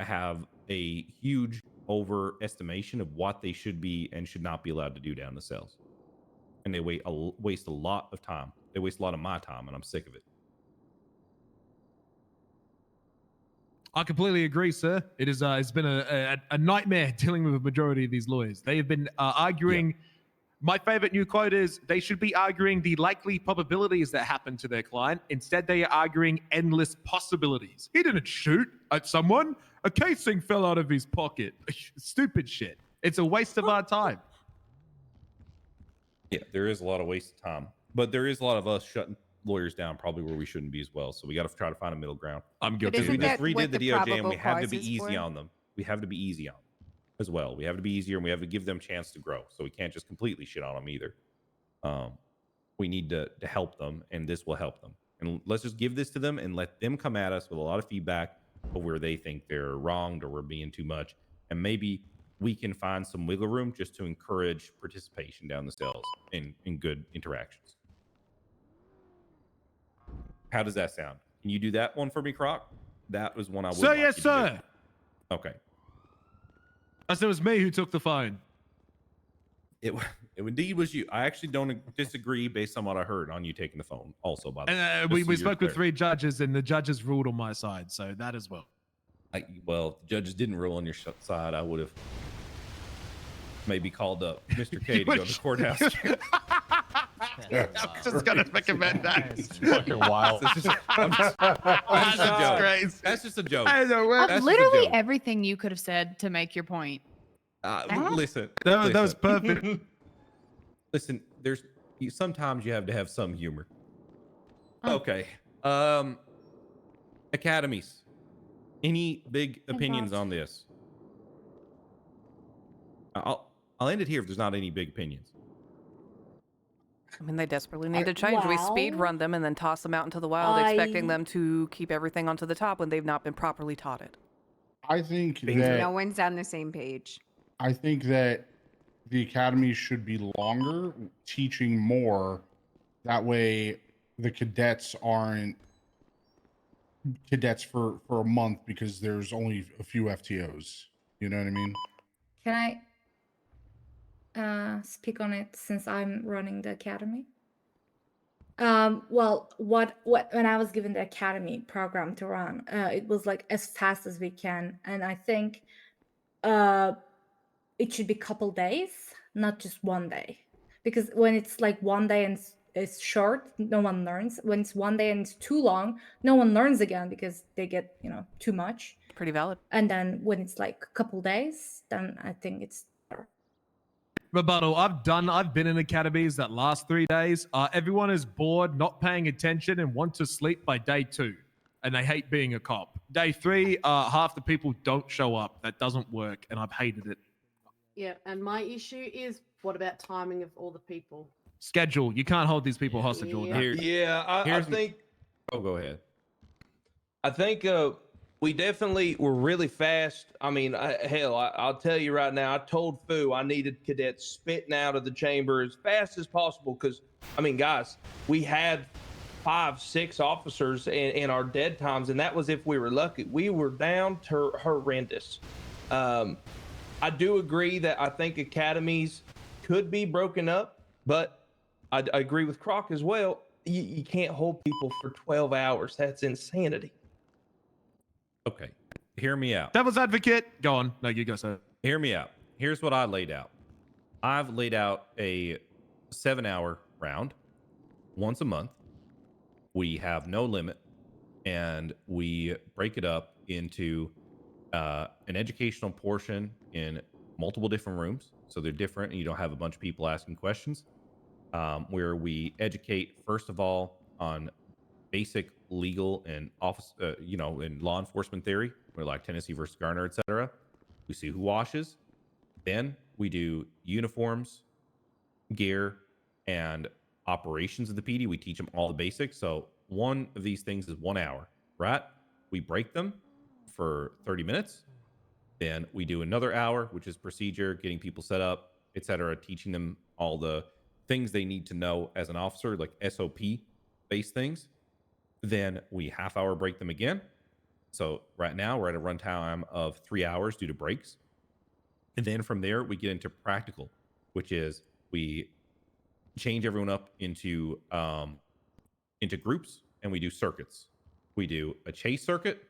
have a huge overestimation of what they should be and should not be allowed to do down the cells. And they waste a lot of time. They waste a lot of my time, and I'm sick of it. I completely agree, sir. It is. It's been a nightmare dealing with the majority of these lawyers. They have been arguing. Yeah. My favorite new quote is, they should be arguing the likely probabilities that happen to their client. Instead, they are arguing endless possibilities. He didn't shoot at someone. A casing fell out of his pocket. Stupid shit. It's a waste of our time. Yeah, there is a lot of waste of time, but there is a lot of us shutting lawyers down probably where we shouldn't be as well. So we got to try to find a middle ground. I'm guilty. Because we just redid the DOJ, and we have to be easy on them. We have to be easy on them as well. We have to be easier, and we have to give them a chance to grow. So we can't just completely shit on them either. We need to help them, and this will help them. And let's just give this to them and let them come at us with a lot of feedback of where they think they're wronged or we're being too much. And maybe we can find some wiggle room just to encourage participation down the cells in good interactions. How does that sound? Can you do that one for me, Croc? That was one I would. Sir, yes, sir. Okay. As it was me who took the phone. It indeed was you. I actually don't disagree based on what I heard on you taking the phone. Also, by the way, and we spoke with 3 judges, and the judges ruled on my side, so that as well. Well, if the judges didn't rule on your side, I would have maybe called up Mr. K to go to the courthouse. I was just gonna recommend that. It's fucking wild. That's just a joke. Literally everything you could have said to make your point. Listen, that was perfect. Listen, sometimes you have to have some humor. Okay. Academies. Any big opinions on this? I'll end it here if there's not any big opinions. I mean, they desperately need to change. We speed run them and then toss them out into the wild, expecting them to keep everything onto the top when they've not been properly taught it. I think that no one's on the same page. I think that the academy should be longer, teaching more. That way, the cadets aren't cadets for a month because there's only a few FTOs. You know what I mean? Can I speak on it since I'm running the academy? Well, when I was given the academy program to run, it was like as fast as we can, and I think it should be couple days, not just one day, because when it's like one day and it's short, no one learns. When it's one day and it's too long, no one learns again because they get too much. Pretty valid. And then when it's like a couple days, then I think it's better. Rebuttal. I've been in academies that last 3 days. Everyone is bored, not paying attention, and want to sleep by day 2. And they hate being a cop. Day 3, half the people don't show up. That doesn't work, and I've hated it. Yeah, and my issue is, what about timing of all the people? Schedule. You can't hold these people hostage all day. Yeah, I think. Oh, go ahead. I think we definitely were really fast. I mean, I'll tell you right now, I told Fu I needed cadets spitting out of the chamber as fast as possible because, I mean, guys, we had 5, 6 officers in our dead times, and that was if we were lucky. We were down to horrendous. I do agree that I think academies could be broken up, but I agree with Croc as well. You can't hold people for 12 hours. That's insanity. Okay, hear me out. Devil's advocate. Go on. No, you go, sir. Hear me out. Here's what I laid out. I've laid out a 7-hour round once a month. We have no limit, and we break it up into an educational portion in multiple different rooms. So they're different, and you don't have a bunch of people asking questions. Where we educate, first of all, on basic legal and office, in law enforcement theory. We're like Tennessee versus Garner, etc. We see who washes. Then we do uniforms, gear, and operations of the PD. We teach them all the basics. So one of these things is 1 hour, right? We break them for 30 minutes. Then we do another hour, which is procedure, getting people set up, etc., teaching them all the things they need to know as an officer, like SOP based things. Then we half-hour break them again. So right now we're at a runtime of 3 hours due to breaks. And then from there we get into practical, which is we change everyone up into groups, and we do circuits. We do a chase circuit,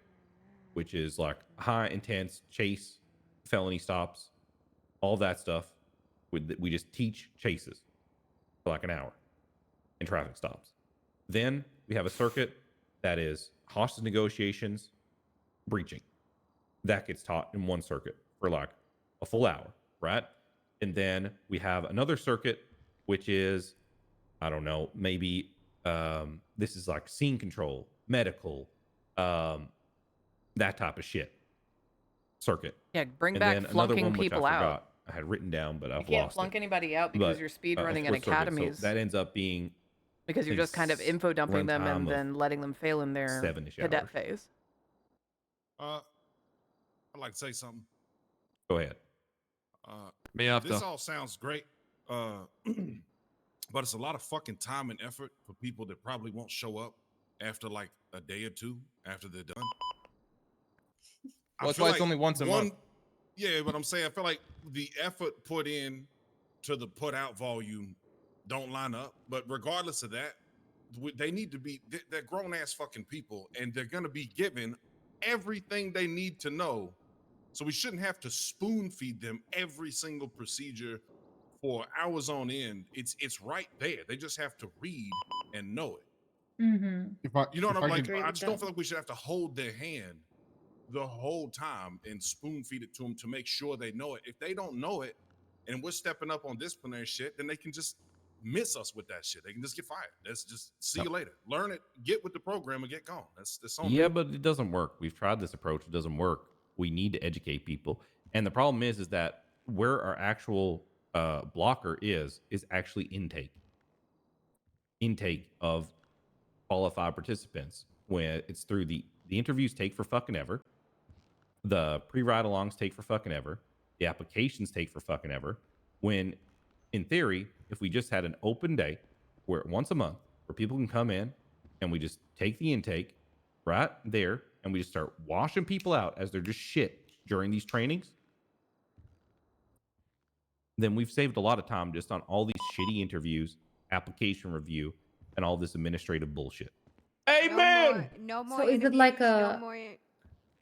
which is like high intense chase, felony stops, all that stuff. We just teach chases for like an hour and traffic stops. Then we have a circuit that is hostage negotiations, breaching. That gets taught in one circuit for like a full hour, right? And then we have another circuit, which is, I don't know, maybe this is like scene control, medical, that type of shit circuit. Yeah, bring And back then another flunking one, which people I out. forgot. I had written down, but You I've can't lost flunk it. anybody out because But, you're speed of running in course, circuit. academies. So that ends up being Because you're I think just kind of info dumping them runtime and of then letting them fail in their 7-ish cadet hours. phase. I'd like to say something. Go ahead. Me after. This all sounds great, but it's a lot of fucking time and effort for people that probably won't show up after like a day or two after they're done. Well, that's why it's only once a month. Yeah, but I'm saying I feel like the effort put in to the put out volume don't line up. But regardless of that, they need to be, they're grown ass fucking people, and they're going to be given everything they need to know. So we shouldn't have to spoon feed them every single procedure for hours on end. It's right there. They just have to read and know it. Mm-hmm. You know what I'm like? agree I with just don't that. feel like we should have to hold their hand the whole time and spoon feed it to them to make sure they know it. If they don't know it and we're stepping up on disciplinary shit, then they can just miss us with that shit. They can just get fired. That's just see you later. Learn it, get with the program, and get gone. That's on Yeah, me. but it doesn't work. We've tried this approach. It doesn't work. We need to educate people. And the problem is that where our actual blocker is actually intake of qualified participants. When it's through the interviews take for fucking ever. The pre-ride alongs take for fucking ever. The applications take for fucking ever. When in theory, if we just had an open day where once a month where people can come in and we just take the intake right there and we just start washing people out as they're just shit during these trainings, then we've saved a lot of time just on all these shitty interviews, application review, and all this administrative bullshit. Amen. No more. So is it interviews, like no a- more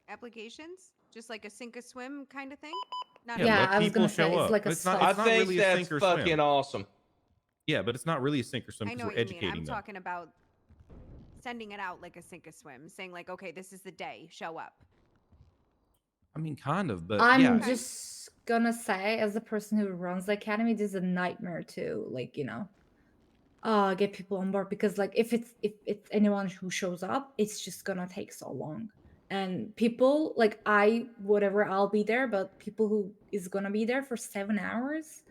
applications? Just like a sink or swim kind of thing? Not Yeah, Yeah, let I was people gonna say, show it's up. like a It's not, sub. it's I not think really a that's sink or fucking swim. awesome. Yeah, but it's not really a sink or swim I know because what we're you mean. educating I'm them. talking about sending it out like a sink or swim, saying like, okay, this is the day, show up. I mean, kind of, but I'm yeah. just gonna say, as the person who runs the academy, this is a nightmare to, like, get people on board, because like if it's anyone who shows up, it's just gonna take so long. And people like I'll be there, but people who is gonna be there for 7 hours,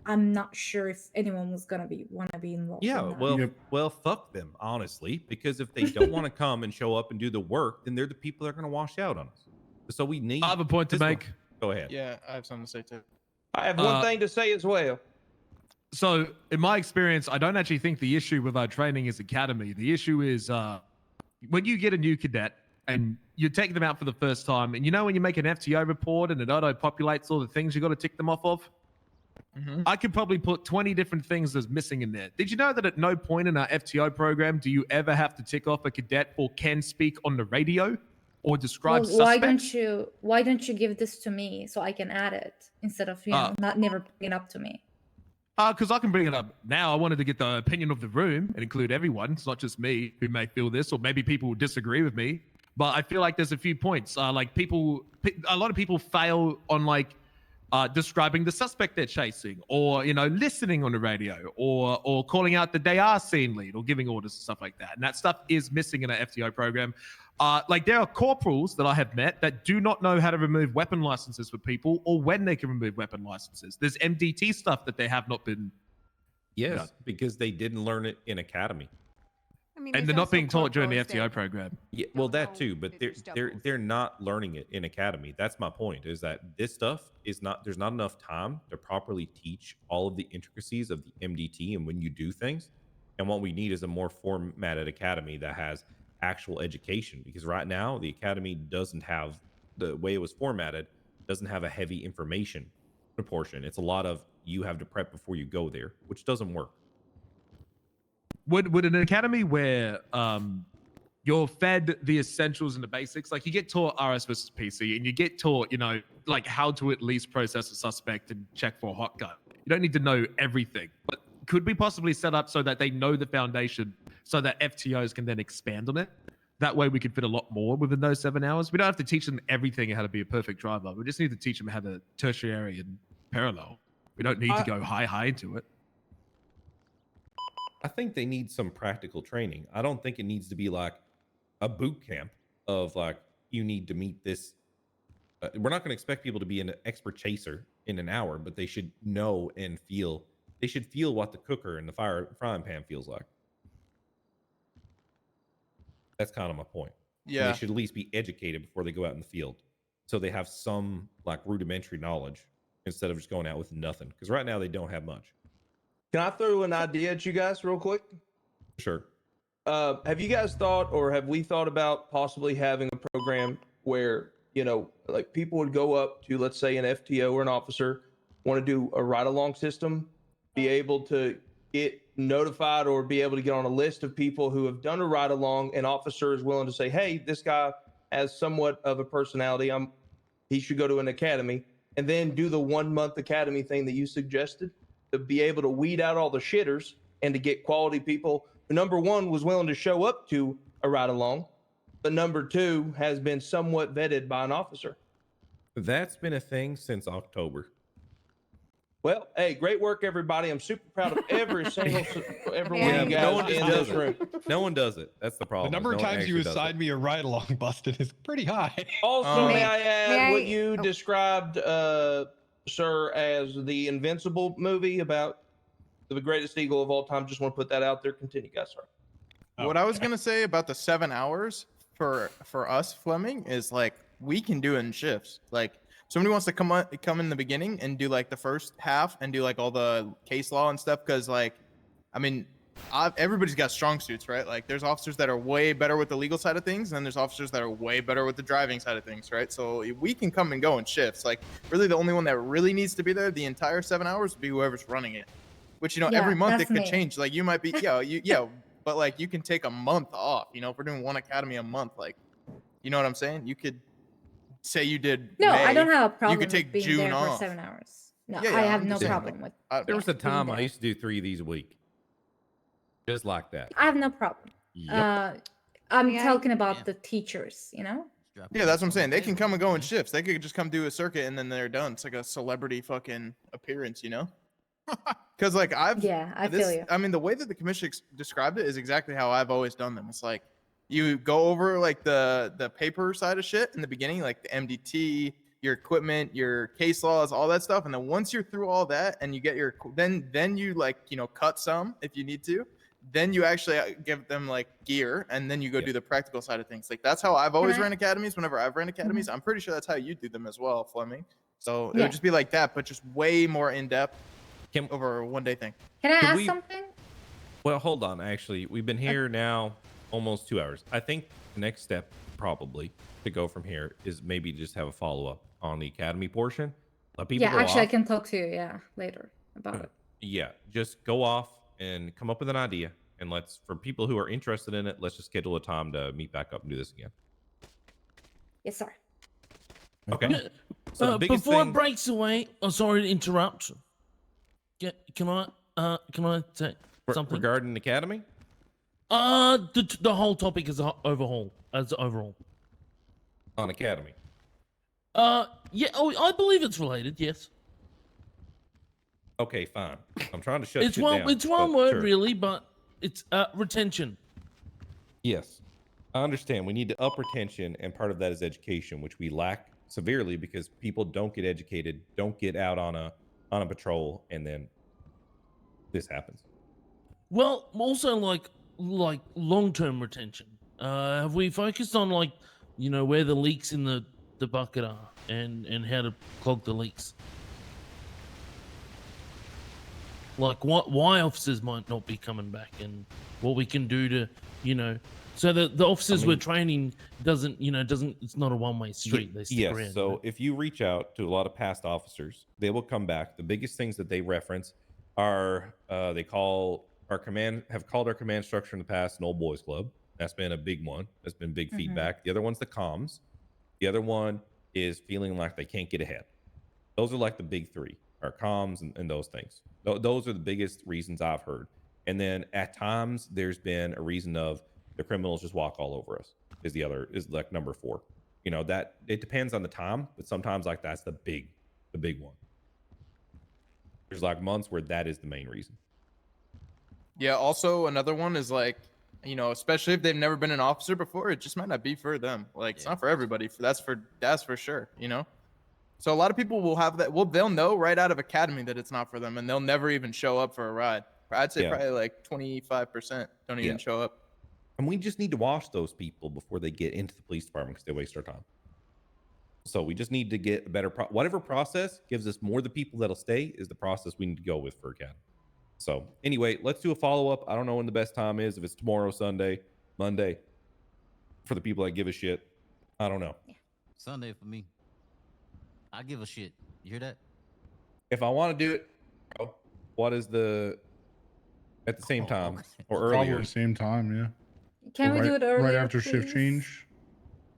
I'm not sure if anyone was gonna wanna be involved. Yeah, in that. well, fuck them, honestly, because if they don't want to come and show up and do the work, then they're the people that are going to wash out on us. So we need. I have a point to this one. make. Go ahead. Yeah, I have something to say too. I have one thing to say as well. So, in my experience, I don't actually think the issue with our training is academy. The issue is when you get a new cadet and you're taking them out for the first time, and when you make an FTO report and it auto-populates all the things you got to tick them off of? I could probably put 20 different things that's missing in there. Did you know that at no point in our FTO program do you ever have to tick off a cadet or can speak on the radio or describe Well, why suspects? don't you give this to me so I can add it instead of not never bring it up to me? Because I can bring it up now. I wanted to get the opinion of the room and include everyone. It's not just me who may feel this, or maybe people will disagree with me. But I feel like there's a few points. A lot of people fail on describing the suspect they're chasing, or listening on the radio, or calling out that they are scene lead, or giving orders and stuff like that. And that stuff is missing in our FTO program. There are corporals that I have met that do not know how to remove weapon licenses for people, or when they can remove weapon licenses. There's MDT stuff that they have not been Yes, because they didn't learn it in academy. I mean, And they're not being taught during the FTO program. Yeah, well, that too, but they're not learning it in academy. That's my point. Is that this stuff is not. There's not enough time to properly teach all of the intricacies of the MDT and when you do things. And what we need is a more formatted academy that has actual education. Because right now the academy doesn't have the way it was formatted. Doesn't have a heavy information proportion. It's a lot of you have to prep before you go there, which doesn't work. Would an academy where you're fed the essentials and the basics, like you get taught RS versus PC, and you get taught, like how to at least process a suspect and check for a hot gun. You don't need to know everything, but could we possibly set up so that they know the foundation, so that FTOs can then expand on it? That way we could fit a lot more within those 7 hours. We don't have to teach them everything and how to be a perfect driver. We just need to teach them how to tertiary and parallel. We don't need to go high into it. I think they need some practical training. I don't think it needs to be like a boot camp of like, you need to meet this. We're not going to expect people to be an expert chaser in an hour, but they should know and feel. They should feel what the cooker and the frying pan feels like. That's kind of my point. Yeah. And they should at least be educated before they go out in the field, so they have some like rudimentary knowledge instead of just going out with nothing. Because right now they don't have much. Can I throw an idea at you guys real quick? Sure. Have you guys thought, or have we thought about possibly having a program where, like people would go up to, let's say, an FTO or an officer, want to do a ride-along system, be able to get notified or be able to get on a list of people who have done a ride-along, and officer is willing to say, hey, this guy has somewhat of a personality. He should go to an academy, and then do the 1 month academy thing that you suggested, to be able to weed out all the shitters and to get quality people who, number one, was willing to show up to a ride along, but number two, has been somewhat vetted by an officer. That's been a thing since October. Well, hey, great work, everybody. I'm super proud of every single everyone Yeah, you but no one guys just in does this room. it. No one does it. That's the problem. The number of No one times you actually does it. assigned me a ride along, Busted, is pretty high. Also, may I add what I- you described, sir, as the Invincible movie about the greatest eagle of all time? Just want to put that out there. Continue, guys. Sorry. What I was gonna say about the 7 hours for us, Fleming, is like we can do it in shifts. Like somebody wants to come in the beginning and do like the first half and do like all the case law and stuff, because like, I mean, everybody's got strong suits, right? Like there's officers that are way better with the legal side of things, and then there's officers that are way better with the driving side of things, right? So we can come and go in shifts. Like really the only one that really needs to be there the entire 7 hours would be whoever's running it, which, Yeah, every month it that's could me. change. Like you might be, but like you can take a month off, if we're doing one academy a month, like, you know what I'm saying? You could say you did No, May, I don't have a problem you could with take being June there off. for 7 hours. No, Yeah, I yeah, have I'm no just saying, problem like, with. There was a being time I there. used to do 3 of these a week. Just like that. I have no problem. Yep. I'm Yeah, talking about the teachers, Yeah, that's what I'm saying. They can come and go in shifts. They could just come do a circuit and then they're done. It's like a celebrity fucking appearance, Because like I feel you. I mean, the way that the commission described it is exactly how I've always done them. It's like you go over like the paper side of shit in the beginning, like the MDT, your equipment, your case laws, all that stuff, and then once you're through all that and you get your then you like cut some if you need to. Then you actually give them like gear, and then you go do the practical side of things. Like that's how I've always ran academies. Whenever I've ran academies, I'm pretty sure that's how you do them as well, Fleming. So it would just be like that, but just way more in depth over a 1 day thing. Can I ask something? Well, hold on. Actually, we've been here now almost 2 hours. I think the next step probably to go from here is maybe just have a follow-up on the academy portion. Let people Yeah, go actually, I off. can talk to you later about it. Yeah, just go off and come up with an idea, and for people who are interested in it, let's just schedule a time to meet back up and do this again. Yes, sir. Okay. So the biggest before thing, it breaks away, I'm sorry to interrupt. Can I say something regarding academy? The whole topic is overhaul. On academy. Yeah. Oh, I believe it's related. Yes. Okay, fine. I'm trying to shut It's shit one. down. It's one but word sure. really, but it's retention. Yes, I understand. We need to up retention, and part of that is education, which we lack severely because people don't get educated, don't get out on a patrol, and then this happens. Well, also like long-term retention. Have we focused on like, you know, where the leaks in the bucket are and how to clog the leaks? Like why officers might not be coming back and what we can do to, you know, so that the officers we're training doesn't it's not a one-way street. They stick around. So if you reach out to a lot of past officers, they will come back. The biggest things that they reference are have called our command structure in the past an old boys club. That's been a big one. That's been big feedback. The other one's the comms. The other one is feeling like they can't get ahead. Those are like the big three, our comms and those things. Those are the biggest reasons I've heard. And then at times there's been a reason of the criminals just walk all over us is like number 4. You know, that it depends on the time, but sometimes like that's the big one. There's like months where that is the main reason. Yeah. Also, another one is like, you know, especially if they've never been an officer before, it just might not be for them. Like it's not for everybody. That's for sure. You know. So a lot of people will have that. Well, they'll know right out of academy that it's not for them, and they'll never even show up for a ride. I'd say probably like 25% don't even show up. And we just need to wash those people before they get into the police department because they waste our time. So we just need to get a better whatever process gives us more the people that'll stay is the process we need to go with for academy. So anyway, let's do a follow-up. I don't know when the best time is. If it's tomorrow, Sunday, Monday, for the people that give a shit. I don't know. Sunday for me. I give a shit. You hear that? If I want to do it, bro, what is at the same time or earlier? Probably the same time, yeah. Can we do it earlier? Right after please? shift change.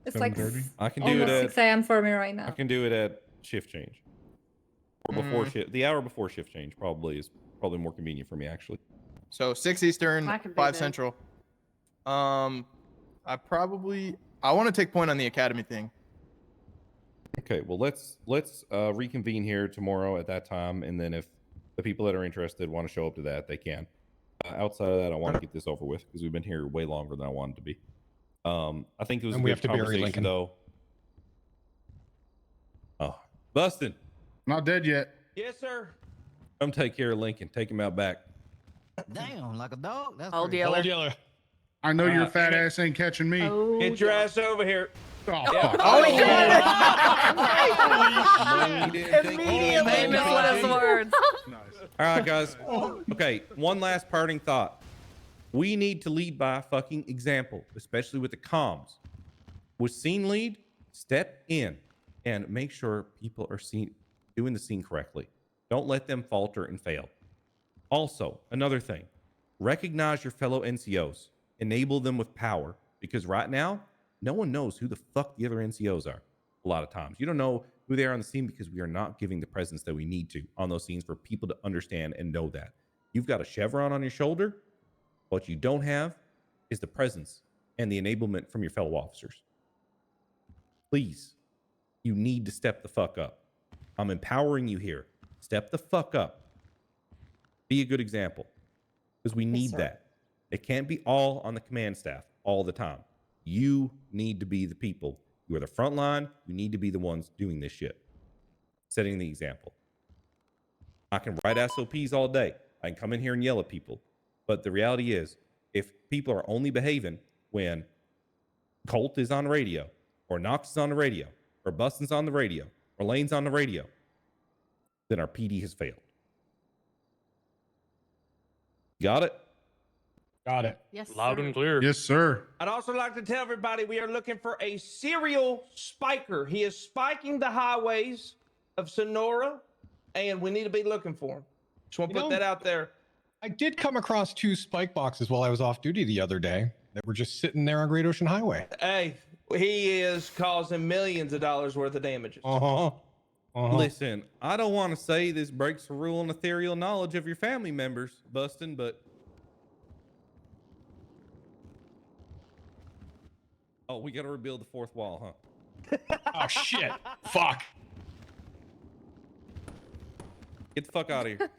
It's like 7:30? I can do it almost at 6 a.m. for me right now. I can do it at shift change. Or before shift. The hour before shift change is probably more convenient for me actually. So 6 Eastern, I can be 5 there. Central. I want to take point on the academy thing. Okay, well let's reconvene here tomorrow at that time, and then if the people that are interested want to show up to that, they can. Outside of that, I want to get this over with because we've been here way longer than I wanted to be. I think it was And a we good have to bury conversation Lincoln. though. Oh, Bustin, Not dead yet. Yes, sir. come take care of Lincoln. Take him out back. Damn, like a dog. That's Old pretty- yeller. Old yeller. I know your fat ass ain't catching me. Oh, Get your ass over here. Oh, Yeah. fuck. Immediately mislet his words. All right, guys. Okay, one last parting thought. We need to lead by fucking example, especially with the comms. With scene lead, step in and make sure people are doing the scene correctly. Don't let them falter and fail. Also, another thing, recognize your fellow NCOs. Enable them with power, because right now, no one knows who the fuck the other NCOs are. A lot of times, you don't know who they are on the scene because we are not giving the presence that we need to on those scenes for people to understand and know that. You've got a chevron on your shoulder. What you don't have is the presence and the enablement from your fellow officers. Please, you need to step the fuck up. I'm empowering you here. Step the fuck up. Be a good example, because we need that. It can't be all on the command staff all the time. You need to be the people. You are the front line. You need to be the ones doing this shit. Setting the example. I can write SOPs all day. I can come in here and yell at people. But the reality is, if people are only behaving when Colt is on the radio, or Knox is on the radio, or Bustin's on the radio, or Lane's on the radio, then our PD has failed. Got it? Got it. Yes, Loud sir. and clear. Yes, sir. I'd also like to tell everybody we are looking for a serial spiker. He is spiking the highways of Sonora, and we need to be looking for him. Just want to put that out there. I did come across 2 spike boxes while I was off duty the other day that were just sitting there on Great Ocean Highway. Hey, he is causing millions of dollars worth of damages. Listen, I don't want to say this breaks the rule on ethereal knowledge of your family members, Bustin', but oh, we got to rebuild the 4th wall, huh? Oh shit! Fuck! Get the fuck out of here.